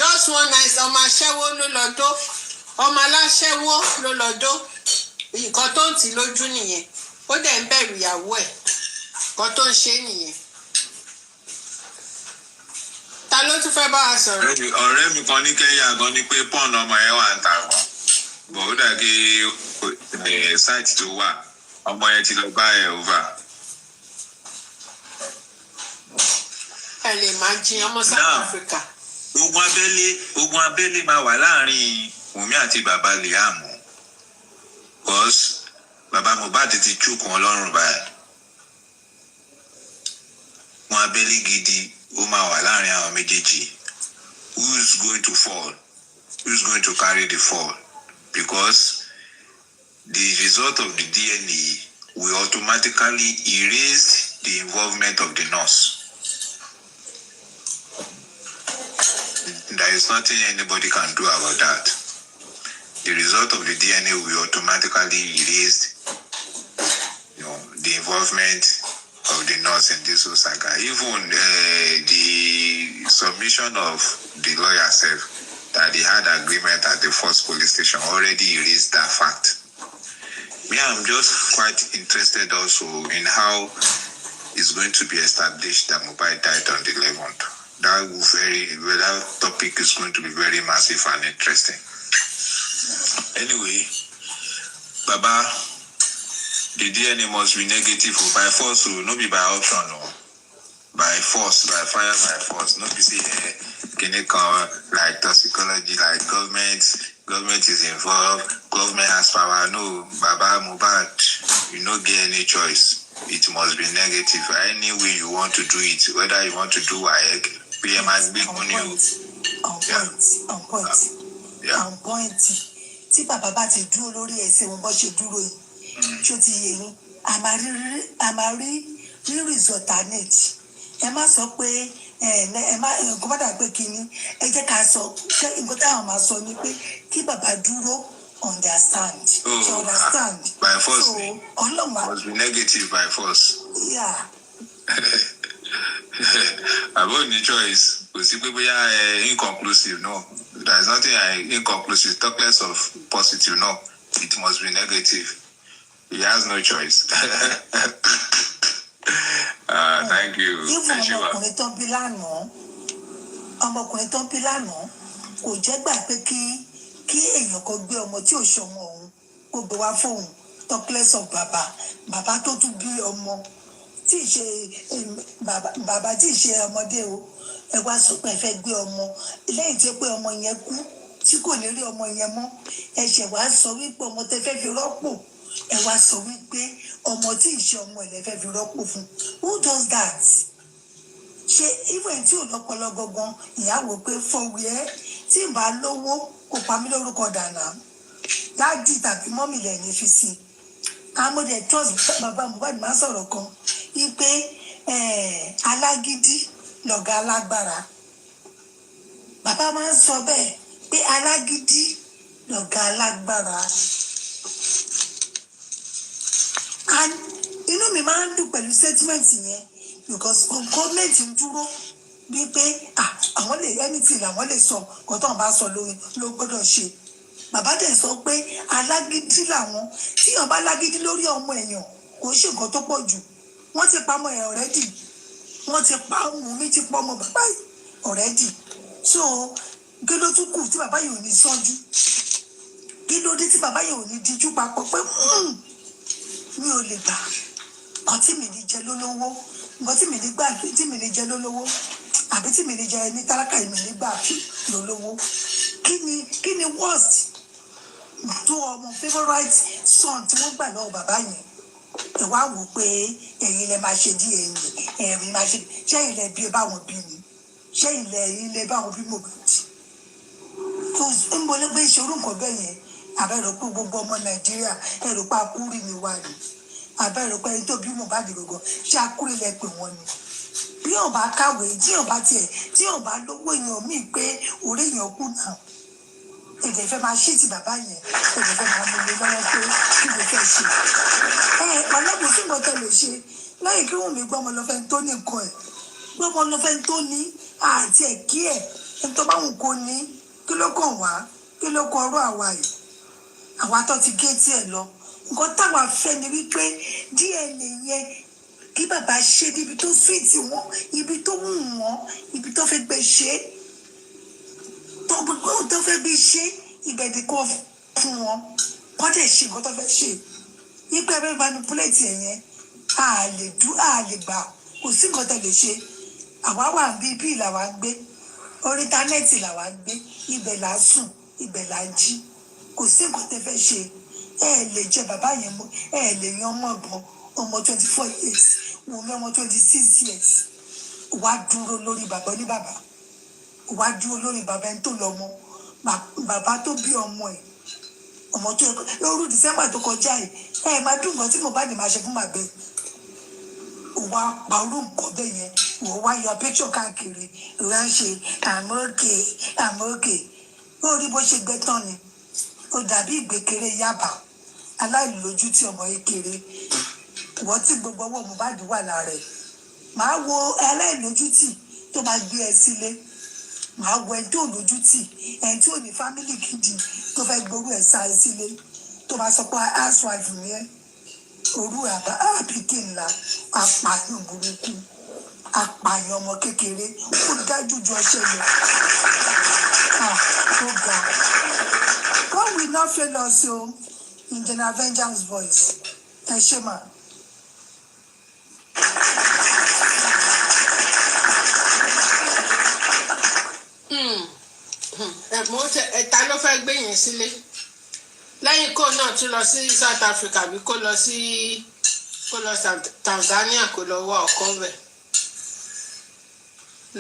just 1 night ọmọ aṣẹ́wó ló lọ dó ọmọ aláṣẹ́wó ló lọ dó nǹkan tó ń tì lójú nìyẹn ó dẹ̀ ń bẹ̀rù ìyàwó ẹ̀ nǹkan tó ń ṣe nìyẹn. Ta ló tún fẹ́ bá wa sọ̀rọ̀? ọ̀rẹ́ mi kan ní Kẹ́yà gan ni pé pọ́ùn ọmọ yẹn wà ń ta gan bọ̀ ó dà kí sáìtì tó wà ọmọ yẹn ti lọ bá ẹ̀ over. ẹ lè máa jin ọmọ South Africa. ogun abẹ́lé máa wà láàrin Wùmí àti bàbá Liam because bàbá Mohbad ti chúkù wọn lọ́rùn báyìí. Ogun abẹ́lé gidi ó máa wà láàrin àwọn méjèèjì. Who's going to fall? Who's going to carry the fall? Because the result of the DNA will automatically erase the involvement of the nurse. There is nothing anybody can do about that. The result of the DNA will automatically erase, the involvement of the nurse in this whole saga. Even the submission of the lawyer self that they had agreement at the first police station already erased that fact. Me, I'm just quite interested also in how it's going to be established that Mohbad died on the 11th. That topic is going to be very massive and interesting. Anyway, Baba, the DNA must be negative by force, so no be by option, no. By force, by fire, by force. Not be say like toxicology, like government is involved, government has power. No, Baba Mohbad, you no get any choice. It must be negative. Any way you want to do it, whether you want to do a PMI big money. On point. Tí bàbá bá ti dúró lórí ẹsẹ̀ wọn bó ṣe dúró yìí tí ó ti yẹ yín a máa rí result net ẹ má sọ pé ẹ má nǹkan bá dà pé kínní ẹ jẹ́ ká sọ nǹkan táwọn máa sọ ni pé kí bàbá dúró understand. By force so must be negative by force. Yeah. About the choice, kò sí pé bóyá inconclusive, no. There is nothing inconclusive. Talk less of positive, no. It must be negative. He has no choice. Thank you. Ọmọkùnrin tó bí lánàá kò jẹ́ gbà pé kí èèyàn kan gbé ọmọ tí ò ṣọmọ òun kó gbé wá fóun talk less of bàbá tó tún bí ọmọ tí ì ṣe bàbá tí ì ṣe ọmọdé o ẹ wá sọ pé ẹ fẹ́ gbé ọmọ lẹ́yìn tí ó pé ọmọ yẹn kú tí kò ní rí ọmọ yẹn mọ́ ẹ ṣẹ̀ wá sọ wípé ọmọ tẹ fẹ́ fi rọ́pò ẹ wá sọ wípé ọmọ tí ì ṣe ọmọ ẹ lẹ fẹ́ fi rọ́pò fún who does that? ṣe even tí ò lọ́pọlọ gangan ìyàwó pé fọwọ́ tí ì bá lówó kò pa mí lórúkọ dànù dáàdì tàbí mọ́mì lẹ̀ ní fi sí i amóde trust bàbá Mohbad máa sọ̀rọ̀ kan wípé alágídí lọ̀gá alágbára bàbá máa ń sọ bẹ́ẹ̀ pé alágídí lọ̀gá alágbára and inú mi máa ń dùn pẹ̀lú statement yẹn because gọ́ọ̀mẹ̀ntì ń dúró wípé àwọn lè anything làwọn lè sọ kó tó ń bá sọ ló gbọ́dọ̀ ṣe bàbá dẹ̀ sọ pé alágídí làwọn tíyàn bá lágídí lórí ọmọ èèyàn kò ṣe nǹkan tó pọ̀ jù wọ́n ti pa ọmọ ẹ̀ ọ̀rẹ́dì wọ́n ti pa Wùmí ti pa ọmọ bàbá yìí ọ̀rẹ́dì so kí ló tún kù tí bàbá yìí ò ní sọ́jú kí ló dé tí bàbá yìí ò ní díjú papọ̀ pé mi ò lè gbà nǹkan tí mi ní jẹ lólówó nǹkan tí mi ní gbà tí mi ní jẹ lólówó àbí tí mi ní jẹ ní tálákà mi ní gbà lólówó kí ni worst tó ọmọ favourite son tí wọ́n gbà lọ́wọ́ bàbá yẹn ẹ wá wò pé ẹ̀yin lẹ máa ṣe díẹ̀ ẹ̀yin máa ṣe ṣẹ́yìn lẹ bí báwọn bí mi ṣẹ́yìn lẹ báwọn bí Mohbad tó ń bọ́ lẹ́gbẹ́ ìṣòro nǹkan bẹ́ẹ̀ yẹn àbẹ̀rẹ̀ pé gbogbo ọmọ Nàìjíríà ẹ̀rọ pa akúrì mi wà ní àbẹ̀rẹ̀ pé ẹni tó bí Mohbad gbogbo ṣé akúrì lẹ pè wọ́n ni bí wọn bá kàwé tí wọn bá lówó èèyàn míì pé orí èèyàn kù náà èdè fẹ́ máa ṣí ti bàbá yẹn èdè fẹ́ máa mú mi lọ́wọ́ pé kí ló fẹ́ ṣe ọlọ́gbọ̀n tí nǹkan tẹ̀ lè ṣe lẹ́yìn kí Wùmí gbọ́mọ lọ́fẹ́ tó ní nǹkan ẹ̀ gbọ́mọ lọ́fẹ́ tó ní àti ẹ̀kí ẹ̀ ẹni tó bá wù kó ní kí ló kàn wá kí ló kọ ọ̀rọ̀ àwa yìí àwa tó ti gé tí ẹ̀ lọ nǹkan táwa fẹ́ ni wípé DNA yẹn kí bàbá ṣe níbi tó sweeti wọn ibi tó wù wọn ibi tó fẹ́ gbé ṣe tó fẹ́ bí ṣe ìbẹ̀dẹ̀ kọ́ fún wọn kọ́ dẹ̀ ṣe nǹkan tó fẹ́ ṣe nípa ẹgbẹ́ manipulate ẹ̀yẹn a lè gbà kò sí nǹkan tẹ̀ lè ṣe àwa wà bí làwa ń gbé orí íńtánẹ́ẹ̀tì làwa ń gbé ibẹ̀ là ń sùn ibẹ̀ là ń jí kò sí nǹkan tẹ̀ fẹ́ ṣe lè jẹ bàbá yẹn mọ́ lè yan ọmọ ọ̀bọ̀n ọmọ 24 years Wùmí ọmọ 26 years wá dúró lórí bàbá ní bàbá wá dúró lórí bàbá ẹni tó lọ mọ bàbá tó bí ọmọ ẹ ọmọ tó lórí December tó kọjá yìí máa dùn nǹkan tí mo bá ní máa ṣe fún màgbẹ wá pa orú nǹkan bẹ́ẹ̀ yẹn wọ́n wá yọ picture káàkiri ìwé ń ṣe àmókè ó rí bó ṣe gbẹ tán ni ó dàbí ìgbékeré Yaba aláìlójú tí ọmọ yìí kéré wọ́n tí gbogbo ọwọ́ Mohbad wà lára ẹ̀ máa wo aláìlójútì tó máa gbé ẹ sílé máa wo ẹni tó lójútì ẹni tí ò ní fámìlì gidi tó fẹ́ gbórú ẹ̀ sá ẹ sílé tó máa sọ pé housewife ni ẹ orú àbíkè ńlá apààyàn burúkú apààyàn ọmọ kékeré ó dájú ju ọṣẹ lọ ó ga God will not fail us o in General Vengeance voice ẹ ṣe máa. ẹ̀ta ló fẹ́ gbé yẹn sílé lẹ́yìn kó náà tún lọ sí South Africa bí kó lọ Tanzania kó lọ wá ọkọ bẹ̀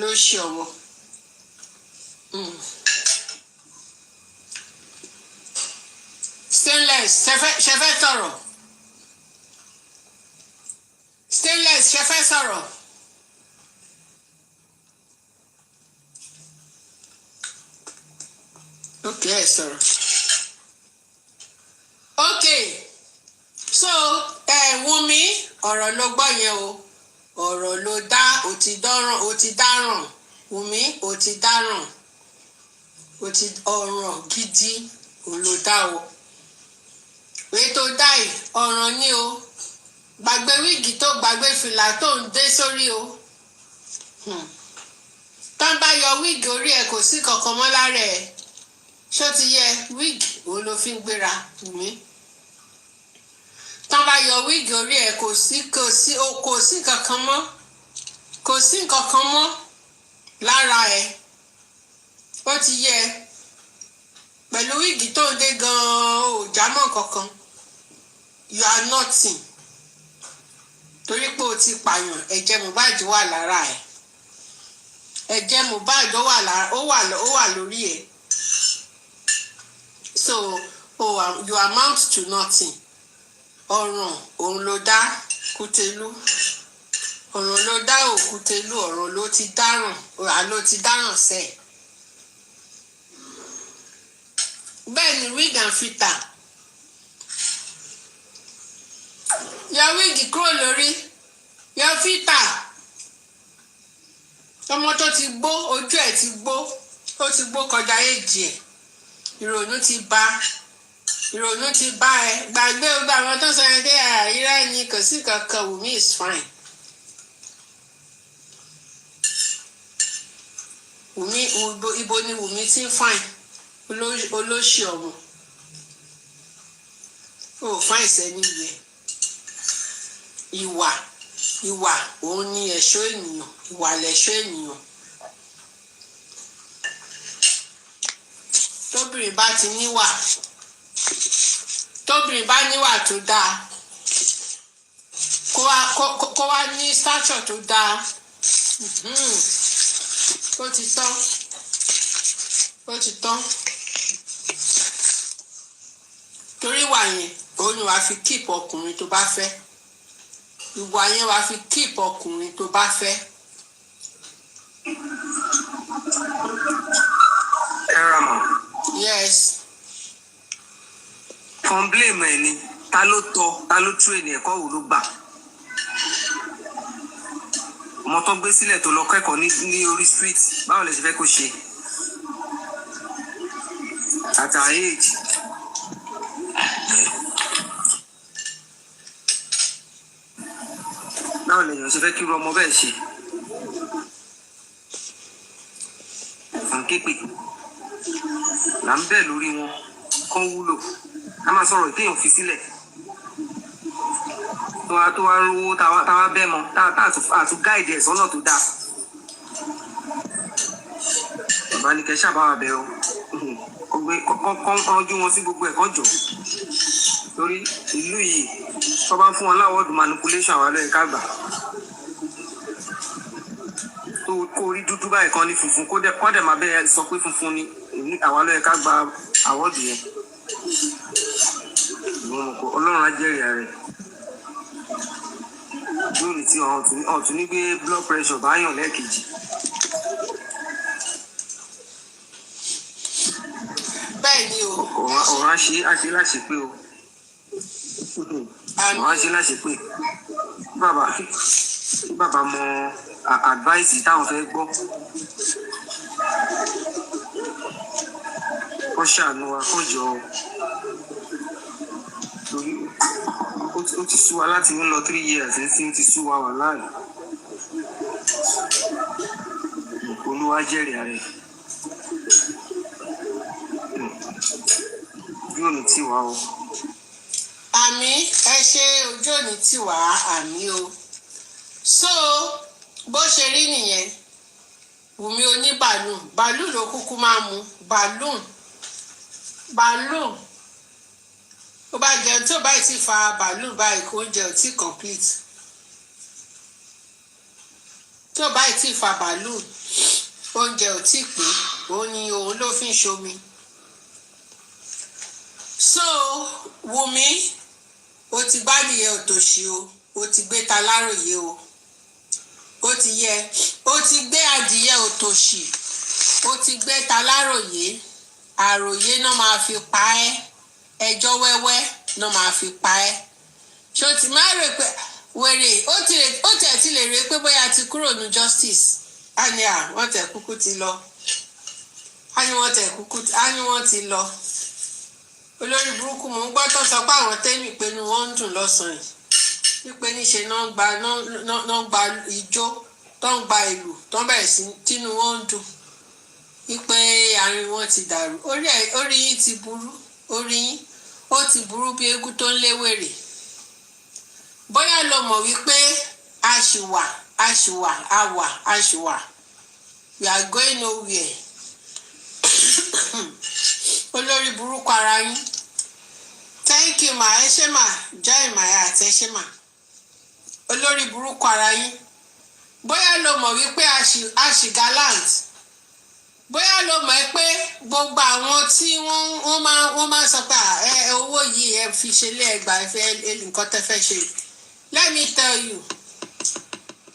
ló ṣe ọmọ. Stainless ṣẹfẹ́ sọ̀rọ̀ Stainless ṣẹfẹ́ sọ̀rọ̀. Okay, sir. Okay. So, Wummi, ọ̀rọ̀ ló gbọ́ yẹn o. Ọ̀rọ̀ ló dá, ó ti dáràn. Wummi, ó ti dáràn. Ọ̀rọ̀ gidi ló dá o. Ètò dáì, ọ̀ràn ni o. Gbàgbé wíìgì tó gbàgbé fìlà tó ń dé sórí o. Tán bá yọ wíìgì orí ẹ̀ kò sí kankan mọ́ lára ẹ̀. Ṣó ti yẹ wig òun ló fi ń gbéra Wùmí tán bá yọ wíìgì orí ẹ̀ kò sí kankan mọ́ kò sí nǹkankan mọ́ lára ẹ̀ ó ti yẹ pẹ̀lú wíìgì tó ń dé gan-an ò jámọ́ kankan you are nothing torí pé o ti pààyàn ẹ̀jẹ̀ Mohbad wà lára ẹ̀ ẹ̀jẹ̀ Mohbad ó wà lórí ẹ̀ so you amount to nothing ọ̀ràn òun ló dá Kútẹlú ọ̀ràn ló dá Òkútẹlú ọ̀ràn ló ti dáràn sẹ́ẹ̀. bẹ́ẹ̀ ni wig and filter yọ wíìgì kúrò lórí yọ filter ọmọ tó ti gbó ojú ẹ̀ ti gbó ó ti gbó kọjá èjì ẹ̀ ìrònú ti bá ẹ gbàgbé gbogbo àwọn tó sọ yẹn dé àìrá ni kò sí kankan Wùmí is fine Wùmí ibo ni Wùmí ti ń fine olóṣì ọmọ ó fine sẹ́ni yẹ ìwà òun ni ẹ̀ṣọ́ ènìyàn ìwà lẹ̀ṣọ́ ènìyàn tóbìnrin bá níwà tó dáa kó wá ní stature tó dáa ó ti tán torí ìwà yẹn òun ni wàá fi keep ọkùnrin tó bá fẹ́ ìwà yẹn wàá fi keep ọkùnrin tó bá fẹ́. ẹ ra mọ. yes. kan blame ẹ ni ta ló train ẹ̀kọ́ wo ló gbà ọmọ tó gbé sílẹ̀ tó lọ kẹ́kọ̀ọ́ ní orí street báwo lẹ ṣe fẹ́ kó ṣe at her age. báwo lèèyàn ṣe fẹ́ kí irú ọmọ bẹ́ẹ̀ ṣe àǹképe là ń bẹ̀ lórí wọn kán wúlò ká máa sọ̀rọ̀ ìkéyàn fi sílẹ̀ tó wá rówó táwa bẹ́ẹ̀ mọ́ àtú gáìdì ẹ̀ sọ́nà tó dáa bàbá ní kẹ́ ṣàbáwá bẹ̀ o kọ́ ojú wọn sí gbogbo ẹ̀kọ́ jọ torí ìlú yìí tó bá ń fún wọn láwọ́ọ̀dù manipulation àwọn alẹ́ ká gbà tó kó rí dúdú báyìí kan ní funfun kọ́ dẹ̀ máa bẹ́ẹ̀ sọ pé funfun ni àwọn alẹ́ ká gba àwọ́ọ̀dù yẹn ọlọ́run á jẹ́rìí rẹ̀ lórí tí ọ̀tún ní gbé blood pressure bá yàn lẹ́ẹ̀kejì. bẹ́ẹ̀ ni o. ọ̀rọ̀ á ṣe láṣẹ pé o ọ̀rọ̀ á ṣe láṣẹ pé bàbá mọ advice táwọn fẹ́ gbọ́ kó ṣàánú wa kó jọ torí ó ti sú wa láti ń lọ 3 years sí ó ti sú wa wà láàyè olúwa jẹ́rìí rẹ̀ ojú òní tì wá o. àmì ẹ ṣe ojú òní tì wá àmì o so bó ṣe rí nìyẹn Wùmí bàálù ló kúkú máa mu bàálù ó bá jẹun tí ó bá ti fa bàálù báyìí kó oúnjẹ ò tí complete tí ó bá ti fa bàálù oúnjẹ ò tí pé òun ló fi ń ṣomi so Wùmí ó ti bá nìyẹn òtòṣì o ó ti gbé ta láròyé o ó ti yẹ ó ti gbé adìyẹ òtòṣì ó ti gbé ta láròyé àròyé náà máa fi pa ẹ́ ẹjọ́ wẹ́wẹ́ náà máa fi pa ẹ́ ṣé o ti máa rè pé wèrè ó tẹ̀ ti lè rè pé bóyá ti kúrò ní justice á ní wọ́n tẹ̀ kúkú ti lọ á ní wọ́n ti lọ olórí burúkú mò ń gbọ́ tó sọ pé àwọn tẹ́mì pinnu wọ́n ń dùn lọ́sàn-án yìí wípé níṣe náà ń gba ijó tó ń gba ìlú tó ń bẹ̀rẹ̀ sí tínú wọn ń dùn wípé àárín wọn ti dàrú orí yín ti burú orí yín ó ti burú bí eégún tó ń léwèrè bóyá lo mọ̀ wípé àṣìwà we are going nowhere. Olórí burúkú ara yín. Thank you ma, ẹ ṣé ma, join my heart, ẹ ṣé ma. Olórí burúkú ara yín. Bóyá lo mọ̀ wípé àṣì gallant. Bóyá lo mọ̀ pé gbogbo àwọn tí wọ́n máa sọ pé owó yìí ẹ fi ṣe lé ẹgbà ẹfẹ́ nǹkan tẹ́ fẹ́ ṣe. Let me tell you.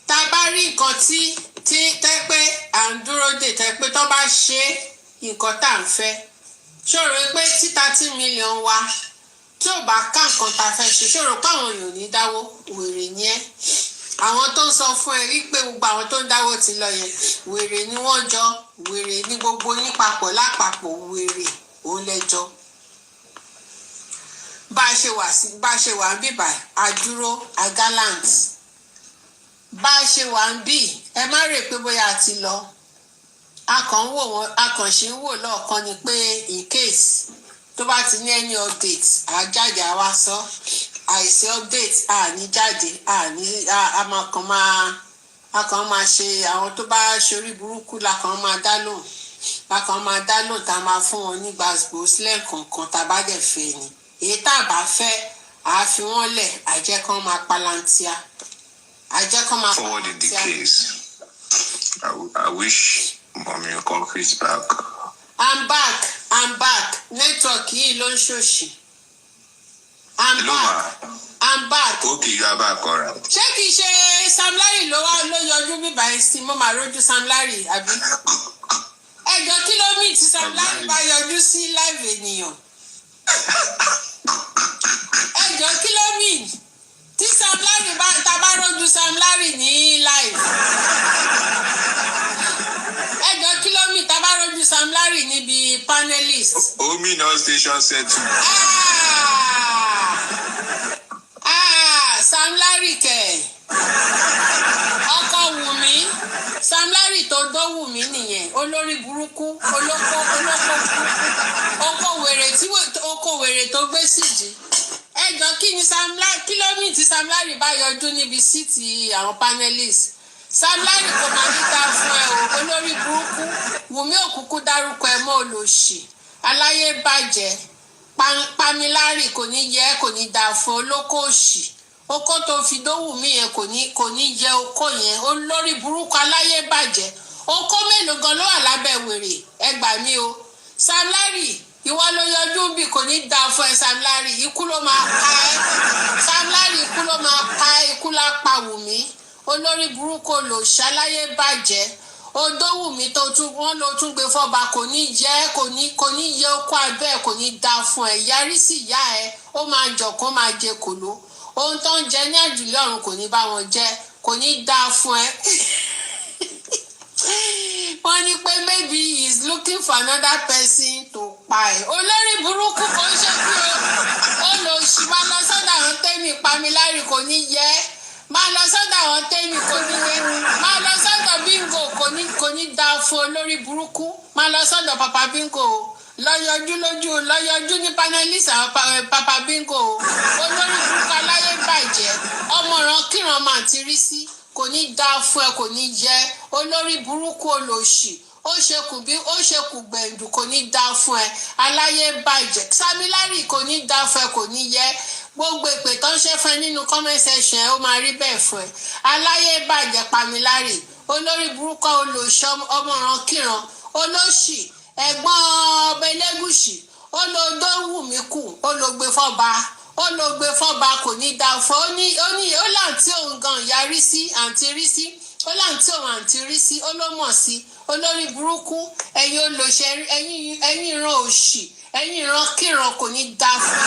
Tá bá rí nǹkan tí tẹ́ pé à ń dúró dè tẹ́ pé tó bá ṣe nǹkan tá ń fẹ́. Ṣòro pé tí 30 million wá tí ò bá ká nǹkan tá fẹ́ ṣe ṣòro pé àwọn èèyàn ò ní dáwó wèrè ni ẹ́. Àwọn tó ń sọ fún ẹ rí pé gbogbo àwọn tó ń dáwó ti lọ yẹn wèrè ni wọ́n jọ wèrè ní gbogbo yín papọ̀ lápapọ̀ wèrè òun lẹ́jọ́. Bá a ṣe wà ń bì báyìí àdúró àgallant. Bá a ṣe wà ń bì ẹ má rè pé bóyá a ti lọ. A kàn ṣe ń wò lọ́ọ̀kan ni pé in case tó bá ti ní any update àjáde àwa sọ àìsí update àní jáde a máa ṣe àwọn tó bá ṣorí burúkú la kàn máa dá lóhùn tá a máa fún wọn ní gbàgbó sílẹ̀ kọ̀ọ̀kan tá a bá dẹ̀ fẹ́ ni èyí tá a bá fẹ́ àá fi wọ́n lẹ̀ àjẹkàn máa palantia Forwarding the case. I wish mommy concrete back. I'm back. Network yìí ló ń ṣòṣì. I'm back. Okay, you are back, all right. Ṣé kìí ṣe Sam Larry ló yọjú bíbá ẹ̀ sí mo máa rójú Sam Larry àbí? Ẹjọ́ kí ló mí tí Sam Larry bá yọjú sí live ènìyàn? Ẹjọ́ kí ló mí tí Sam Larry tá bá rójú Sam Larry ní live? Ẹjọ́ kí ló mí tá bá rójú Sam Larry níbi panelist? Omi no station settle. Sam Larry kẹ̀. Ọkọ Wummi. Sam Larry tó dó Wummi nìyẹn. Olórí burúkú, olóko burúkú. Oko wèrè tó gbé síjì. Ẹjọ́ kí ni kí ló mí tí Sam Larry bá yọjú níbi síìtì àwọn panelist? Sam Larry kò máa ní ta fún ẹ o, olórí burúkú. Wummi òkúkú dárúkọ ẹ mọ́ olòṣì. Aláyé bàjẹ́. Pamilari kò ní yẹ kò ní dá fún olóko òṣì. Oko tó fi dó Wummi yẹn kò ní jẹ oko yẹn. Olórí burúkú aláyé bàjẹ́. Oko mélòó gan ló wà lábẹ́ wèrè? Ẹ gbà mí o. Sam Larry ìwọ ló yọjú bí kò ní dá fún ẹ Sam Larry ikú ló máa pa ẹ́. Sam Larry ikú ló máa pa ẹ́ ikú lá pa Wummi. Olórí burúkú ló ṣaláyé bàjẹ́. Odó Wummi tó wọ́n ló tún gbé fọ́ba kò ní yẹ oko abẹ́ kò ní dá fún ẹ yarí sí ìyá ẹ ó máa jọ̀kọ́ máa jẹ kòló ohun tó ń jẹ ní àjùlé ọ̀run kò ní bá wọn jẹ kò ní dá fún ẹ. Wọ́n ní pé maybe he is looking for another person to pa ẹ̀. Olórí burúkú kò ń ṣe kí o lọ sí máa lọ sọ́dọ̀ àwọn tẹ́mi Pamilari kò ní yẹ máa lọ sọ́dọ̀ àwọn tẹ́mi kò ní yẹ máa lọ sọ́dọ̀ Bingo kò ní dá fún olórí burúkú máa lọ sọ́dọ̀ Papa Bingo lọ́yọjú ní panelist àwọn Papa Bingo olórí burúkú aláyé bàjẹ́ ọmọràn kíran máa ti rí sí kò ní dá fún ẹ kò ní yẹ olórí burúkú olòṣì ó ṣekù gbẹ̀ǹdù kò ní dá fún ẹ aláyé bàjẹ́ Sam Larry kò ní dá fún ẹ kò ní yẹ gbogbo èpè tó ń ṣe fún ẹ nínú comment section ẹ ó máa rí bẹ́ẹ̀ fún ẹ aláyé bàjẹ́ Pamilari olórí burúkú olòṣì ọmọràn kíran olòṣì ẹ̀gbọ́n ọba Elégùṣì ó lọ dó Wummi kù ó lọ gbé fọ́ba kò ní dá fún ó láǹtí òun gan yarí sí àǹtí rí sí ó láǹtí òun àǹtí rí sí ó ló mọ̀ sí olórí burúkú ẹ̀yin olóṣè ẹ̀yin ìran òṣì ẹ̀yin ìran kíran kò ní dá fún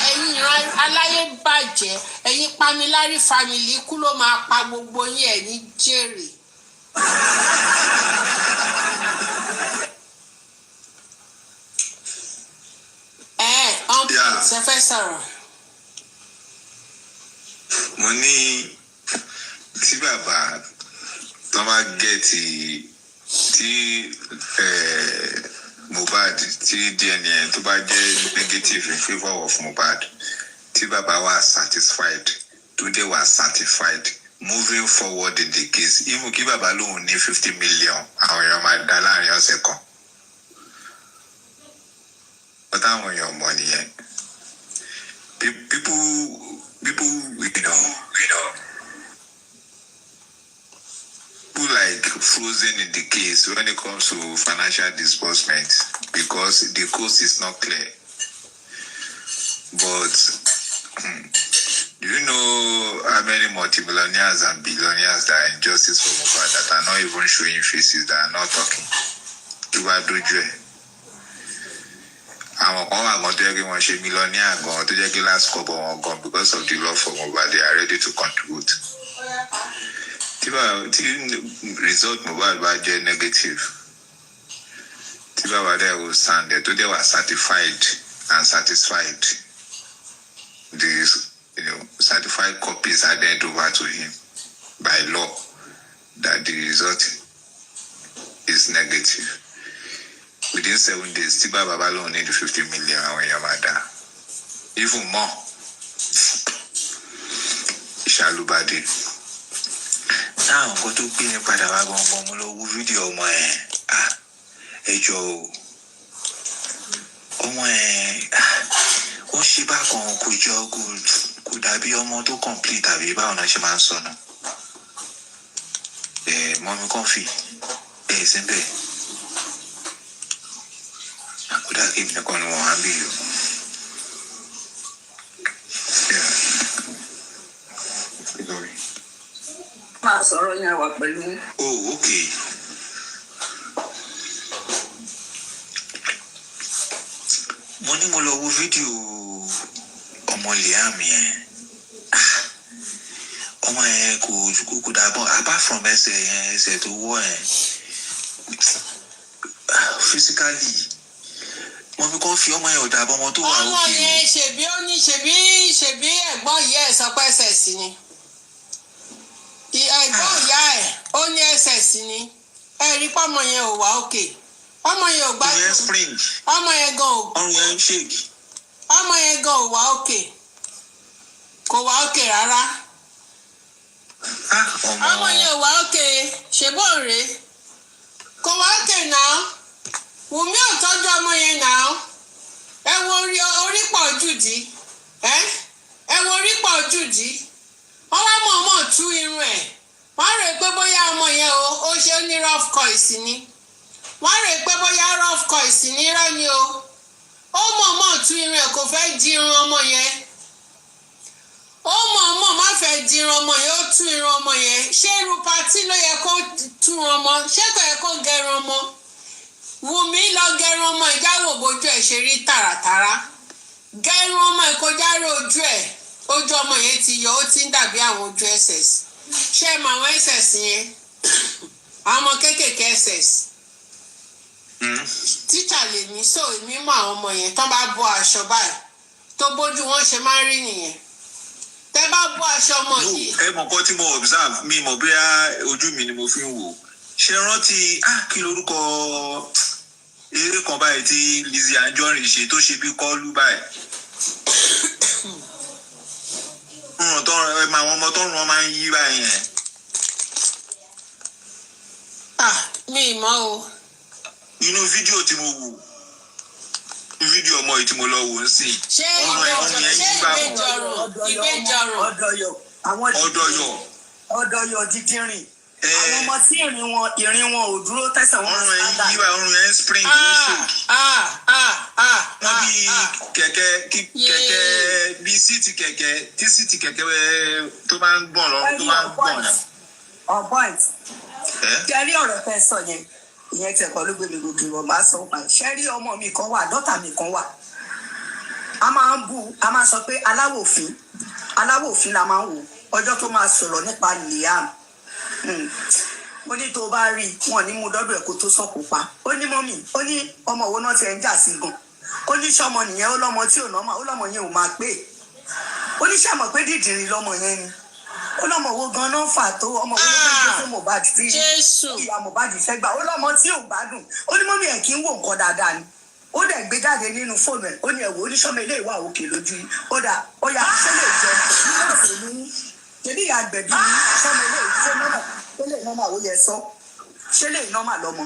ẹ̀yin ìran aláyé bàjẹ́ ẹ̀yin Pamilari family kú ló máa pa gbogbo yín ẹ̀ ní jèrè. Ṣe fẹ́ sọ̀rọ̀. Mo ní tí bàbá tó máa gẹ̀ẹ́tì tí Mohbad tí DNA tó bá jẹ́ negative in favour of Mohbad tí tí bàbá wa satisfied tó dé wà certified moving forward in the case even kí bàbá lóhùn ní 50 million àwọn èèyàn máa dá láàrin ọ̀sẹ̀ kan but àwọn èèyàn mọ̀ nìyẹn people you know people like frozen in the case when it comes to financial disbursement because the coast is not clear. But do you know how many multimillionaires and billionaires that are in justice for Mohbad that are not even showing faces, that are not talking? You are doing. Àwọn kan wà gan tó jẹ́ kí wọ́n ṣe millionaire gan tó jẹ́ kí last couple wọn gan because of the love for Mohbad they are ready to contribute. Tí result Mohbad bá jẹ́ negative, tí bàbá dẹ̀ will stand there tó dẹ̀ wà certified and satisfied. These certified copies are handed over to him by law that the result is negative. Within 7 days, Tiba Babalo need 50 million away Yamada. Even more. Shalubadi. Now, go to Pini Padawagon Momo video my Ejo. Oh my. Ó ṣe bá kan kò jọ kò dàbí ọmọ tó complete àbí báwọn náà ṣe máa ń sọnù mọ́mí kọ́fì síbẹ̀ àkúdà kébì nìkan ni wọ́n á bí yòó. máa sọ̀rọ̀ yẹn wà pẹ̀lú. Oh, okay. Mo ní mo lọ wo fídíò ọmọ Liam yẹn ọmọ yẹn kò dàbọ̀ apart from ẹsẹ̀ tó wọ̀ yẹn physically wọ́n fi kọ́ fi ọmọ yẹn ò dàbọ̀ ọmọ tó wà òkè. ọmọ yẹn ṣèbí ẹ̀gbọ́n ìyá ẹ̀ sọ pé ẹsẹ̀ sí ni ẹ̀gbọ́n ìyá ẹ̀ ó ní ẹsẹ̀ sí ni ẹ̀rí pọ́mọ yẹn ò wà òkè ọmọ yẹn ò gbádùn ọmọ yẹn gan ọrùn yẹn ń ṣèkì ọmọ yẹn gan ò wà òkè kò wà òkè rárá ọmọ yẹn ò wà òkè ṣèbó rèé kò wà òkè náà Wùmí ò tọ́jú ọmọ yẹn náà ẹ wo orí pọ̀ jùdí ẹ wo orí pọ̀ jùdí wọ́n wá mọ̀ọ́mọ̀ tú irun ẹ̀ wọ́n rò pé bóyá ọmọ yẹn ó ṣe ní rough coils ni wọ́n rò pé bóyá rough coils ní irọ́ ni o ó mọ̀ọ́mọ̀ tú irun ẹ̀ kò fẹ́ di irun ọmọ yẹn ó mọ̀ọ́mọ̀ má fẹ́ di irun ọmọ yẹn ó tú irun ọmọ yẹn ṣé irun patí ló yẹ kó tú ọmọ ṣé kò yẹ kó gẹrun ọmọ Wùmí lọ gẹrun ọmọ ìjáwó bójú ẹ̀ ṣe rí tààràtàrà gẹrun ọmọ ìkọjáre ojú ẹ̀ ojú ọmọ yẹn ti yọ ó ti ń dàbí àwọn ojú SS ṣé ẹ mọ àwọn SS yẹn àwọn ọmọ kéékèèké SS tíṣà lè ní so èmi mọ àwọn ọmọ yẹn tán bá bọ́ aṣọ báyìí tó bójú wọn ṣe máa ń rí nìyẹn tẹ bá bọ́ aṣọ ọmọ yìí. ẹ mọ̀ kọ́ tí mo observe mi mọ̀ bóyá ojú mi ni mo fi ń wò ṣe rántí kí lorúkọ eré kan báyìí tí Lizzy Anjorin ṣe tó ṣe bí kọ́ọ́lù báyìí. àwọn ọmọ tó ń rán máa ń yí báyìí yẹn. mi ì mọ̀ o. inú fídíò tí mo wò fídíò ọmọ yìí tí mo lọ wò ń sìn. ṣé ọ̀dọ̀yọ̀ dídìrín àwọn ọmọ tí ìrìn wọn ò dúró tẹsẹ̀ wọn sáńdà. ọrùn yẹn spring ló ń ṣe. wọ́n bí kẹ̀kẹ́ bí síìtì kẹ̀kẹ́ tí síìtì kẹ̀kẹ́ tó máa ń gbọ̀n lọ́rùn tó máa ń gbọ̀n náà. ọ̀bọ̀n kẹrí ọ̀rọ̀ fẹ́ sọ yẹn ìyẹn tẹ̀ kọ́ ló gbé mi gòkè wọ̀ máa sọ pa ṣẹ́rí ọmọ mi kan wà dọ́tà mi kan wà a máa ń bú a máa sọ pé aláwòfin la máa ń wò ọjọ́ tó máa sọ̀rọ̀ nípa Liam ó ní tó bá rí wọn ní mú dọ́dọ̀ ẹ̀ kó tó sọ̀kò pa ó ní mọ́mì ó ní ọmọ òwò náà ti ẹ̀ ń jà sí gan ó ní sọmọ nìyẹn ó lọ́mọ tí ò nọ́mà ó lọ́mọ yẹn ò máa pé ó ní sàmọ̀ pé dídìrín lọ́mọ yẹn ni ó lọ́mọ owó gan náà fà tó ọmọ owó ló fẹ́ gbé fún Mohbad tí ìyá Mohbad fẹ́ gbà ó lọ́mọ tí ò gbádùn ó ní mọ́mì ẹ̀ kí ń wò nǹkan dáadáa ni ó dẹ̀ gbé jáde nínú fóònù ẹ̀ ó ní ẹ̀wọ̀ oníṣọ́mọ ilé ìwà òkè lójú yìí ó dà ó yà ṣé lè jẹ nọ́ọ̀sì ní tẹ̀lé ìyá àgbẹ̀bí ní ṣọ́mọ ilé ìṣe nọ́mà ó lè nọ́mà ó yẹ sọ ṣé lè nọ́mà lọ́mọ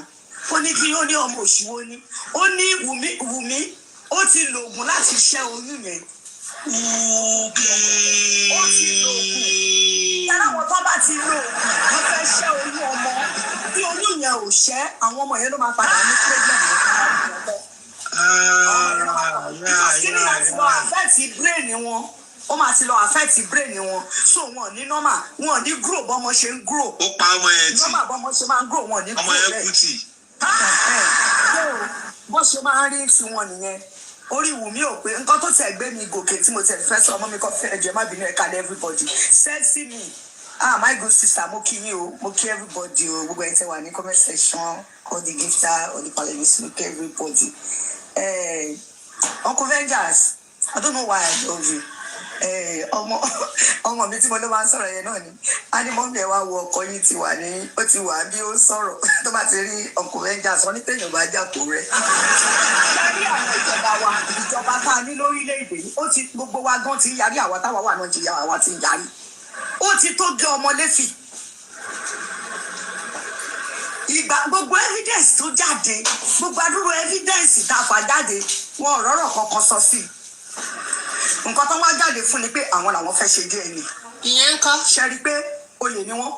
ó ní kí ó ní ọmọ òṣìwò ní ó ní Wùmí ó ti lo oògùn láti ṣẹ́ oyún yẹn ó ti lo oògùn yàrá àwọn tó bá ti lo oògùn wọ́n fẹ́ ṣẹ́ oyún ọmọ bí oyún yẹn ò ṣẹ́ àwọn ọmọ yẹn ló máa padà ní problem ó máa ti lọ affect brain wọn so wọn ní normal wọn ní grow bọ́mọ ṣe ń grow ó pa ọmọ yẹn tí normal bọ́mọ ṣe máa ń grow wọn ní grow ọmọ yẹn kú tì bó ṣe máa ń rí sí wọn nìyẹn orí Wùmí ò pé nǹkan tó tẹ̀ gbé mi gòkè tí mo tẹ̀ fẹ́ sọ ọmọ mi kọ́ fẹ́ ẹ̀jẹ̀ má bínú ẹ̀ka lẹ́ everybody sexy me my good sister mo kí yín o mo kí everybody o gbogbo ẹ̀ tẹ́ wà ní comment section all the gifter all the panelists mo kí everybody Uncle Vengeance I don't know why I love you ọmọ mi tí mo ló máa ń sọ̀rọ̀ yẹn náà ni a ní mọ́mí ẹ̀ wá wo ọkọ yín ti wà ní ó ti wà bí ó ń sọ̀rọ̀ tó bá ti rí Uncle Vengeance wọn ní téèyàn bá jà kó rẹ̀. yarí àwọn ìjọba tá a ní lórílẹ̀‐èdè yìí ó ti gbogbo wa gan ti yarí àwa táwa wà náà ti yà àwa ti yarí ó ti tó gé ọmọ lẹ́fì. ìgbà gbogbo evidence tó jáde gbogbo adúrú evidence tá a fà jáde wọn ò rọ́rọ̀ kankan sọ sí i nǹkan tó wá jáde fún ni pé àwọn làwọn fẹ́ ṣe DNA. ìyẹn ń kọ́. ṣe rí i pé olè ni wọ́n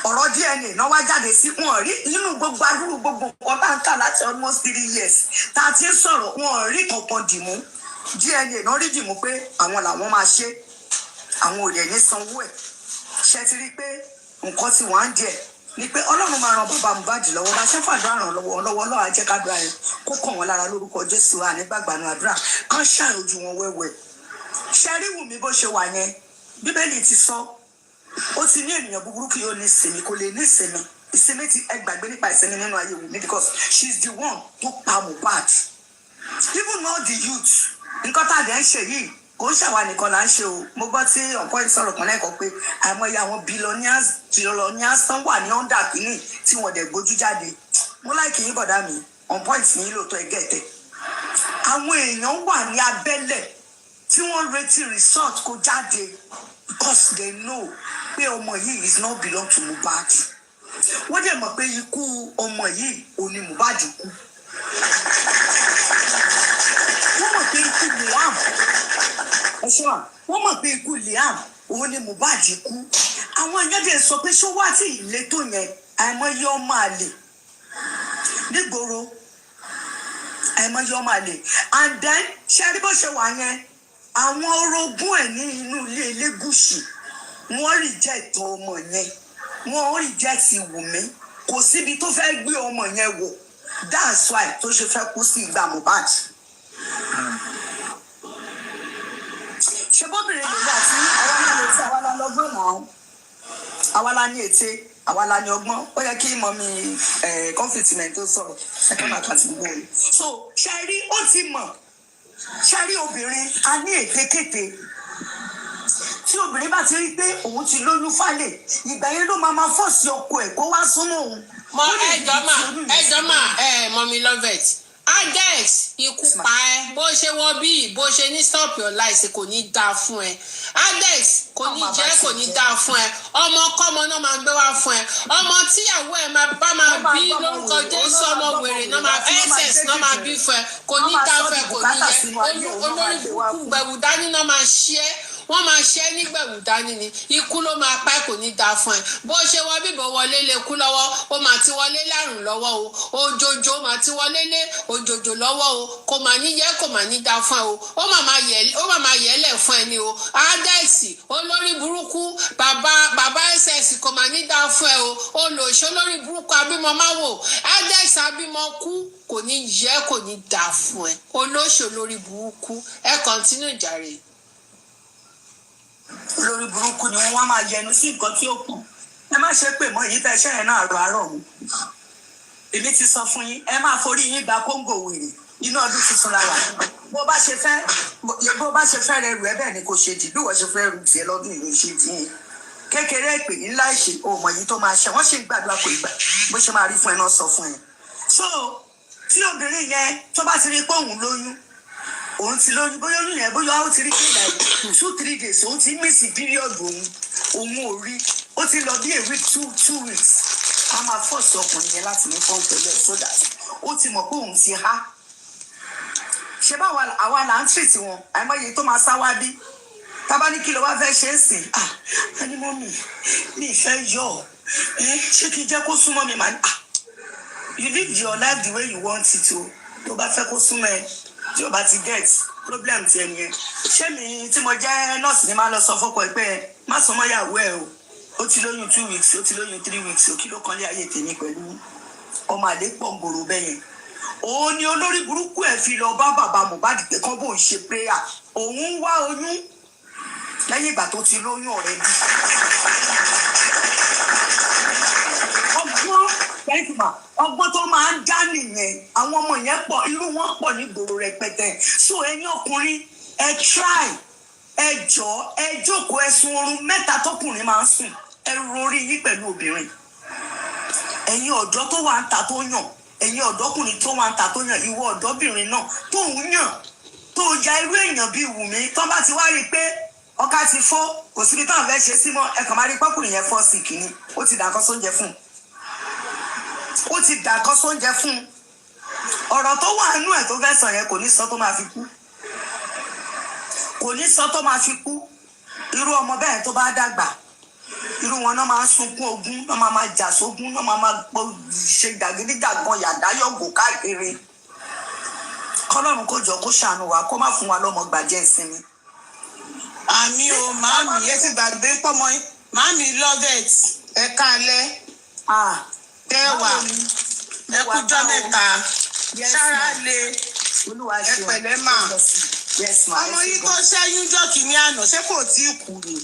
ọ̀rọ̀ DNA náà wá jáde sí wọn rí nínú gbogbo adúrú gbogbo nǹkan tá ń kà láti almost 3 years tá a ti ń sọ̀rọ̀ wọn rí kankan dìmú DNA náà rí dìmú pé àwọn làwọn máa ṣe àwọn ò dẹ̀ ní sanwó ẹ̀ ṣe ti rí i pé nǹkan tí wọ́n á ń jẹ ni pé Ọlọ́run máa ran bàbá Mohbad lọ́wọ́ bá ṣe fàdúrà ràn lọ́wọ́ lọ́wọ́ á jẹ́ kádùá yẹn kó kàn wọ́n lára lórúkọ Jésù ànígbàgbànú àdúrà kán ṣàì ojú wọn wẹ́wẹ́ ṣe rí Wùmí bó ṣe wà yẹn Bíbélì ti sọ ó ti ní ènìyàn búburú kí ó ní ìsinmi kò lè ní ìsinmi ti ẹgbàgbé nípa ìsinmi nínú ayé Wùmí because she is the one tó pa Mohbad even all the youth nǹkan tá a dẹ̀ ń ṣe yìí kò ń ṣàwa nìkan là ń ṣe o mo gbọ́ tí ọ̀pọ̀ ìsọ̀rọ̀ kan lẹ́kọ̀ọ́ pé àìmọye àwọn billionaires tán wà ní under kìíní tí wọ́n dẹ̀ gbójú jáde mo láìkì yín bọ̀dá mi on point ní lóòótọ́ ẹgẹ́tẹ̀ àwọn èèyàn wà ní abẹ́lẹ̀ tí wọ́n retí result kó jáde because they know pé ọmọ yìí is not belong to Mohbad wọ́n dẹ̀ mọ̀ pé ikú ọmọ yìí ò ní Mohbad kú wọ́n mọ̀ pé ikú Liam wọ́n mọ̀ pé ikú Liam òun ni Mohbad kú àwọn èèyàn dẹ̀ sọ pé ṣó wá sí ìletò yẹn àìmọye ọmọ àlè nígboro àìmọye ọmọ àlè and then ṣe rí bó ṣe wà yẹn àwọn orogún ẹ̀ ní inú ilé Elégùṣì wọ́n reject ọmọ yẹn wọ́n reject Wùmí kò síbi tó fẹ́ gbé ọmọ yẹn wò that's why tó ṣe fẹ́ kú sí ìgbà Mohbad. ṣe bóbìnrin lè gbà tí àwa náà lè tí àwa la lọ́gbọ́n náà àwa la ní ète àwa la ní ọgbọ́n ó yẹ kí mọ mi conflict men tó sọ̀rọ̀ second account gbòòrò so ṣe rí ó ti mọ̀ ṣe rí obìnrin a ní ètekéte tí obìnrin bá ti rí pé òun ti lóyún fálè ìgbà yẹn ló máa fọ́ọ̀sì ọkọ ẹ̀ kó wá súnmọ́ òun. ẹjọ́ mà mọ́mí Lovet adex ikú pa ẹ́ bó ṣe wọ bí bó ṣe ní stop your lies kò ní dáa fún ẹ adex kò ní jẹ́ kò ní dáa fún ẹ ọmọ kọ́mọ náà máa gbé wá fún ẹ ọmọ tíyàwó ẹ máa bí lórúkọ Jésù ọmọ wèrè náà máa ss náà máa bí fún ẹ kò ní dáa fún ẹ kò ní yẹ olórí burúkú gbẹ̀wù dání náà máa ṣe é wọ́n máa ṣe é nígbẹ̀wù dání ni ikú ló máa pa kò ní dáa fún ẹ bó ṣe wọ bíbọ̀ wọlé lè kú lọ́wọ́ ó máa ti wọlé lárùn lọ́wọ́ o òjòjò máa ti wọlé lé òjòjò lọ́wọ́ o kò máa ní yẹ kò máa ní dáa fún ẹ o ó máa máa yẹlẹ̀ fún ẹ ní o adẹ́sì olórí burúkú bàbá ss kò máa ní dáa fún ẹ o olóṣè olórí burúkú abímọ máa wò adẹ́sì abímọ kú kò ní yẹ kò ní dáa fún ẹ olóṣè olórí burúkú ẹ kọ́ntínú jàre. olórí burúkú ni wọ́n máa yẹnu sí nǹkan tí ó kù ẹ má ṣe pé mọ́ èyí tẹ́ ṣẹ́ yẹn náà àárọ̀ mu èmi ti sọ fún yín ẹ máa forí yín gba kóńgò wèrè inú ọdún tuntun la wà bó bá ṣe fẹ́ rẹ rù ẹ bẹ́ẹ̀ ni kò ṣe dì bí wọ́n ṣe fẹ́ rù tiẹ̀ lọ́dún ìlú ṣe dì yín kékeré ìpè ńlá ìpè òmò yìí tó máa ṣe wọ́n ṣe ń gbàdúrà kò ìgbà bó ṣe máa rí fún ẹ náà sọ fún ẹ so tí obìnrin yẹn tó bá ti rí pé òun ti lóyún bóyá oyún yẹn bóyá ó ti rí pé like 2-3 days òun ti miss period òun ò rí ó ti lọ bí a week 2 weeks a máa force ọkùnrin yẹn láti ní fọ́n pẹ̀lú ẹ̀ so that ó ti mọ̀ pé òun ti há ṣe bá àwa là ń treat wọn àìmọye tó máa sáwá bí tábà ní kí ló wá fẹ́ ṣe é sìn ẹni mọ́ mi ìfẹ́ yọ ṣé kí n jẹ́ kó súnmọ́ mi màá ní you live your life the way you want it o tó bá fẹ́ kó súnmọ́ ẹ tí o bá ti get problem ti ẹni yẹn ṣé mi tí mo jẹ́ nọ́ọ̀sì ni máa lọ sọ fọ́kọ ẹ pé má sọ mọ́ ìyàwó ẹ o ó ti lóyún 2 weeks ó ti lóyún 3 weeks ó kí ló kan lé ayé tèmi pẹ̀lú ọmọ àlè pọ̀ gbòòrò bẹ́yẹn òun ni olórí burúkú ẹ̀ fi lọ bá bàbá Mohbad pé kán bóun ṣe prayer òun ń wá oyún lẹ́yìn ìgbà tó ti lóyún ọ̀rẹ́ bí ọgbọ́n tó máa ń dá nìyẹn àwọn ọmọ yẹn pọ̀ irú wọn pọ̀ ní gbòòrò rẹpẹtẹ so ẹ̀yin ọkùnrin ẹ try ẹ jọ ẹ jókòó ẹ sùn oorun 3 tọkùnrin máa ń sùn ẹ rorí yín pẹ̀lú obìnrin ẹ̀yin ọ̀dọ́ tó wà ń ta tó yàn ẹ̀yin ọ̀dọ́kùnrin tó wà ń ta tó yàn ìwọ ọ̀dọ́bìnrin náà tó ń yàn tó ya irú èèyàn bíi Wùmí tó bá ti wá rí i pé ọkà ti fọ́ kò síbi táwọn fẹ́ ṣe sí mọ́ ẹ kàn máa rí pọ́kùnrin yẹn fọ́ sí kìíní ó ti dàkọ́ sóúnjẹ fún ọ̀rọ̀ tó wà nínú ẹ̀ tó fẹ́ sọ yẹn kò ní sọ tó máa fi kú irú ọmọ bẹ́ẹ̀ tó bá dàgbà irú wọn náà máa ń sunkún ogún náà máa jà sógún náà máa ṣe jàgídíjàgan yàdá yọ̀gò káàkiri kọ́lọ́run kó jọ kó ṣàánú wa kó má fún wa lọ́mọ gbàjẹ́ ìsinmi. àmì o màámi ẹ ti gbàgbé pọ́mọ yín màámi lovet ẹ káalẹ́ tẹ́wà ẹ kújọ́ mẹ́ta sára lé ẹ pẹ̀lẹ́ mà ọmọ yìí tó ṣẹ́yún jọ́ kìíní àná ṣé kò tí ì kú ni.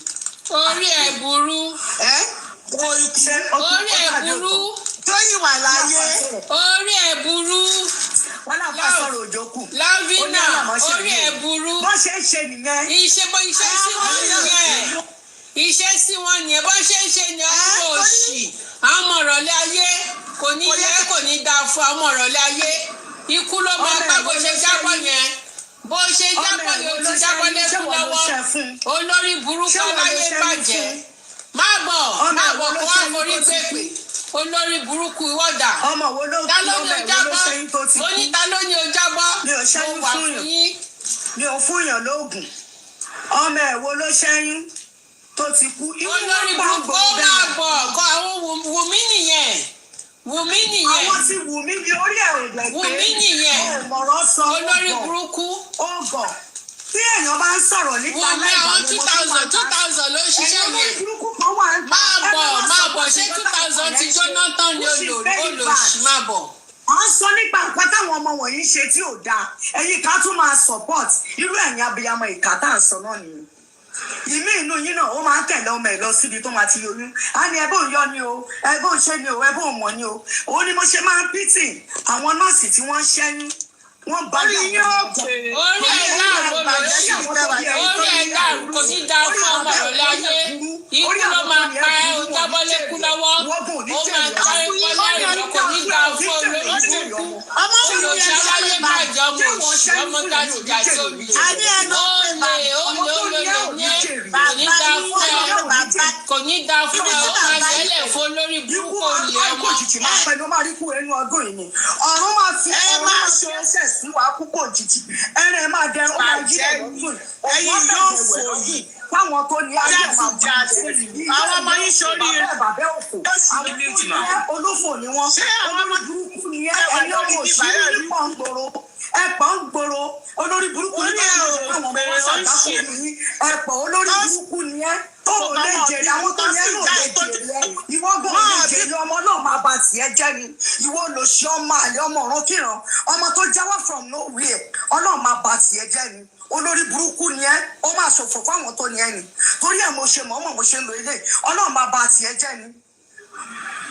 orí ẹ̀ burú. orí ẹ̀ burú. tó yìí wà láyé. orí ẹ̀ burú. wọ́n náà bá sọ̀rọ̀ òjò kù. Lavina orí ẹ̀ burú. bó ṣe ń ṣe nìyẹn. iṣẹ́ sí wọn nìyẹn. iṣẹ́ sí wọn nìyẹn bó ṣe ń ṣe ní ọkọ̀ òṣì àwọn ọmọ ìrọ̀lẹ́ ayé kò ní dáa fún àwọn ọmọ ìrọ̀lẹ́ ayé ikú ló máa bá bó ṣe jábọ̀ yẹn bó ṣe jábọ̀ yóò ti jábọ̀ lẹ́kùn lọ́wọ́ olórí burúkú aláyé bàjẹ́ má bọ̀ kó wá forí pépè olórí burúkú ìwọ́dà ta ló ní o jábọ̀ mo ní ta ló ní o jábọ̀ mo wà fún yín. mi ò fún yàn lóògùn ọmọ ẹ̀ wo ló ṣẹ́yún tó ti kú olórí burúkú ó máa bọ̀ kọ́ àwọn Wùmí nìyẹn. àwọn tí Wùmí ni orí ẹ̀ ò lẹ̀ pé Wùmí nìyẹn ọ̀rọ̀ sọ olórí burúkú ó gọ̀ tí èèyàn bá ń sọ̀rọ̀ nípa Wùmí àwọn 2000 ló ṣiṣẹ́ yẹn máa bọ̀ ṣé 2000 ti jóná tán ní olóṣì máa bọ̀. à ń sọ nípa nǹkan táwọn ọmọ wọ̀nyí ṣe tí ò dáa ẹ̀yin ká tún máa support irú ẹ̀yin abiyamọ ìkà tá à ń sọ náà nìyẹn ìmí inú yín náà ó máa ń tẹ̀lé ọmọ ẹ̀ lọ síbi tó máa ti yọyún á ní ẹbí òun yọ ni o ẹbí òun ṣe ni o ẹbí òun mọ̀ ni o òun ni mo ṣe máa ń pítì àwọn nọ́ọ̀sì tí wọ́n ń ṣẹ́yún wọ́n bá orí ẹ̀ dàrú kò ní dáa fún ọmọ ìrọ̀lẹ́ ayé ikú ló máa pa ẹ́ o jábọ́ lẹ́kú lọ́wọ́ ó máa parí pọ́lá ìlú kò ní dáa fún olórí burúkú olóṣì aláyé bàjẹ́ ọmọ òṣì ọmọ táti jà sí òbí kò ní dáa fún ẹ ó máa tẹ́lẹ̀ fún olórí burúkú olè ọmọ. ọ̀run máa fi ọ̀run máa ṣe ẹsẹ̀ sí wa kúkọ̀ òjijì ẹ̀rẹ̀ ẹ̀ máa dẹrùn máa jí ẹ̀rọ̀dún ẹ̀yin yóò fò yìí fáwọn tó ní ayé máa jà sí àwọn ọmọ yín sórí bàbá òfò àwọn tó ní olófò ni wọ́n olórí burúkú ni ẹni ọmọ òṣèré nípa ń gbòòrò ẹ̀pọ̀ ń gbòòrò olórí burúkú ni àwọn ọmọ ṣàtàkùn ní ẹ̀pọ̀ olórí burúkú ni ẹ tó lè jèrè àwọn tó yẹ ló lè jèrè ìwọ gbọ́dọ̀ lè jèrè ọmọ náà máa ba tiẹ̀ jẹ́ ni ìwọ lò ṣe ọmọ àlè ọmọ ọ̀rọ̀ kíran ọmọ tó jáwọ́ from nowhere ọlọ́run máa ba tiẹ̀ jẹ́ ni olórí burúkú ni ẹ ó máa ṣòfò fáwọn tó ní ẹ ni torí ẹ mo ṣe mọ̀ọ́mọ̀ mo ṣe ń lo ilé ọlọ́run máa ba tiẹ̀ jẹ́ ni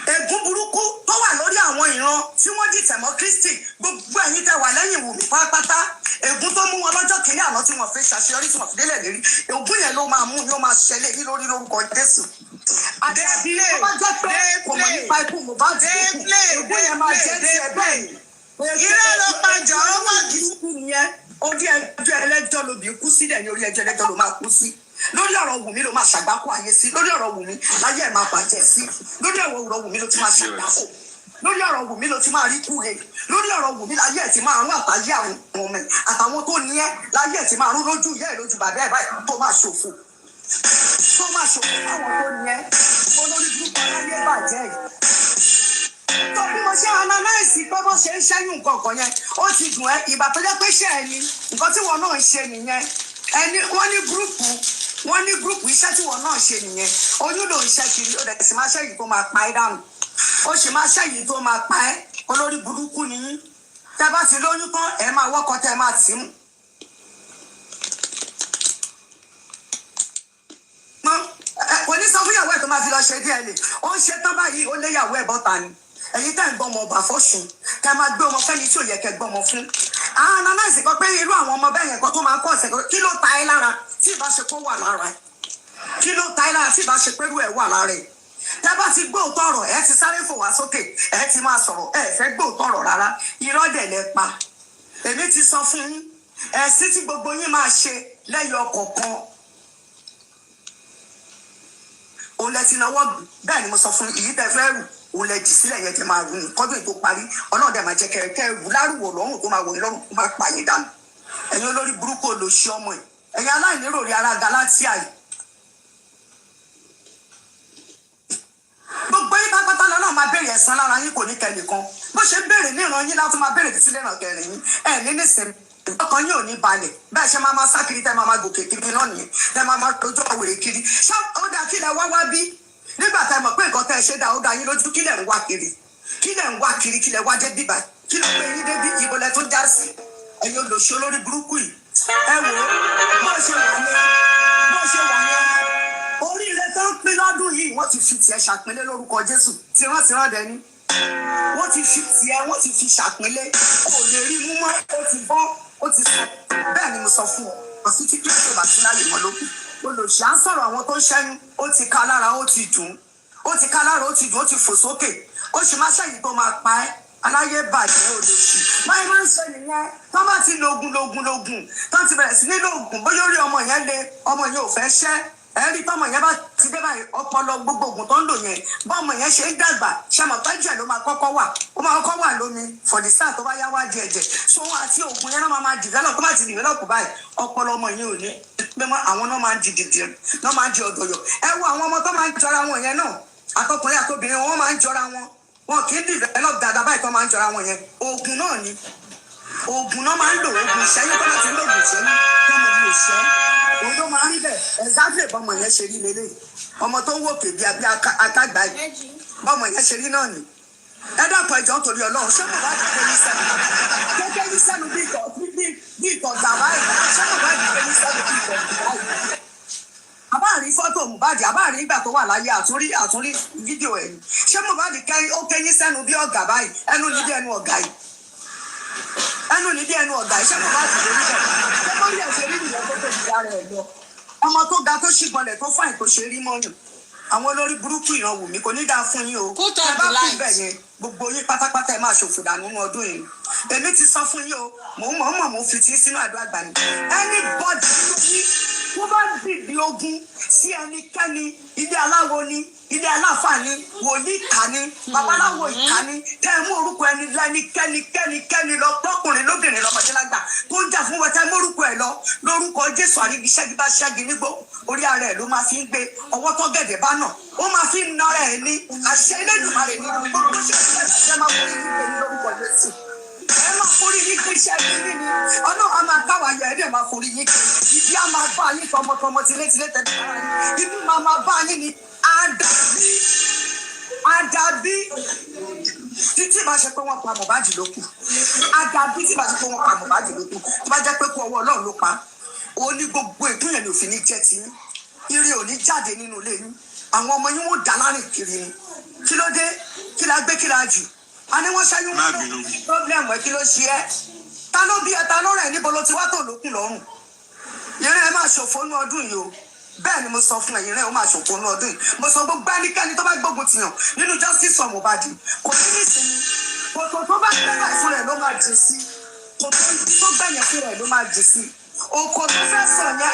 ègún burúkú tó wà lórí àwọn ìran tí wọ́n dìtẹ̀ mọ́ Kristi gbogbo ẹ̀yin tẹ́ wà lẹ́yìn Wùmí pátápátá ègún tó mú wọn lọ́jọ́ kìíní àná tí wọ́n fi ṣàṣeyọrí tí wọ́n fi délẹ̀ lérí ègún yẹn ló máa mú yóò máa ṣẹlẹ̀ yín lórí lórúkọ Jésù. àdàbí tó bá jẹ́ pé kò mọ̀ nípa ikú Mohbad ègún yẹn máa jẹ́ ti ẹ bẹ́ẹ̀ ni irọ́ ló pa jọ owó nìyẹn orí ẹjọ́ ẹlẹ́jọ́ lóbi kú sí dẹ̀ ní orí ẹjọ́ ẹlẹ́jọ́ ló máa kú sí lórí ọ̀rọ̀ Wùmí ló máa ṣàgbákò ayé sí lórí ọ̀rọ̀ Wùmí láyé ẹ̀ máa bàjẹ́ sí lórí ọ̀rọ̀ Wùmí ló ti máa ṣàgbákò lórí ọ̀rọ̀ Wùmí ló ti máa rí kúre lórí ọ̀rọ̀ Wùmí láyé ẹ̀ ti máa rún àtàyé àwọn ọmọ ẹ̀ àtàwọn tó ní ẹ́ láyé ẹ̀ ti máa rún lójú ìyá ẹ̀ lójú bàbá ẹ̀ báyìí tó máa ṣòfò fáwọn tó ní ẹ́ wọn lórí burúkú láyé bàjẹ́ yìí. tó bí mo ṣe analyse pé bó ṣe ń ṣẹ́yìn nǹkan kan yẹn ó ti dùn ẹ́ ìgbà tó jẹ́ pé ṣe ẹ̀ ni nǹkan tí wọn náà ń ṣe nìyẹn ẹni wọ́n ní gúrùpù iṣẹ́ tí wọn náà ṣe nìyẹn oyún ló ń ṣe kiri ó dẹ̀ sì máa ṣẹ́yìn tó máa pa ẹ́ dànù ó sì máa ṣẹ́yìn tó máa pa ẹ́ olórí burúkú nìyí tẹ́ bá ti lóyún tán ẹ máa wọ́kọ tẹ́ máa tì mú. kò ní sọ fún ìyàwó ẹ̀ tó máa fi lọ ṣe DNA ó ń ṣe tán báyìí ó lé ìyàwó ẹ̀ bọ́ta ni ẹ̀yin tẹ́ ń gbọ́ ọmọ ọba fọ́sùn kẹ́ máa gbé ọmọ fẹ́ni tí ò yẹ kẹ́ gbọ́ ọmọ fún. àwọn análáìsì kan pé irú àwọn ọmọ bẹ́ẹ̀ yẹn kan tó máa ń kọ́ ọ̀sẹ̀ kan kí ló ta ẹ́ lára tí ìbáṣepọ̀ wà lára ẹ̀ kí ló ta ẹ́ lára tí ìbáṣepọ̀ irú ẹ̀ wà lára ẹ̀ tẹ́ bá ti gbóòótọ́ ọ̀rọ̀ ẹ ti sáré fò wá sókè ẹ ti máa sọ̀rọ̀ ẹ fẹ́ gbóòótọ́ ọ̀rọ̀ rárá irọ́ dẹ̀ lẹ pa èmi ti sọ fún yín ẹ̀sìn tí gbogbo yín máa ṣe lẹ́yọ kọ̀ọ̀kan òun lẹ ti náwó bẹ́ẹ̀ ni mo sọ fún ìyí tẹ́ fẹ́ rù òun lẹ jì sílẹ̀ yẹn ti máa rù ní kọ́dún ètò parí ọlọ́dẹ máa jẹ́ kẹ́ rù lárùwò lọ́rùn tó máa wọ̀ lọ́rùn tó máa pa yín dànù ẹ̀yin olórí burúkú olóṣì ọmọ ẹ̀ ẹ̀yin aláìnírò rí ara galatia yìí gbogbo yín pápátá lọ́nà máa béèrè ẹ̀san lára yín kò ní kẹ́nìkan bó ṣe béèrè ní ìran yín láti máa béèrè títí lẹ́nà kẹrin yín ẹ̀ ní nísìnyí ọkàn yín ò ní balẹ̀ bẹ́ẹ̀ ṣe máa sá kiri tẹ́ máa gòkè kiri náà nìyẹn tẹ́ máa tójú àwèrè kiri ṣá ó dáa kí lẹ wá bí nígbà tẹ́ mọ̀ pé nǹkan tẹ́ ṣe dá ó dá yín lójú kí lẹ̀ ń wá kiri kí lẹ̀ wá dé bíbá kí ló pé yín débi ìbọlẹ̀ tó já sí ẹ̀yin olóṣèlú olórí burúkú yìí ẹ wò ó bó ṣe wà yẹn oríire tó ń pín lọ́dún yìí wọ́n ti fi tiẹ̀ ṣàpínlẹ̀ lórúkọ Jésù tìrán dẹni wọ́n ti fi tiẹ̀ wọ́n ti fi ṣàpínlẹ̀ kò lè rí mú mọ́ ó ti bọ́ ó ti sọ bẹ́ẹ̀ ni mo sọ fún ọ ọ̀sìn tí kí ló bá sí láyé mọ́ lókun olùṣà ń sọ̀rọ̀ àwọn tó ń ṣẹ́yún ó ti ká lára ó ti dùn ó ti fò sókè ó sì máa ṣẹ́yìn tó máa pa ẹ́ aláyé bàjẹ́ olóṣì báyìí máa ń ṣe nìyẹn tó bá ti lògùn tó ti bẹ̀rẹ̀ sí ní lògùn bóyá orí ọmọ yẹn le ọmọ yẹn ò fẹ́ ṣẹ́ ẹ̀rí tọ́mọ yẹn bá ti dé báyìí ọpọlọ gbogbo oògùn tó ń lò yẹn bọ́mọ yẹn ṣe ń dàgbà ṣàmọ̀ pẹ́jù ẹ̀ ló máa kọ́kọ́ wà ó máa kọ́kọ́ wà lómi for the start tó bá yá wá di ẹ̀jẹ̀ so wọn àti oògùn yẹn náà máa develop tó bá ti develop báyìí ọpọlọ ọmọ yẹn ò ní pé àwọn náà máa ń di dìdì náà máa ń di ọ̀dọ̀yọ̀ ẹ wo àwọn ọmọ tó máa ń jọra wọn yẹn náà àtọkùnrin àtobìnrin wọn máa ń jọra wọn kì í develop dáadáa báyìí tó máa ń jọra wọn yẹn oògùn náà ni oògùn náà máa ń lò oògùn ìṣẹ́yìn tó bá ti ń lò oògùn ìṣẹ́yìn tó mọ̀ ní ìṣẹ́ òun ló máa ń rí bẹ́ẹ̀ exactly bọ́mọ yẹn ṣe rí lélẹ̀ ọmọ tó ń wò kè bí akágbá yìí bọ́mọ yẹn ṣe rí náà ni ẹ dàpọ̀ ẹ̀jọ̀ torí Ọlọ́run ṣé mo bá ti gbé ní sẹ́nu kékeré ní sẹ́nu bí ìtọ̀ gbàgbá yìí ṣé mo bá ti gbé ní sẹ́nu bí ìtọ̀ gbàgbá yìí àbá rí fọ́tò Mohbad àbá rí ìgbà tó wà láyé àtúrí fídíò ẹ̀ ṣé Mohbad ó kéyìn sẹ́nu bí ọ̀gá báyìí ẹnu ní bí ẹnu ọ̀gá yìí ṣé Mohbad ló rí bẹ́ẹ̀ ṣé bó rí ẹ̀ṣẹ̀ rí nìyẹn tó tóbi dára ẹ̀ lọ ọmọ tó ga tó ṣìgbọnlẹ̀ tó fàìn tó ṣe rí mọ́yàn àwọn olórí burúkú ìran Wùmí kò ní dáa fún yín o ẹ bá kú bẹ́ẹ̀ yẹn gbogbo yín pátápátá ẹ máa ṣòfò dànù nínú ọdún yìí èmi ti sọ fún yín o mò ń fi tí sínú àdúrà gbà ní anybody lóyún wọ́n bá dìde ogun sí ẹnikẹ́ni ilé aláwo ni ilé aláfáà ni wòlíì ìkà ni babaláwo ìkà ni tẹ́ ẹ mú orúkọ ẹni lẹ́nikẹ́ni lọ pọ́kùnrin lóbìnrin lọ́mọdé lágbà tó ń jà fún wọn tẹ́ ẹ mú orúkọ ẹ lọ lórúkọ Jésù àríbi ṣẹ́gi bá ṣẹ́gi nígbó orí ara ẹ̀ ló máa fi ń gbé ọwọ́ tó gẹ̀dẹ̀ bá nà ó máa fi ń nara ẹ̀ ní àṣẹ Elédùmarè ní gbogbo ṣe máa forí ní pẹ̀lú lórúkọ Jésù ẹ máa forí yín kí iṣẹ́ mi ní ọ̀nà a máa káwáyọ ẹ̀dẹ̀ máa forí yín kí ibi a máa bá yín tọmọtọmọ tilétilé tẹ̀lé ibi máa bá yín ní àdàbí títí bá ṣe pé wọ́n pa Mohbad ló kù àdàbí tí bá ṣe pé wọ́n pa Mohbad ló kù tó bá jẹ́ pé kó ọwọ́ Ọlọ́run ló pa ó ní gbogbo ètò yẹn lòfin ní jẹ́ ti yín ire ò ní jáde nínú ilé yín àwọn ọmọ yín wọ́n dá lárìn kiri ni kí ló dé kí la gbé kí la jù a ní wọ́n ṣẹ́yún wọn problem ẹ̀ kí ló ṣe ẹ́ ta ló bí ẹ ta ló rẹ̀ níbo ló ti wá tó lókun lọ́rùn ìrìn ẹ máa ṣòfò ní ọdún yìí o bẹ́ẹ̀ ni mo sọ fún ẹ̀yin rẹ̀ ó máa ṣòfò ní ọdún yìí mo sọ gbogbo ẹnikẹ́ni tó bá gbógun tìyàn nínú justice for Mohbad kò ní nísìnyí kòtò tó bá gbẹ́gbẹ́ fún rẹ̀ ló máa jẹ sí kòtò tó gbẹ̀yìn fún rẹ̀ ló máa jẹ sí oko tó fẹ́ sọ yẹn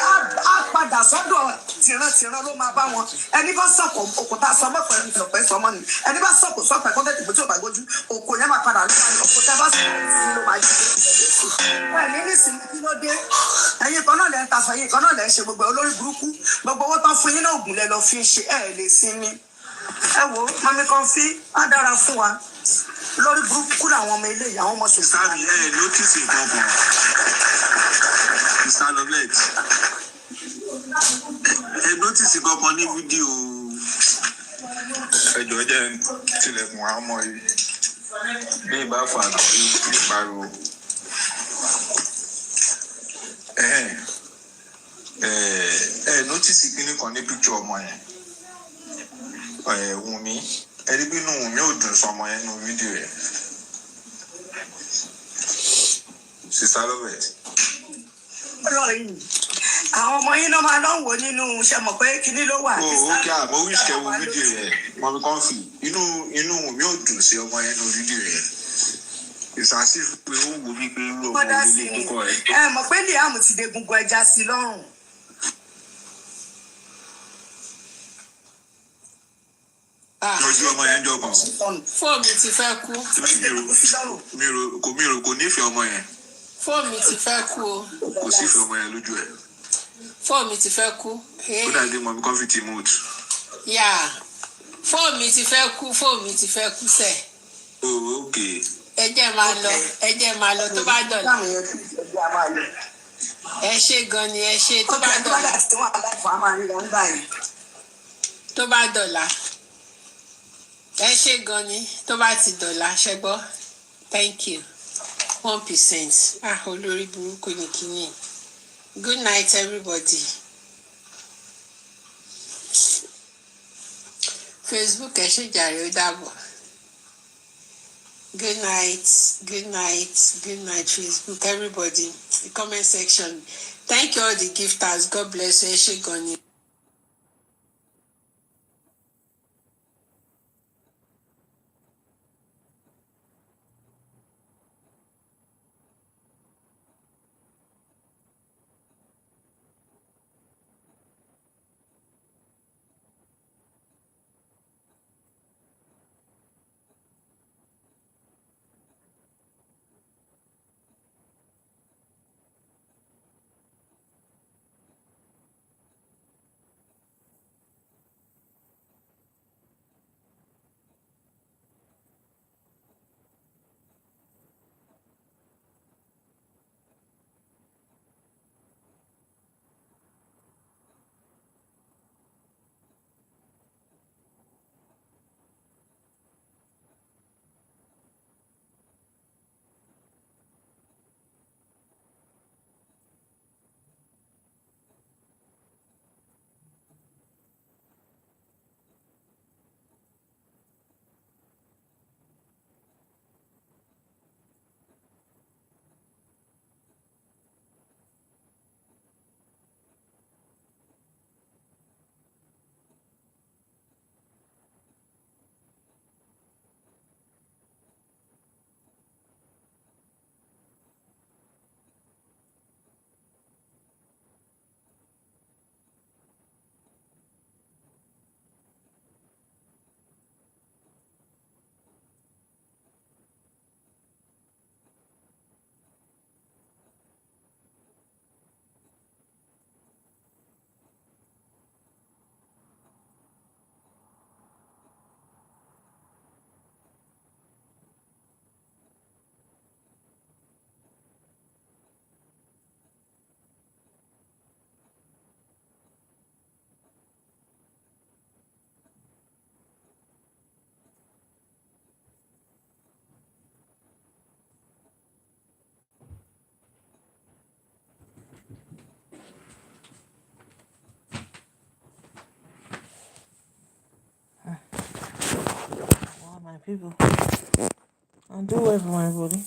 á padà sọ́dọ̀ tìrantìran ló máa bá wọn ẹni bá sọ̀kò oko tá a sọ mọ́ pẹ̀lú ìfọ̀pẹ́ sọmọ ni ẹni bá sọ̀kò sọ̀pẹ́ kó tètè tí ò bá gbójú oko yẹn máa padà lọ́wọ́ oko tẹ́ bá sọ̀rọ̀ ló máa yí ẹ̀ ní nísìnyí kí ló dé ẹ̀yin kan náà lẹ́ ń ta fẹ́ ẹ̀yin kan náà lẹ́ ń ṣe gbogbo olórí burúkú gbogbo owó tán fún yín náà ògùn lẹ lọ fi ń ṣe ẹ̀ lè sinmi ẹ wo mami kan fi á dára fún wa lórí burúkú làwọn ọmọ ilé ìyàwó ọmọ ṣòfò. sábì lótìsì kankan mr lovet lótìsì kankan ní fídíò ẹjọ jẹ tilẹ̀kùn àwọn ọmọ yìí bí ìbá fà lọ yìí pariwo lótìsì kínní kan ní píkṣọ ọmọ yẹn Wummi ẹni bínú Wummi ò dùn sọmọ yẹn nínú fídíò yẹn sister lovet. àwọn ọmọ yín náà máa lọ wò nínú ṣe mọ̀ pé kinní ló wà. ó kí àmọ́ wíṣ kẹ́ wo fídíò yẹn mọ̀mí kan fi inú Wummi ò dùn sí ọmọ yẹn nínú fídíò yẹn ìsàsí pé ó wò mí pé irú ọmọ ilé kókó rẹ. ẹ mọ̀ pé Liam ti dé gungun ẹja sí lọ́rùn. lójú ọmọ yẹn jọ kàn. fóònù ti fẹ́ kú. mi rò kò nífẹ̀ẹ́ ọmọ yẹn. fóònù ti fẹ́ kú o. kò sífẹ̀ẹ́ ọmọ yẹn lójú ẹ̀. fóònù ti fẹ́ kú. ó dàbí mọ̀mí kan fi ti mood. yà fóònù ti fẹ́ kú fóònù ti fẹ́ kú sẹ̀. ok. ẹ jẹ́ máa lọ tó bá dọ̀la. ẹ ṣe gan ni ẹ ṣe tó bá dọ̀la. tó bá dọ̀la. ẹ ṣe gan ni tó bá ti dọ̀la ṣẹgbọ́ thank you 1%. olórí burúkú ni kíní. Good night, everybody. Facebook ẹ ṣe jàre ó dàbọ̀. Good night, good night, good night, Facebook, everybody. The comment section. Thank you all the gifters. God bless you. Ẹ ṣé gan ni. My people, I'll do well for my body.